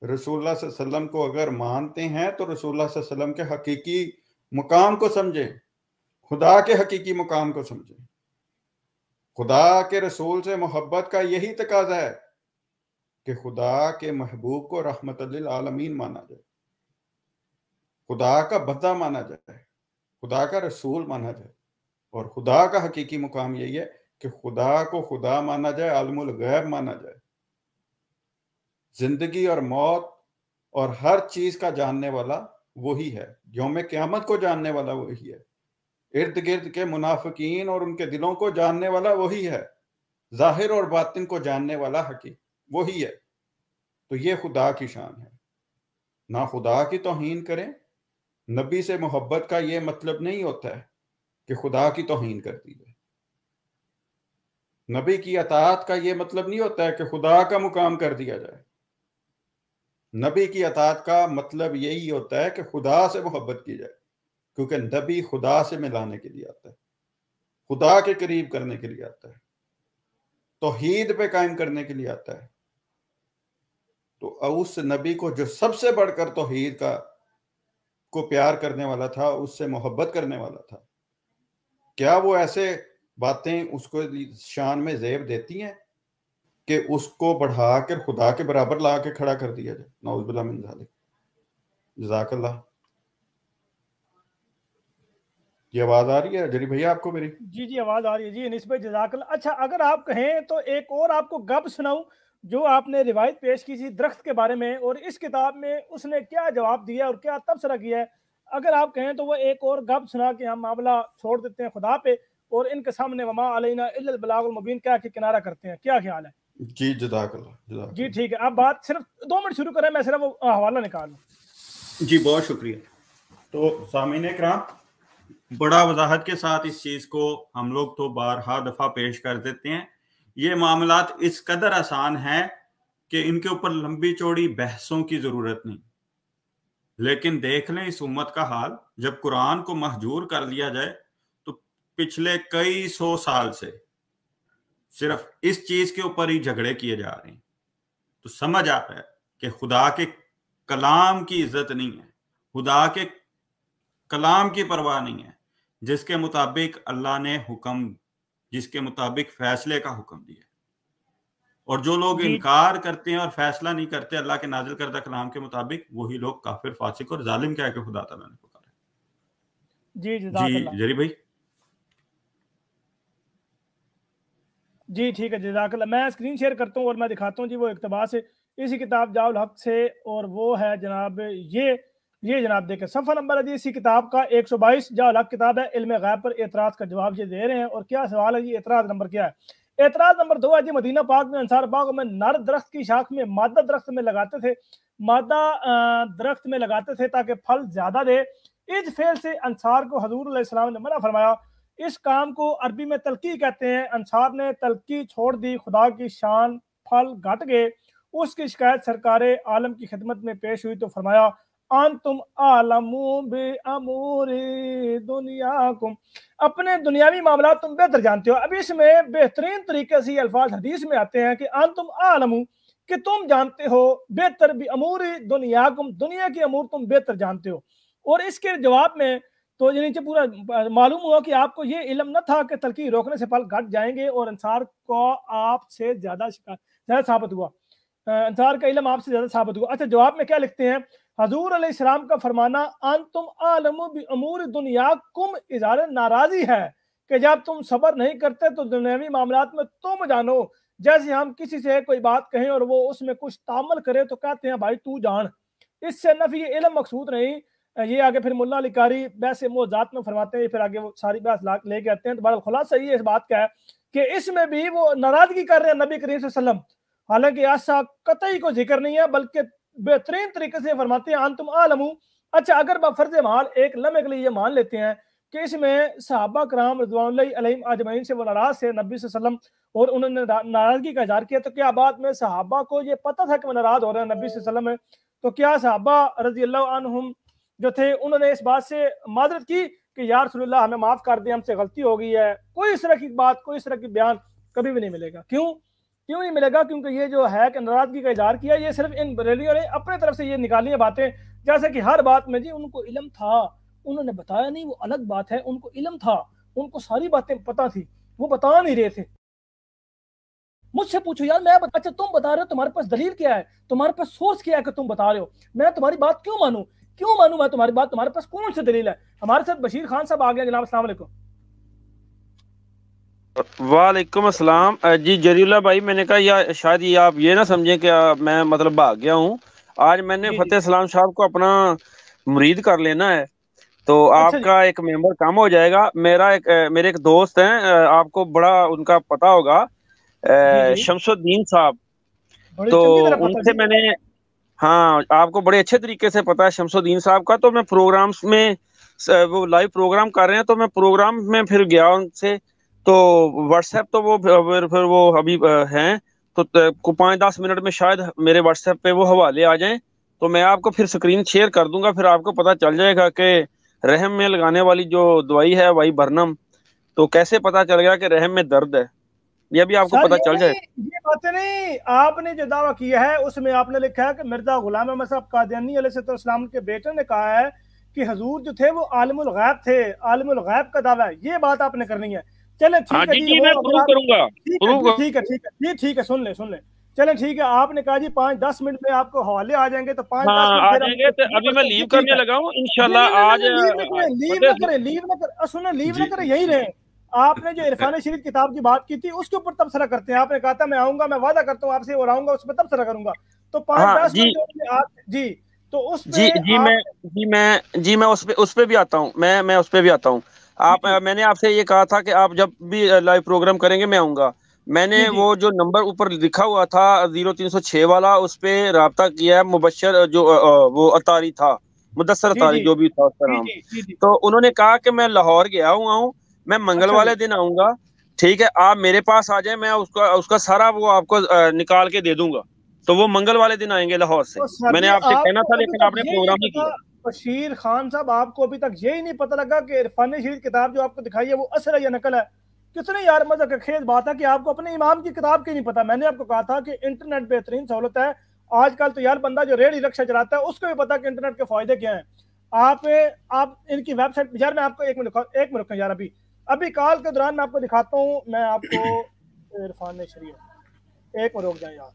رسول اللہ صلی اللہ علیہ وسلم کو اگر مانتے ہیں تو رسول اللہ صلی اللہ علیہ وسلم کے حقیقی مقام کو سمجھیں، خدا کے حقیقی مقام کو سمجھیں. خدا کے رسول سے محبت کا یہی تقاضا ہے کہ خدا کے محبوب کو رحمت للعالمین مانا جائے، خدا کا بندہ مانا جائے، خدا کا رسول مانا جائے. اور خدا کا حقیقی مقام یہی ہے کہ خدا کو خدا مانا جائے، عالم الغیب مانا جائے، زندگی اور موت اور ہر چیز کا جاننے والا وہی ہے، یوم قیامت کو جاننے والا وہی ہے، ارد گرد کے منافقین اور ان کے دلوں کو جاننے والا وہی ہے، ظاہر اور باطن کو جاننے والا حقیقی وہی ہے. تو یہ خدا کی شان ہے. نہ خدا کی توہین کریں. نبی سے محبت کا یہ مطلب نہیں ہوتا ہے کہ خدا کی توہین کر دی جائے. نبی کی اطاعت کا یہ مطلب نہیں ہوتا ہے کہ خدا کا مقام کر دیا جائے. نبی کی اطاعت کا مطلب یہی ہوتا ہے کہ خدا سے محبت کی جائے، کیونکہ نبی خدا سے ملانے کے لیے آتا ہے، خدا کے قریب کرنے کے لیے آتا ہے، توحید پہ قائم کرنے کے لیے آتا ہے. تو اس نبی کو جو سب سے بڑھ کر توحید کو پیار کرنے والا تھا، اس سے محبت کرنے والا تھا، کیا وہ ایسے باتیں اس کو شان میں زیب دیتی ہیں کہ اس کو بڑھا کر خدا کے برابر لا کے کھڑا کر دیا جائے؟ نعوذ باللہ من ذالک. جزاک اللہ. یہ آواز آ رہی ہے جری بھیا آپ کو میری؟ جی آواز آ رہی ہے جی انیس بھائی، جزاک اللہ. اچھا اگر آپ کہیں تو ایک اور آپ کو گپ سناؤں جو آپ نے روایت پیش کی تھی درخت کے بارے میں، اور اس کتاب میں اس نے کیا جواب دیا اور کیا تبصرہ کیا ہے. اگر آپ کہیں تو وہ ایک اور گپ سنا کے ہم معاملہ چھوڑ دیتے ہیں خدا پہ اور ان کے سامنے وما علینا الا البلاغ المبین کیا کہ کنارہ کرتے ہیں. کیا خیال ہے؟ جی جزاک اللہ. جی ٹھیک ہے، آپ بات صرف 2 منٹ شروع کریں، میں صرف حوالہ نکالوں. جی بہت شکریہ. تو سامعین کرام، بڑا وضاحت کے ساتھ اس چیز کو ہم لوگ تو بارہا دفعہ پیش کر دیتے ہیں. یہ معاملات اس قدر آسان ہیں کہ ان کے اوپر لمبی چوڑی بحثوں کی ضرورت نہیں. لیکن دیکھ لیں اس امت کا حال، جب قرآن کو مہجور کر لیا جائے تو پچھلے کئی 100 سال سے صرف اس چیز کے اوپر ہی جھگڑے کیے جا رہے ہیں. تو سمجھ آ رہا ہے کہ خدا کے کلام کی عزت نہیں ہے، خدا کے کلام کی پرواہ نہیں ہے، جس کے مطابق اللہ نے حکم، جس کے مطابق فیصلے کا حکم دیا. اور جو لوگ انکار کرتے ہیں اور فیصلہ نہیں کرتے اللہ کے نازل کردہ کلام کے مطابق، وہی لوگ کافر، فاسق اور ظالم کہہ کے خدا تعالیٰ نے پکارا. جی جری بھائی. جی ٹھیک ہے، جزاک اللہ. میں اسکرین شیئر کرتا ہوں اور میں دکھاتا ہوں جی وہ اقتباس ہے اسی کتاب جاء الحق سے، اور وہ ہے جناب یہ جناب دیکھیں صفحہ نمبر ہے جی اسی کتاب کا 122. جاء الحق کتاب ہے، علم غیب پر اعتراض کا جواب یہ دے رہے ہیں. اور کیا سوال ہے جی؟ اعتراض نمبر کیا ہے؟ اعتراض نمبر 2 ہے جی مدینہ پاک میں انصار باغ میں نر درخت کی شاخ میں مادہ درخت میں لگاتے تھے، مادہ درخت میں لگاتے تھے تاکہ پھل زیادہ دے. اس فعل سے انصار کو حضور علیہ السلام نے منع فرمایا. اس کام کو عربی میں تلقی کہتے ہیں. انصار نے تلقی چھوڑ دی، خدا کی شان پھل گھٹ گئے، اس کی شکایت سرکار عالم کی خدمت میں پیش ہوئی تو فرمایا انتم عالمو بامور دنیاکم، اپنے دنیاوی معاملات تم بہتر جانتے ہو۔ اب اس میں بہترین طریقے سے یہ الفاظ حدیث میں آتے ہیں کہ انتم عالمو، کہ تم جانتے ہو، بہتر بامور دنیاکم، دنیا کی امور تم بہتر جانتے ہو۔ اور اس کے جواب میں تو یہ نیچے پورا معلوم ہوا کہ آپ کو یہ علم نہ تھا کہ تلخی روکنے سے پھل گھٹ جائیں گے، اور انصار کو آپ سے زیادہ ثابت ہوا، انصار کا علم آپ سے زیادہ ثابت ہوا۔ اچھا جواب میں کیا لکھتے ہیں، حضور علیہ السلام کا فرمانا انتم عالم بامور دنیاکم اظہار ناراضی ہے کہ جب تم صبر نہیں کرتے تو دنیاوی معاملات میں تم جانو، جیسے ہم کسی سے کوئی بات کہیں اور وہ اس میں کچھ تعامل کرے تو کہتے ہیں بھائی تو جان، اس سے نفی علم مقصود نہیں۔ یہ آگے پھر ملا علی قاری بحث موضوعات میں فرماتے ہیں، پھر آگے وہ ساری بحث لے کے آتے ہیں۔ تو بہرحال خلاصہ یہ اس بات کا ہے کہ اس میں بھی وہ ناراضگی کر رہے ہیں نبی کریم صلی اللہ علیہ وسلم، حالانکہ ایسا قطعی کو ذکر نہیں ہے، بلکہ بہترین طریقے سے فرماتے ہیں انتم عالمو۔ اچھا اگر بفرض محال ایک لمحے کے لیے یہ مان لیتے ہیں کہ اس میں صحابہ کرام رضوان اللہ علیہم اجمعین سے وہ ناراض تھے نبی صلی اللہ علیہ وسلم اور انہوں نے ناراضگی کا اظہار کیا، تو کیا بعد میں صحابہ کو یہ پتہ تھا کہ وہ ناراض ہو رہے ہیں نبی صلی اللہ علیہ وسلم میں؟ تو کیا صحابہ رضی اللہ عنہم جو تھے انہوں نے اس بات سے معذرت کی کہ یا رسول اللہ ہمیں معاف کر دیں، ہم سے غلطی ہو گئی ہے؟ کوئی اس طرح کی بات، کوئی اس طرح کی بیان کبھی بھی نہیں ملے گا۔ کیوں نہیں ملے گا؟ کیونکہ یہ جو ہے کہ ناراضگی کا اظہار کیا، یہ صرف ان بریلیوں نے اپنے طرف سے یہ نکالی ہیں باتیں، جیسے کہ ہر بات میں جی ان کو علم تھا، انہوں نے بتایا نہیں، وہ الگ بات ہے، ان کو علم تھا، ان کو ساری باتیں پتہ تھی، وہ بتا نہیں رہے تھے۔ مجھ سے پوچھو یار، میں اچھا تم بتا رہے ہو، تمہارے پاس دلیل کیا ہے، تمہارے پاس سورس کیا ہے کہ تم بتا رہے ہو؟ میں تمہاری بات کیوں مانوں میں تمہاری بات؟ تمہارے پاس کون سی دلیل ہے؟ ہمارے ساتھ بشیر خان صاحب آ گیا جناب، السلام علیکم۔ وعلیکم السلام۔ جی جری اللہ بھائی، میں نے کہا یا شاید یہ آپ یہ نہ سمجھیں کہ میں مطلب بھاگ گیا ہوں، آج میں نے فتح اسلام صاحب کو اپنا مرید کر لینا ہے، تو آپ کا ایک ممبر کم ہو جائے گا۔ میرے ایک دوست ہیں، آپ کو بڑا ان کا پتہ ہوگا، شمس الدین صاحب، تو ان سے میں نے، ہاں آپ کو بڑے اچھے طریقے سے پتا ہے شمس الدین صاحب کا، تو میں پروگرامز میں وہ لائیو پروگرام کر رہے ہیں، تو میں پروگرام میں پھر گیا ان سے، تو واٹس ایپ تو وہ پھر وہ ابھی ہیں، تو 5-10 منٹ میں شاید میرے واٹس ایپ پہ وہ حوالے آ جائیں، تو میں آپ کو پھر سکرین شیئر کر دوں گا، پھر آپ کو پتہ چل جائے گا کہ رحم میں لگانے والی جو دوائی ہے وہی برنم، تو کیسے پتہ چل گیا کہ رحم میں درد ہے، یہ بھی آپ کو پتہ چل جائے۔ یہ باتیں نہیں، آپ نے جو دعویٰ کیا ہے اس میں آپ نے لکھا ہے کہ مرزا غلام احمد صاحب قادیانی علیہ السلام کے بیٹے نے کہا ہے کہ حضور جو تھے وہ عالم الغیب تھے، عالم الغیب کا دعویٰ ہے، یہ بات آپ نے کرنی ہے۔ چلیں ٹھیک ہے جی، میں پروو کروں گا، ٹھیک ہے، سن لیں چلیں ٹھیک ہے، آپ نے کہا جی 5-10 منٹ میں آپ کو حوالے آ جائیں گے، تو 5-10 منٹ آ جائیں گے، تو ابھی میں لیو کرنے لگا ہوں انشاءاللہ آج۔ لیو نہ کریں، یہی رہیں۔ آپ نے جو عرفان شریف کتاب کی بات کی تھی اس کے اوپر تبصرہ کرتے ہیں، آپ نے کہا تھا میں آؤں گا، میں وعدہ کرتا ہوں آپ سے اور آؤں گا، اس پہ تبصرہ کروں گا، تو 5-10 منٹ جی، تو اس میں اس پہ بھی آتا ہوں، میں اس پہ بھی آتا ہوں۔ میں نے آپ سے یہ کہا تھا کہ آپ جب بھی لائیو پروگرام کریں گے میں آؤں گا، میں نے وہ جو نمبر اوپر لکھا ہوا تھا 0306 والا، اس پہ رابطہ کیا ہے، مبشر جو وہ اتاری تھا، مدثر اتاری جو بھی تھا اس کا نام، تو انہوں نے کہا کہ میں لاہور گیا ہوا ہوں، میں منگل والے دن آؤں گا، ٹھیک ہے آپ میرے پاس آ جائیں، میں اس کا سارا وہ آپ کو نکال کے دے دوں گا، تو وہ منگل والے دن آئیں گے لاہور سے۔ میں نے آپ سے کہنا تھا لیکن آپ نے پروگرام نہیں کیا۔ بشیر خان صاحب، آپ کو ابھی تک یہی نہیں پتہ لگا کہ عرفان شریف کتاب جو آپ کو دکھائی ہے وہ اثر ہے یا نقل ہے؟ کتنے یار مزہ کا خیز بات ہے کہ آپ کو اپنے امام کی کتاب کی نہیں پتا۔ میں نے آپ کو کہا تھا کہ انٹرنیٹ بہترین سہولت ہے، آج کل تو یار بندہ جو ریڑھی رکشہ چلاتا ہے اس کو بھی پتا کہ انٹرنیٹ کے فائدے کیا ہیں۔ آپ ان کی ویب سائٹ، یار میں آپ کو ایک منٹ یار، ابھی کال کے دوران میں آپ کو دکھاتا ہوں، میں آپ کو عرفان شریف ایک منٹ رک جائیں یار،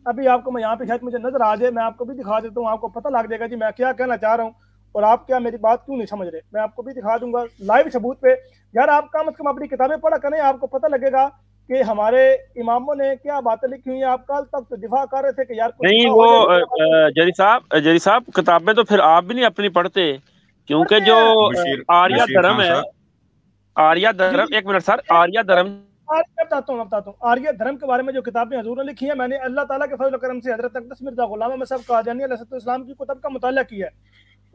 ابھی آپ کو میں یہاں پہ شاید مجھے نظر آ جائے، میں آپ کو بھی دکھا دیتا ہوں، آپ کو پتہ لگ جائے گا جی میں کیا کہنا چاہ رہا ہوں اور آپ کیا میری بات کیوں نہیں سمجھ رہے، میں آپ کو بھی دکھا دوں گا لائیو ثبوت پہ۔ یار آپ کم از کم اپنی کتابیں پڑھا کریں، آپ کو پتہ لگے گا کہ ہمارے اماموں نے کیا باتیں لکھی ہوئی ہیں۔ آپ کل تک تو دفاع کر رہے تھے کہ یار نہیں، وہ جری صاحب کتابیں تو پھر آپ بھی نہیں اپنی پڑھتے، کیونکہ جو آریہ دھرم ہے، آریہ دھرم، ایک منٹ سر، آریہ دھرم، بتاتا ہوں آریہ دھرم کے بارے میں جو کتابیں حضور نے لکھی ہیں، میں نے اللہ تعالیٰ کے فضل و کرم سے حضرت اقدس مرزا غلام احمد صاحب قادیانی علیہ السلام کی کتب کا مطالعہ کیا ہے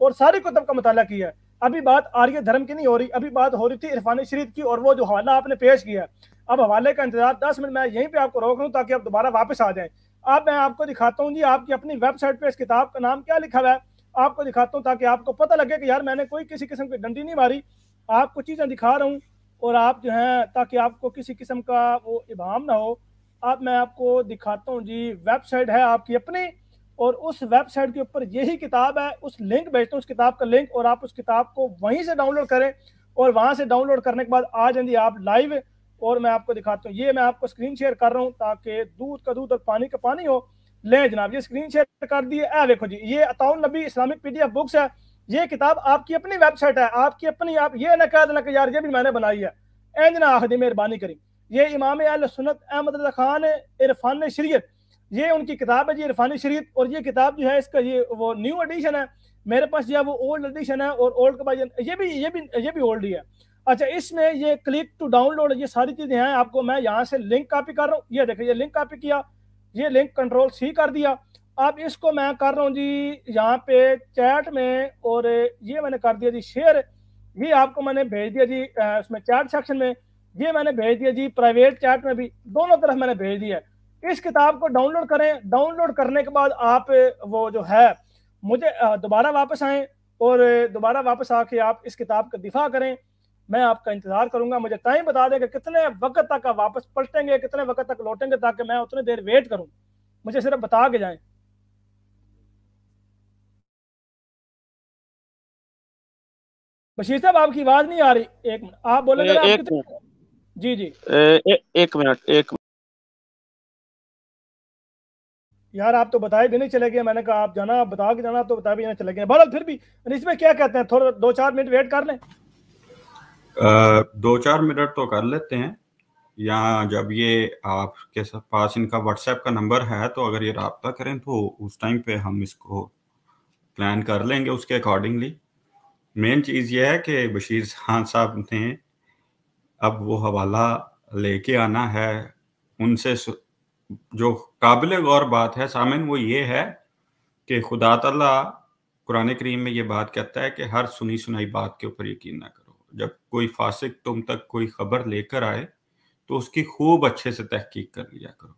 اور ساری کتب کا مطالعہ کیا ہے۔ ابھی بات آریہ دھرم کی نہیں ہو رہی، ابھی بات ہو رہی تھی عرفان شریف کی، اور وہ جو حوالہ آپ نے پیش کیا ہے، اب حوالے کا انتظار 10 منٹ میں یہیں پہ آپ کو روک لوں تاکہ آپ دوبارہ واپس آ جائیں. اب میں آپ کو دکھاتا ہوں جی آپ کی اپنی ویب سائٹ پہ اس کتاب کا نام کیا لکھا ہوا ہے, آپ کو دکھاتا ہوں تاکہ آپ کو پتہ لگے کہ یار میں نے کوئی کسی قسم کی ڈنڈی نہیں ماری, آپ کو چیزیں دکھا رہا ہوں اور آپ جو ہیں تاکہ آپ کو کسی قسم کا وہ ابہام نہ ہو. اب میں آپ کو دکھاتا ہوں جی ویب سائٹ ہے آپ کی اپنی, اور اس ویب سائٹ کے اوپر یہی کتاب ہے, اس لنک بھیجتا ہوں اس کتاب کا لنک, اور آپ اس کتاب کو وہیں سے ڈاؤن لوڈ کریں, اور وہاں سے ڈاؤن لوڈ کرنے کے بعد آ جائیں جی آپ لائیو, اور میں آپ کو دکھاتا ہوں. یہ میں آپ کو اسکرین شیئر کر رہا ہوں تاکہ دودھ کا دودھ اور پانی کا پانی ہو. لیں جناب یہ اسکرین شیئر کر دیے, اے دیکھو جی یہ عطاء النبی اسلامک PDF بکس ہے. یہ کتاب آپ کی اپنی ویب سائٹ ہے, آپ کی اپنی, آپ یہ نہ کہہ دینا کہ یار یہ بھی میں نے بنائی ہے, اینج نہ آخ دی مہربانی کری. یہ امام اہل سنت احمد رضا خان عرفان شریعت, یہ ان کی کتاب ہے جی عرفان شریعت, اور یہ کتاب جو ہے اس کا یہ وہ نیو ایڈیشن ہے میرے پاس, جو ہے وہ اولڈ ایڈیشن ہے, اور اولڈ کے بعد یہ بھی اولڈ ہی ہے. اچھا اس میں یہ کلک ٹو ڈاؤن لوڈ یہ ساری چیزیں ہیں, آپ کو میں یہاں سے لنک کاپی کر رہا ہوں, یہ دیکھیں یہ لنک کاپی کیا, یہ لنک کنٹرول C کر دیا. اب اس کو میں کر رہا ہوں جی یہاں پہ چیٹ میں, اور یہ میں نے کر دیا جی شیئر, یہ آپ کو میں نے بھیج دیا جی اس میں چیٹ سیکشن میں, یہ میں نے بھیج دیا جی پرائیویٹ چیٹ میں بھی, دونوں طرف میں نے بھیج دیا. اس کتاب کو ڈاؤن لوڈ کریں, ڈاؤن لوڈ کرنے کے بعد آپ وہ جو ہے مجھے دوبارہ واپس آئیں, اور دوبارہ واپس آ کے آپ اس کتاب کا دفاع کریں. میں آپ کا انتظار کروں گا, مجھے ٹائم بتا دیں کہ کتنے وقت تک آپ واپس پلٹیں گے, کتنے وقت تک لوٹیں گے, تاکہ میں اتنے دیر ویٹ کروں, مجھے صرف بتا کے جائیں. بشیر صاحب آپ کی آواز نہیں آ رہی, ایک منٹ آپ بولیں گے آپ کتنے. جی جی ایک منٹ یار آپ تو بتائے بھی نہیں چلے گئے, میں نے کہا آپ جانا بتا کے جانا, تو بتا بھی نہیں چلے گئے. بہرحال پھر بھی اس میں کیا کہتے ہیں, تھوڑا 2-4 منٹ ویٹ کر لیں. 2-4 منٹ تو کر لیتے ہیں, یا جب یہ آپ کے پاس ان کا واٹس ایپ کا نمبر ہے تو اگر یہ رابطہ کریں تو اس ٹائم پہ ہم اس کو پلان کر لیں گے اس کے اکارڈنگلی. مین چیز یہ ہے کہ بشیر خان صاحب نے اب وہ حوالہ لے کے آنا ہے, ان سے جو قابل غور بات ہے سامن وہ یہ ہے کہ خدا تعالیٰ قرآن کریم میں یہ بات کہتا ہے کہ ہر سنی سنائی بات کے اوپر یقین نہ کرو. جب کوئی فاسق تم تک کوئی خبر لے کر آئے تو اس کی خوب اچھے سے تحقیق کر لیا کرو.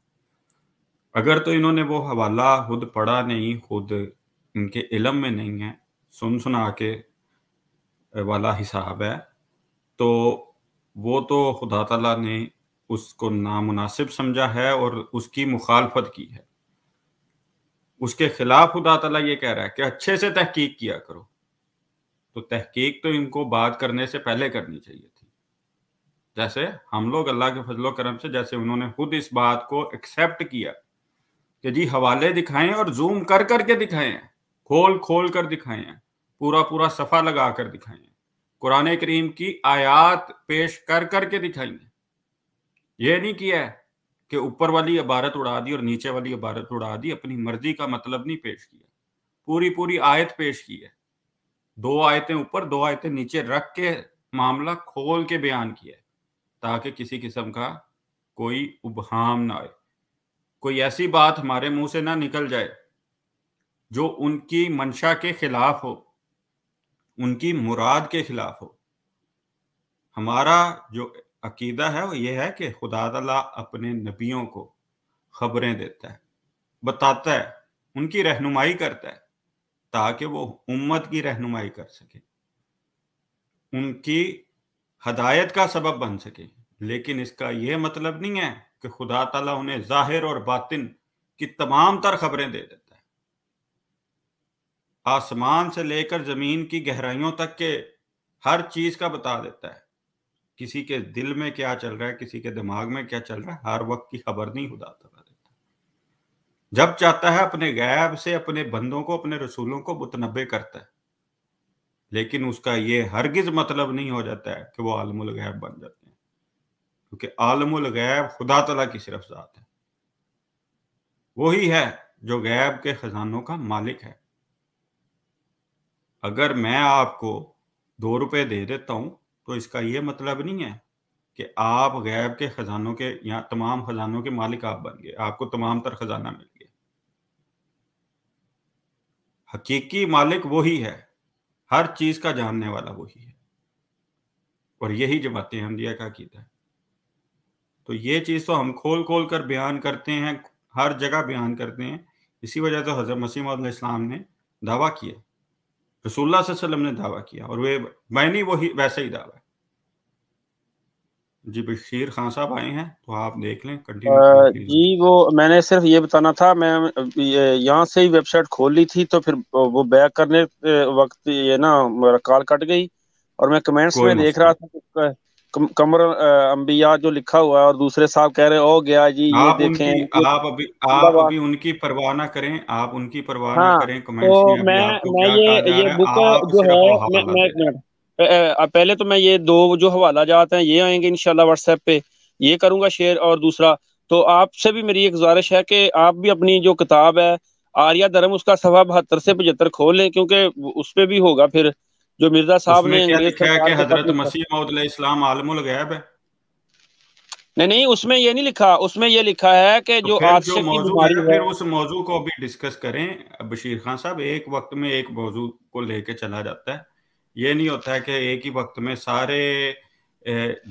اگر تو انہوں نے وہ حوالہ خود پڑھا نہیں, خود ان کے علم میں نہیں ہے, سن سنا کے والا حساب ہے, تو وہ تو خدا تعالیٰ نے اس کو نامناسب سمجھا ہے اور اس کی مخالفت کی ہے. اس کے خلاف خدا تعالیٰ یہ کہہ رہا ہے کہ اچھے سے تحقیق کیا کرو. تو تحقیق تو ان کو بات کرنے سے پہلے کرنی چاہیے تھی. جیسے ہم لوگ اللہ کے فضل و کرم سے, جیسے انہوں نے خود اس بات کو ایکسیپٹ کیا کہ جی حوالے دکھائیں اور زوم کر کر کے دکھائیں, کھول کر دکھائیں, پورا صفحہ لگا کر دکھائیں, قرآن کریم کی آیات پیش کر کر کے دکھائیں. یہ نہیں کیا ہے کہ اوپر والی عبارت اڑا دی اور نیچے والی عبارت اڑا دی, اپنی مرضی کا مطلب نہیں پیش کیا, پوری آیت پیش کی ہے. 2 آیتیں اوپر 2 آیتیں نیچے رکھ کے معاملہ کھول کے بیان کیا ہے, تاکہ کسی قسم کا کوئی ابہام نہ آئے, کوئی ایسی بات ہمارے منہ سے نہ نکل جائے جو ان کی منشا کے خلاف ہو, ان کی مراد کے خلاف ہو. ہمارا جو عقیدہ ہے وہ یہ ہے کہ خدا تعالیٰ اپنے نبیوں کو خبریں دیتا ہے, بتاتا ہے, ان کی رہنمائی کرتا ہے تاکہ وہ امت کی رہنمائی کر سکے, ان کی ہدایت کا سبب بن سکے. لیکن اس کا یہ مطلب نہیں ہے کہ خدا تعالیٰ انہیں ظاہر اور باطن کی تمام تر خبریں دے دیتا ہے, آسمان سے لے کر زمین کی گہرائیوں تک کے ہر چیز کا بتا دیتا ہے. کسی کے دل میں کیا چل رہا ہے, کسی کے دماغ میں کیا چل رہا ہے, ہر وقت کی خبر نہیں خدا تعالیٰ دیتا. جب چاہتا ہے اپنے غیب سے اپنے بندوں کو, اپنے رسولوں کو متنبع کرتا ہے, لیکن اس کا یہ ہرگز مطلب نہیں ہو جاتا ہے کہ وہ عالم الغیب بن جاتے ہیں, کیونکہ عالم الغیب خدا تعالیٰ کی صرف ذات ہے. وہی ہے جو غیب کے خزانوں کا مالک ہے. اگر میں آپ کو 2 روپے دے دیتا ہوں تو اس کا یہ مطلب نہیں ہے کہ آپ غیب کے خزانوں کے یا تمام خزانوں کے مالک آپ بن گئے, آپ کو تمام تر خزانہ مل گیا. حقیقی مالک وہی ہے, ہر چیز کا جاننے والا وہی ہے, اور یہی جماعت احمدیہ کا عقیدہ ہے. تو یہ چیز تو ہم کھول کھول کر بیان کرتے ہیں، ہر جگہ بیان کرتے ہیں، اسی وجہ سے حضرت مسیح موعود علیہ السلام نے دعویٰ کیا، رسول اللہ صلی اللہ علیہ وسلم نے دعویٰ کیا، اور وہ بینی وہی ویسا ہی دعویٰ ہے۔ جی بشیر خان صاحب آئے ہیں تو آپ دیکھ لیں، کنٹینیو کریں پلیز۔ جی وہ میں نے صرف یہ بتانا تھا، میں یہاں سے ہی ویب سائٹ کھول لی تھی تو پھر وہ بیک کرنے وقت یہ نا میرا کال کٹ گئی، اور میں کمنٹس میں دیکھ رہا تھا قمر انبیاء جو لکھا ہوا ہے، اور دوسرے صاحب کہہ رہے ہو گیا جی یہ دیکھیں۔ آپ ابھی ان کی پرواہ نہ کریں، آپ ان کی پرواہ نہ کریں، کمنٹس میں ابھی آپ کو کیا کہا جا رہا ہے، آپ صرف پہلے تو میں یہ دو جو حوالہ جات ہیں یہ آئیں گے انشاءاللہ واٹس ایپ پہ، یہ کروں گا شیئر، اور دوسرا تو آپ سے بھی میری ایک گزارش ہے کہ آپ بھی اپنی جو کتاب ہے آریہ دھرم اس کا صفحہ 72 سے 75 کھول لیں، کیونکہ اس پہ بھی ہوگا پھر جو مرزا صاحب نے انگریز کیا لکھا ہے کہ حضرت مسیح موعود علیہ السلام عالم الغیب ہے؟ نہیں اس میں یہ نہیں لکھا، اس میں یہ لکھا ہے کہ جو عاطفے کی بیماری ہے، پھر اس موضوع کو بھی ڈسکس کریں۔ بشیر خان صاحب ایک وقت میں ایک موضوع کو لے کے چلا جاتا ہے، یہ نہیں ہوتا ہے کہ ایک ہی وقت میں سارے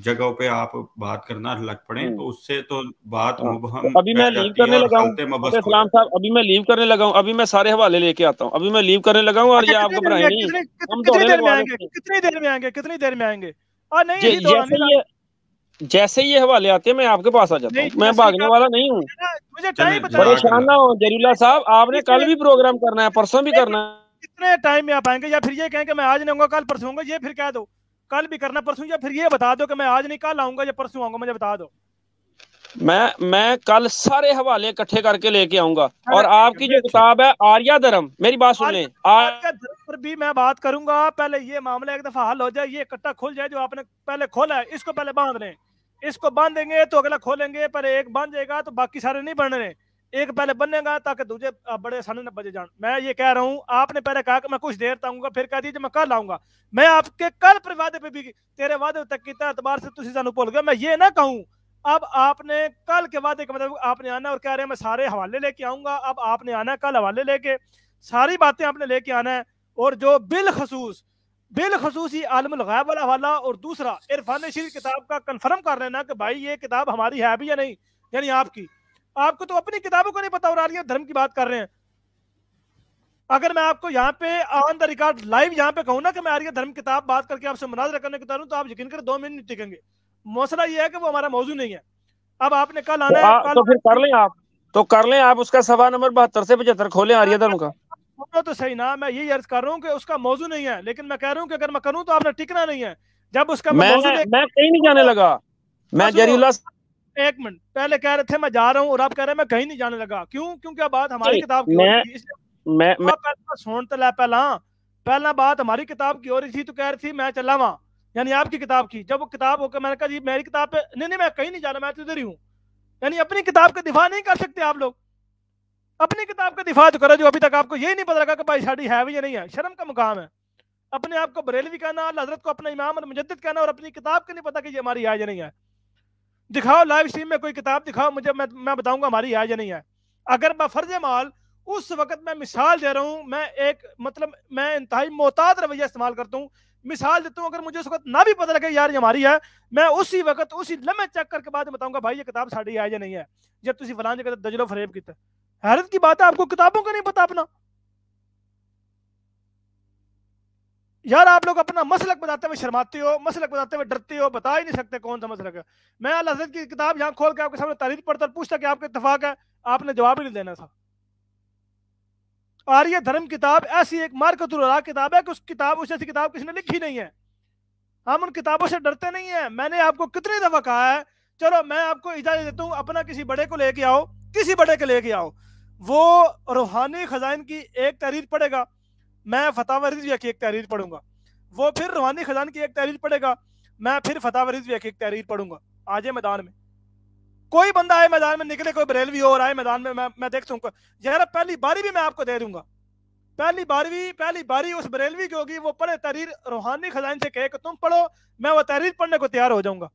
جگہوں پہ آپ بات کرنا لگ پڑیں، تو اس سے تو بات مبہم ابھی میں لیو کرنے لگا ہوں اسلام صاحب، ابھی میں لیو کرنے لگا ہوں، ابھی میں سارے حوالے لے کے آتا ہوں، ابھی میں لیو کرنے لگا ہوں، اور یہ آپ گھبرائیں نہیں، ہم دوڑے لگوا لیں گے۔ کتنی دیر میں آئیں گے؟ جیسے یہ حوالے آتے ہیں میں آپ کے پاس آ جاتا ہوں، میں بھاگنے والا نہیں ہوں، پریشان نہ ہوں جلیل اللہ صاحب، آپ نے کل بھی پروگرام کرنا ہے، پرسوں بھی کرنا ہے۔ کتنے ٹائم میں آپ آئیں گے؟ یا پھر یہ کہیں کہ میں آج نہیں آؤں گا کل پرسوں آؤں گا، یہ پھر کہہ دو کل بھی کرنا پرسوں، یا پھر یہ بتا دو کہ میں آج نہیں کل آؤں گا یا پرسوں آؤں گا، مجھے بتا دو۔ میں کل سارے حوالے اکٹھے کر کے لے کے آؤں گا، اور آپ کی جو کتاب ہے آریہ دھرم، میری بات سن لیں، آریہ دھرم پر بھی میں بات کروں گا، پہلے یہ معاملہ ایک دفعہ حل ہو جائے، یہ اکٹھا کھل جائے جو آپ نے پہلے کھولا ہے، اس کو پہلے باندھ لیں، اس کو باندھیں گے تو اگلا کھولیں گے، پہلے ایک باندھ جائے گا تو باقی سارے نہیں بن رہے، ایک پہلے بنے گا تاکہ دوسرے بڑے سانے نہ بجے جان۔ میں یہ کہہ رہا ہوں، آپ نے پہلے کہا کہ میں کچھ دیر تک آؤں گا، پھر کہہ دیجیے میں کل آؤں گا، میں آپ کے کل پر وعدے پہ بھی تیرے وعدے تک کیتا اعتبار سے تسی سانو بھول گئے، میں یہ نہ کہوں اب آپ نے کل کے وعدے کا مطلب آپ نے آنا، اور کہہ رہے ہیں میں سارے حوالے لے کے آؤں گا، اب آپ نے آنا ہے کل حوالے لے کے، ساری باتیں آپ نے لے کے آنا ہے، اور جو بالخصوص ہی عالم الغیب والا حوالہ، اور دوسرا عرفان شریف کتاب کا کنفرم کر لینا کہ بھائی یہ کتاب ہماری ہے بھی یا نہیں، یعنی آپ کو تو اپنی کتابوں کو نہیں پتا اور آریہ دھرم کی بات کر رہے ہیں۔ اگر میں آپ کو یہاں پہ آن دا ریکارڈ لائیو یہاں پہ کہوں نا کہ میں آریہ دھرم کتاب بات کر کے آپ سے مناظرہ کرنے کو تیار ہوں، تو آپ یقین کریں 2 منٹ نہیں ٹکیں گے۔ مسئلہ یہ ہے کہ وہ ہمارا موضوع نہیں ہے۔ اب آپ نے کل آنا ہے، تو پھر کر لیں آپ اس کا صفحہ نمبر 72 سے 75 کھولیں آریہ دھرم کا۔ تو صحیح نا، میں یہی عرض کر رہا ہوں کہ اس کا موضوع نہیں ہے، لیکن میں کہہ رہا ہوں کہ اگر میں کروں تو آپ نے ٹکنا نہیں ہے۔ جب اس کا میں کہیں نہیں جانے لگا، میں جری اللہ 1 منٹ پہلے کہہ رہے تھے میں جا رہا ہوں، اور آپ کہہ رہے ہیں میں کہیں نہیں جانے لگا، کیوں؟ کیونکہ بات ہماری کتاب کی ہو رہی تھی، اس لیے پہلا بات ہماری کتاب کی ہو رہی تھی، تو کہہ رہی تھی میں چلا وہاں، یعنی آپ کی کتاب کی، جب وہ کتاب ہو کے میں نے کہا جی میری کتاب پہ نہیں میں کہیں نہیں جانا، میں تو ادھر ہی ہوں، یعنی اپنی کتاب کا دفاع نہیں کر سکتے آپ لوگ، اپنی کتاب کا دفاع تو کرو جو ابھی تک آپ کو یہ نہیں پتا لگا کہ بھائی ساڑی ہے بھی یا نہیں ہے۔ شرم کا مقام ہے اپنے آپ کو بریلوی کہنا، اللہ حضرت کو اپنا امام اور مجدد کہنا، اور اپنی کتاب کا نہیں پتا کہ یہ ہماری ہے یا نہیں ہے۔ دکھاؤ لائیو اسٹریم میں کوئی کتاب دکھاؤ مجھے، میں بتاؤں گا ہماری ہے یا نہیں ہے۔ اگر میں فرض مال اس وقت میں مثال دے رہا ہوں، میں انتہائی محتاط رویہ استعمال کرتا ہوں، مثال دیتا ہوں، اگر مجھے اس وقت نہ بھی پتہ لگے یار یہ ہماری ہے، میں اسی وقت اسی لمحے چیک کر کے بعد بتاؤں گا بھائی یہ کتاب ساڑی ہے یا نہیں ہے، جب تسی فلان جگہ دجل و فریب کیتا۔ حیرت کی بات ہے آپ کو کتابوں کا نہیں پتا اپنا، یار آپ لوگ اپنا مسلک بتاتے ہوئے شرماتے ہو، مسلک بتاتے ہوئے ڈرتے ہو، بتا ہی نہیں سکتے کون سا مسلک ہے۔ میں اللہ حضرت کی کتاب یہاں کھول کے آپ کے سامنے تاریخ پڑھتا اور پوچھتا کہ آپ کا اتفاق ہے، آپ نے جواب ہی نہیں دینا تھا۔ آریہ دھرم کتاب ایسی ایک مارکت الرا کتاب ہے کہ اس جیسی کتاب کسی نے لکھی نہیں ہے۔ ہم ان کتابوں سے ڈرتے نہیں ہیں۔ میں نے آپ کو کتنی دفعہ کہا ہے چلو میں آپ کو اجازت دیتا ہوں، اپنا کسی بڑے کو لے کے آؤ، کسی بڑے کے لے کے آؤ، وہ روحانی خزائن کی ایک تحریر پڑھے گا، میں فتاوی رضویہ کی ایک تحریر پڑھوں گا، وہ پھر روحانی خزان کی ایک تحریر پڑھے گا، میں پھر فتاوی رضویہ کی ایک تحریر پڑھوں گا۔ آجے میدان میں کوئی بندہ آئے میدان میں نکلے، کوئی بریلوی ہو اور آئے میدان میں دیکھتا ہوں یار پہلی باری بھی میں آپ کو دے دوں گا، پہلی باری اس بریلوی کی ہوگی، وہ پڑھے تحریر روحانی خزائن سے کہے کہ تم پڑھو، میں وہ تحریر پڑھنے کو تیار ہو جاؤں گا۔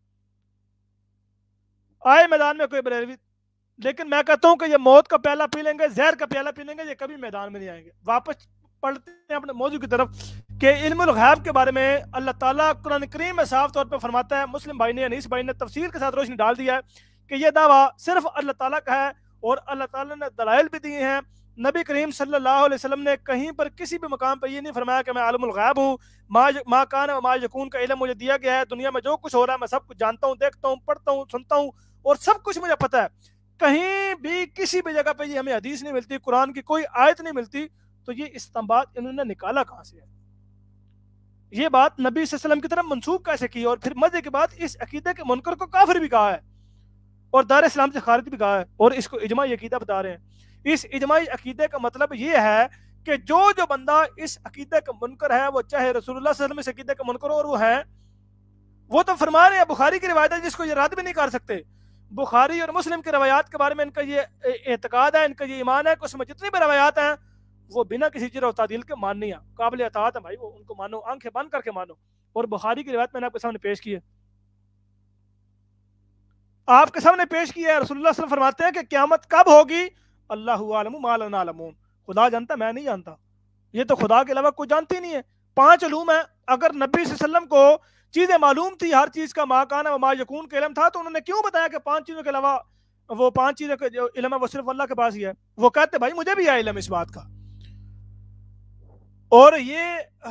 آئے میدان میں کوئی بریلوی، لیکن میں کہتا ہوں کہ یہ موت کا پیالہ پی لیں گے، زہر کا پیالہ پی لیں گے، یہ کبھی میدان میں نہیں آئیں گے، واپس پلٹتے ہیں اپنے موضوع کی طرف کہ علم الغیب کے بارے میں اللہ تعالیٰ قرآن کریم میں صاف طور پہ فرماتا ہے. مسلم بھائی نے انیس بھائی نے تفسیر کے ساتھ روشنی ڈال دیا ہے کہ یہ دعویٰ صرف اللہ تعالیٰ کا ہے اور اللہ تعالیٰ نے دلائل بھی دیے ہیں. نبی کریم صلی اللہ علیہ وسلم نے کہیں پر کسی بھی مقام پر یہ نہیں فرمایا کہ میں عالم الغیب ہوں, ما کان و ما یکون کا علم مجھے دیا گیا ہے, دنیا میں جو کچھ ہو رہا ہے میں سب کچھ جانتا ہوں, دیکھتا ہوں, پڑھتا ہوں, سنتا ہوں اور سب کچھ مجھے پتہ ہے. کہیں بھی کسی بھی جگہ پہ یہ ہمیں حدیث نہیں ملتی, قرآن کی کوئی آیت نہیں ملتی. تو یہ استنباط انہوں نے نکالا کہاں سے ہے؟ یہ بات نبی صلی اللہ علیہ وسلم کی طرف منسوب کیسے کی؟ اور پھر مزے کے بعد اس عقیدے کے منکر کو کافر بھی کہا ہے اور دار اسلام سے خارج بھی کہا ہے, اور اس کو اجماعی عقیدہ بتا رہے ہیں. اس اجماعی عقیدے کا مطلب یہ ہے کہ جو بندہ اس عقیدے کا منکر ہے, وہ چاہے رسول اللہ صلی اللہ علیہ وسلم اس عقیدے کا منکر ہو اور وہ ہے, وہ تو فرما رہے ہیں بخاری کی روایت ہے جس کو یہ رد بھی نہیں کر سکتے. بخاری اور مسلم کی روایات کے بارے میں ان کا یہ اعتقاد ہے, ان کا یہ ایمان ہے کہ اس میں جتنی بھی روایات ہیں وہ بنا کسی جرح و تعدیل کے ماننی ہیں, قابل اطاعت ہے بھائی, وہ ان کو مانو, آنکھیں بند کر کے مانو. اور بخاری کی روایت میں نے آپ کے سامنے پیش کی ہے, آپ کے سامنے پیش کی ہے. رسول اللہ صلی اللہ علیہ وسلم فرماتے ہیں کہ قیامت کب ہوگی؟ اللہ عالم ما لا نعلمون, خدا جانتا میں نہیں جانتا. یہ تو خدا کے علاوہ کوئی جانتی نہیں ہے. 5 علوم ہیں. اگر نبی صلی اللہ علیہ وسلم کو چیزیں معلوم تھی, ہر چیز کا ما کان و ما یکون کا علم تھا, تو انہوں نے کیوں بتایا کہ 5 چیزوں کے علاوہ وہ 5 چیزوں کا جو علم ہے وہ صرف اللہ کے پاس ہی ہے؟ وہ کہتے بھائی مجھے بھی ہے علم اس بات کا. اور یہ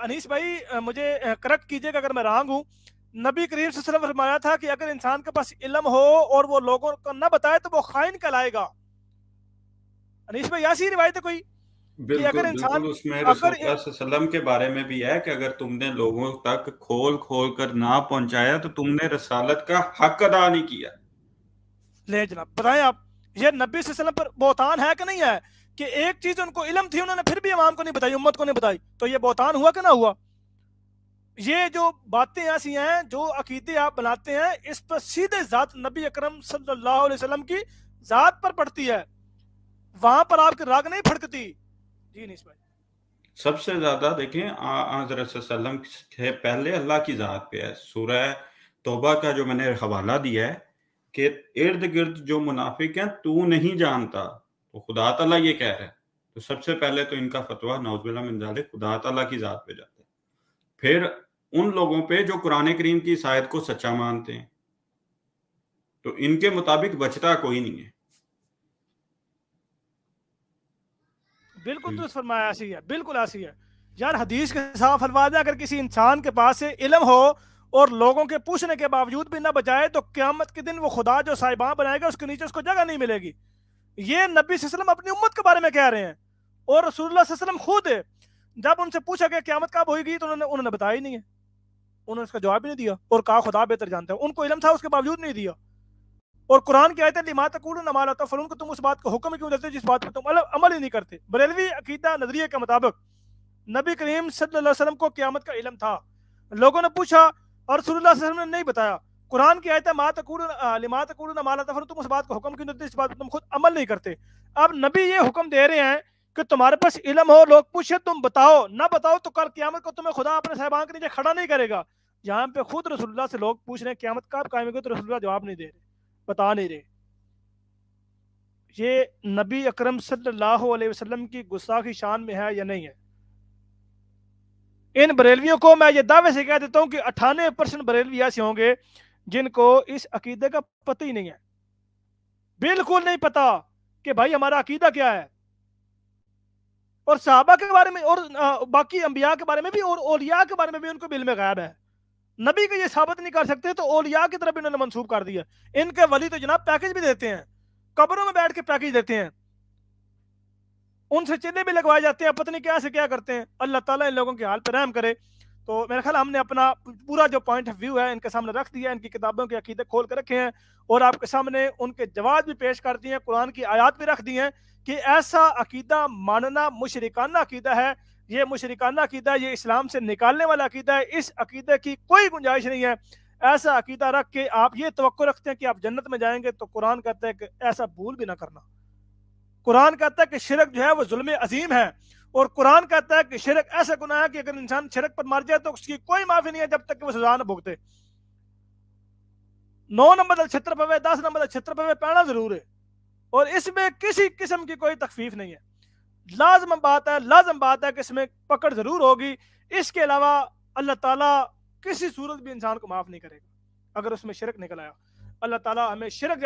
انیس بھائی مجھے کریکٹ کیجئے گا اگر میں رانگ ہوں, نبی کریم صلی اللہ علیہ وسلم فرمایا تھا کہ اگر انسان کے پاس علم ہو اور وہ لوگوں کو نہ بتائے تو وہ خائن کہلائے گا. انیس بھائی ایسی روایت ہے کوئی؟ بالکل بالکل, اس میں رسول اللہ صلی اللہ علیہ وسلم کے بارے میں بھی ہے کہ اگر تم نے لوگوں تک کھول کھول کر نہ پہنچایا تو تم نے رسالت کا حق ادا نہیں کیا. لے جناب بتائیں آپ, یہ نبی صلی اللہ علیہ وسلم پر بہتان ہے کہ نہیں ہے کہ ایک چیز ان کو علم تھی انہوں نے پھر بھی عوام کو نہیں بتائی, امت کو نہیں بتائی؟ تو یہ بہتان ہوا کہ نہ ہوا؟ یہ جو باتیں ایسی ہیں, جو عقیدے آپ بناتے ہیں, اس پر سیدھے ذات نبی اکرم صلی اللہ علیہ وسلم کی ذات پر پڑتی ہے, وہاں پر آپ کی راگ نہیں پھڑکتی. جی نہیں بھائی, سب سے زیادہ دیکھیں حضرت صلی اللہ علیہ وسلم کے پہلے اللہ کی ذات پہ ہے. سورہ توبہ کا جو میں نے حوالہ دیا ہے کہ ارد گرد جو منافق ہیں تو نہیں جانتا, تو خدا تعالیٰ یہ کہہ رہا ہے, تو سب سے پہلے تو ان کا فتویٰ نعوذ باللہ من ذالک خدا تعالیٰ کی ذات پہ جاتا ہے. پھر ان لوگوں پہ جو قرآن کریم کی اس آیت کو سچا مانتے ہیں, تو ان کے مطابق بچتا کوئی نہیں ہے. بالکل درست فرمایا, ایسی ہے, بالکل ایسی ہے یار. حدیث کے صاف الفاظ ہے, اگر کسی انسان کے پاس سے علم ہو اور لوگوں کے پوچھنے کے باوجود بھی نہ بچائے تو قیامت کے دن وہ خدا جو صاحبان بنائے گا اس کے نیچے اس کو جگہ نہیں ملے گی. یہ نبی صلی اللہ علیہ وسلم اپنی امت کے بارے میں کہہ رہے ہیں, اور رسول اللہ صلی اللہ علیہ وسلم خود جب ان سے پوچھا کہ قیامت کب ہوئے گی تو انہوں نے بتایا ہی نہیں ہے, انہوں نے اس کا جواب ہی نہیں دیا اور کہا خدا بہتر جانتا ہے. ان کو علم تھا اس کے باوجود نہیں دیا. اور قرآن کی آیت ہے لما تقولون ما لا تفعلون, کو تم اس بات کو حکم کیوں دیتے جس بات پر تم عمل ہی نہیں کرتے. بریلوی عقیدہ نظریے کے مطابق نبی کریم صلی اللہ علیہ وسلم کو قیامت کا علم تھا. لوگوں نے پوچھا اور رسول اللہ صلی اللہ علیہ وسلم نے نہیں بتایا. قرآن کی آیت ہے لما تقولون ما لا تفعلون, تم اس بات کو حکم کیوں دیتے جس بات پر تم خود عمل نہیں کرتے. اب نبی یہ حکم دے رہے ہیں کہ تمہارے پاس علم ہو, لوگ پوچھے تم بتاؤ, نہ بتاؤ تو کل قیامت کو تمہیں خدا اپنے صاحبان کے نیچے کھڑا نہیں کرے گا. یہاں پہ خود رسول اللہ سے لوگ پوچھ رہے ہیں قیامت کب قائم ہوگی, تو رسول اللہ جواب نہیں دے رہے, بتا نہیں رہے. یہ نبی اکرم صلی اللہ علیہ وسلم کی گستاخی شان میں ہے یا نہیں ہے؟ ان بریلویوں کو میں یہ دعوے سے کہہ دیتا ہوں کہ 98% بریلوی ایسے ہوں گے جن کو اس عقیدے کا پتہ ہی نہیں ہے, بالکل نہیں پتا کہ بھائی ہمارا عقیدہ کیا ہے. اور صحابہ کے بارے میں اور باقی انبیاء کے بارے میں بھی اور اولیاء کے بارے میں بھی ان کو علم غیب ہے. نبی کو یہ ثابت نہیں کر سکتے تو اولیاء کی طرف انہوں نے منسوب کر دیا. ان کے ولی تو جناب پیکج بھی دیتے ہیں, قبروں میں بیٹھ کے پیکج دیتے ہیں, ان سے چلے بھی لگوائے جاتے ہیں, پتہ نہیں کیا سے کیا کرتے ہیں. اللہ تعالیٰ ان لوگوں کے حال پہ رحم کرے. تو میرا خیال ہم نے اپنا پورا جو پوائنٹ آف ویو ہے ان کے سامنے رکھ دیا, ان کی کتابوں کے عقیدے کھول کے رکھے ہیں اور آپ کے سامنے ان کے جواب بھی پیش کر دیے ہیں, قرآن کی آیات بھی رکھ دی ہیں کہ ایسا عقیدہ ماننا مشرکانہ عقیدہ ہے. یہ مشرکانہ عقیدہ, یہ اسلام سے نکالنے والا عقیدہ ہے. اس عقیدے کی کوئی گنجائش نہیں ہے. ایسا عقیدہ رکھ کے آپ یہ توقع رکھتے ہیں کہ آپ جنت میں جائیں گے, تو قرآن کہتا ہے کہ ایسا بھول بھی نہ کرنا. قرآن کہتا ہے کہ شرک جو ہے وہ ظلم عظیم ہے, اور قرآن کہتا ہے کہ شرک ایسا گناہ ہے کہ اگر انسان شرک پر مر جائے تو اس کی کوئی معافی نہیں ہے جب تک کہ وہ سزا نہ بھگتے. 9 نمبر دا چھتر پوے, 10 نمبر دا چھتر پوے پینا ضرور ہے, اور اس میں کسی قسم کی کوئی تخفیف نہیں ہے. لازم بات ہے کہ اس میں پکڑ ضرور ہوگی. اس کے علاوہ اللہ تعالیٰ کسی صورت بھی انسان کو معاف نہیں کرے گا اگر اس میں شرک نکل آیا. اللہ تعالیٰ ہمیں شرک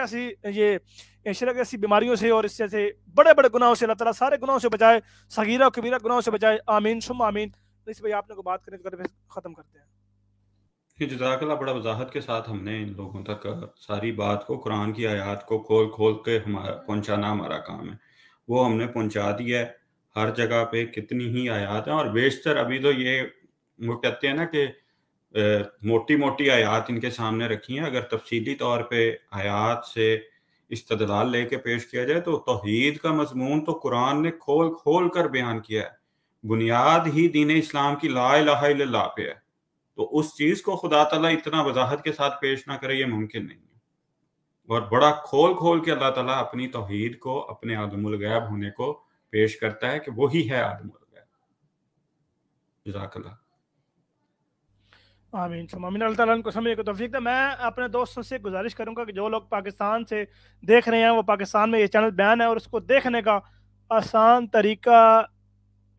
جیسی بیماریوں سے اور اس سے بڑے بڑے گناہوں سے اللہ تعالیٰ سارے گناہوں سے بچائے, صغیرہ و کبیرہ گناہوں سے بچائے. آمین ثم آمین. اس پہ آپ نے کو بات کریں تو ختم کرتے ہیں. جزاک اللہ, بڑا وضاحت کے ساتھ ہم نے ان لوگوں تک ساری بات کو, قرآن کی آیات کو کھول کے پہنچانا ہمارا کام ہے. وہ ہم نے پہنچا دیا ہے. ہر جگہ پہ کتنی ہی آیات ہیں, اور بیشتر ابھی تو یہ وہ کہتے ہیں نا کہ موٹی موٹی آیات ان کے سامنے رکھی ہیں. اگر تفصیلی طور پہ آیات سے استدلال لے کے پیش کیا جائے تو توحید کا مضمون تو قرآن نے کھول کر بیان کیا ہے. بنیاد ہی دین اسلام کی لا الہ الا اللہ پہ ہے, تو اس چیز کو خدا تعالیٰ اتنا وضاحت کے ساتھ پیش نہ کرے, یہ ممکن نہیں ہے. اور بڑا کھول کے اللہ تعالیٰ اپنی توحید کو, اپنے عالم الغیب ہونے کو پیش کرتا ہے کہ وہی ہے عالم الغیب. جزاک اللہ. آمین ثم آمین. اللہ تعالیٰ کو سمجھنے کو توفیق دے. میں اپنے دوستوں سے گزارش کروں گا کہ جو لوگ پاکستان سے دیکھ رہے ہیں, وہ پاکستان میں یہ چینل بیان ہے, اور اس کو دیکھنے کا آسان طریقہ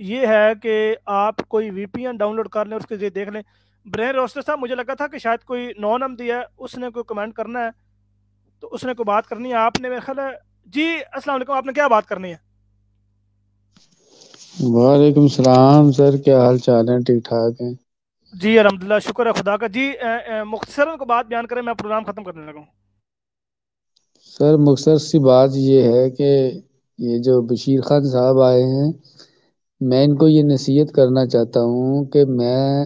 یہ ہے کہ آپ کوئی وی پی این ڈاؤن لوڈ کر لیں, اس کے ذریعے دیکھ لیں. برین روسٹر صاحب, مجھے لگا تھا کہ شاید کوئی نون احمدی ہے, اس نے کوئی کمنٹ کرنا ہے, تو اس نے کوئی بات کرنی ہے. آپ نے میرے خیال ہے, جی السلام علیکم, آپ نے کیا بات کرنی ہے؟ وعلیکم السلام سر, کیا حال چال ہے؟ ٹھیک ٹھاک ہیں جی الحمدللہ, شکر ہے خدا کا. جی مختصراً کو بات بیان کریں, میں پروگرام ختم کرنے لگا ہوں. سر مختصر سی بات یہ ہے کہ یہ جو بشیر خان صاحب آئے ہیں, میں ان کو یہ نصیحت کرنا چاہتا ہوں کہ میں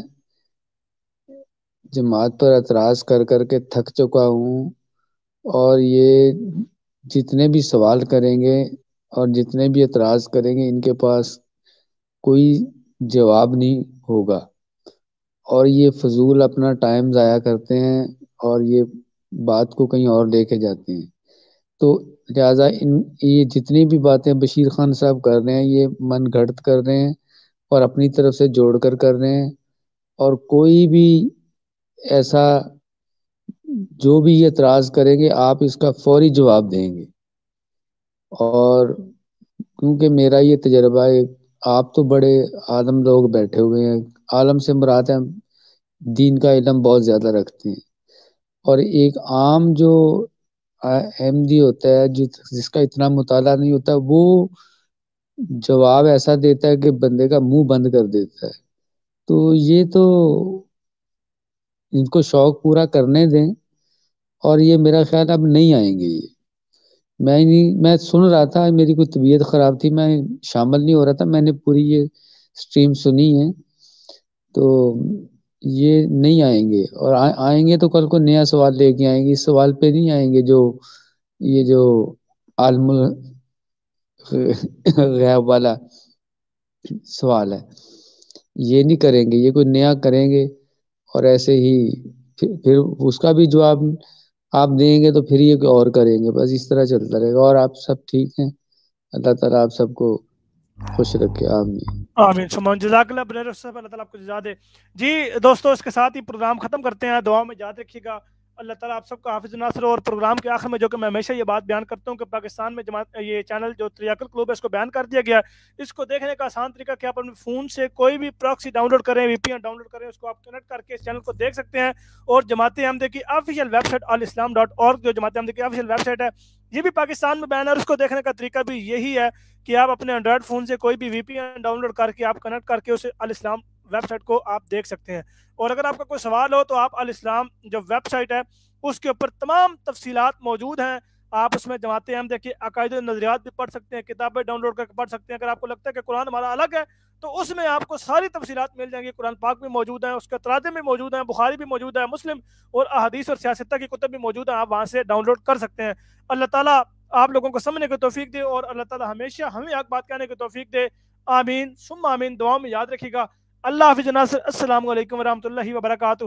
جماعت پر اعتراض کر کے تھک چکا ہوں, اور یہ جتنے بھی سوال کریں گے اور جتنے بھی اعتراض کریں گے, ان کے پاس کوئی جواب نہیں ہوگا, اور یہ فضول اپنا ٹائم ضائع کرتے ہیں اور یہ بات کو کہیں اور لے کے جاتے ہیں. تو لہٰذا یہ جتنی بھی باتیں بشیر خان صاحب کر رہے ہیں, یہ من گھڑت کر رہے ہیں اور اپنی طرف سے جوڑ کر رہے ہیں. اور کوئی بھی ایسا جو بھی اعتراض کریں گے, آپ اس کا فوری جواب دیں گے. اور کیونکہ میرا یہ تجربہ ہے, آپ تو بڑے عالم لوگ بیٹھے ہوئے ہیں, عالم سے مراد ہے دین کا علم بہت زیادہ رکھتے ہیں, اور ایک عام جو احمدی ہوتا ہے جس کا اتنا مطالعہ نہیں ہوتا, وہ جواب ایسا دیتا ہے کہ بندے کا منہ بند کر دیتا ہے. تو یہ تو ان کو شوق پورا کرنے دیں, اور یہ میرا خیال اب نہیں آئیں گے. یہ میں سن رہا تھا, میری کوئی طبیعت خراب تھی, میں شامل نہیں ہو رہا تھا, میں نے پوری یہ سٹریم سنی ہے. تو یہ نہیں آئیں گے, اور آئیں گے تو کل کو نیا سوال لے کے آئیں گے. اس سوال پہ نہیں آئیں گے جو عالم غیب والا سوال ہے, یہ نہیں کریں گے. یہ کوئی نیا کریں گے, اور ایسے ہی پھر اس کا بھی جواب آپ دیں گے تو پھر یہ اور کریں گے. بس اس طرح چلتا رہے گا. اور آپ سب ٹھیک ہیں, اللہ تعالیٰ آپ سب کو خوش رکھے. آمین آمین ثم جزاک اللہ بریر صاحب, اللہ تعالیٰ آپ کو جزا دے. جی دوستو, اس کے ساتھ ہی پروگرام ختم کرتے ہیں. دعا میں یاد رکھیے گا, اللہ تعالیٰ آپ سب کا حافظ ناصر. اور پروگرام کے آخر میں جو کہ میں ہمیشہ یہ بات بیان کرتا ہوں کہ پاکستان میں یہ چینل جو تریاکل کلوب ہے, اس کو بیان کر دیا گیا. اس کو دیکھنے کا آسان طریقہ کہ آپ اپنے فون سے کوئی بھی پراکسی ڈاؤن لوڈ کریں, وی پی این ڈاؤن لوڈ کریں, اس کو آپ کنیکٹ کر کے اس چینل کو دیکھ سکتے ہیں. اور جماعت احمدیہ کی آفیشیل ویب سائٹ alislam.org, جو جماعت احمدیہ کی آفیشیل ویب سائٹ ہے, یہ بھی پاکستان میں بیان ہے. اور اس کو دیکھنے کا طریقہ بھی یہی ہے کہ آپ اپنے اینڈرائڈ فون سے کوئی بھی وی پی این ڈاؤن لوڈ کر کے آپ کنیکٹ کر کے اسے الاسلام ویب سائٹ کو آپ دیکھ سکتے ہیں. اور اگر آپ کا کوئی سوال ہو تو آپ الاسلام جو ویب سائٹ ہے اس کے اوپر تمام تفصیلات موجود ہیں. آپ اس میں جماعت احمدیہ کے عقائد و نظریات بھی پڑھ سکتے ہیں, کتابیں ڈاؤن لوڈ کر کے پڑھ سکتے ہیں. اگر آپ کو لگتا ہے کہ قرآن ہمارا الگ ہے تو اس میں آپ کو ساری تفصیلات مل جائیں گی. قرآن پاک بھی موجود ہیں, اس کے تراجم بھی موجود ہیں, بخاری بھی موجود ہے, مسلم اور احادیث اور سیاستہ کی کتب بھی موجود ہیں. آپ وہاں سے ڈاؤن لوڈ کر سکتے ہیں. اللہ تعالیٰ آپ لوگوں کو سمجھنے کی توفیق دے, اور اللہ تعالیٰ ہمیشہ ہمیں حق بات کہنے کی توفیق دے. آمین ثم آمین. دعاؤں میں یاد رکھیے گا. اللہ حافظ ناصر. السلام علیکم ورحمۃ اللہ وبرکاتہ.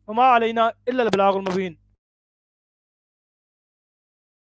وما علینا الا البلاغ المبین.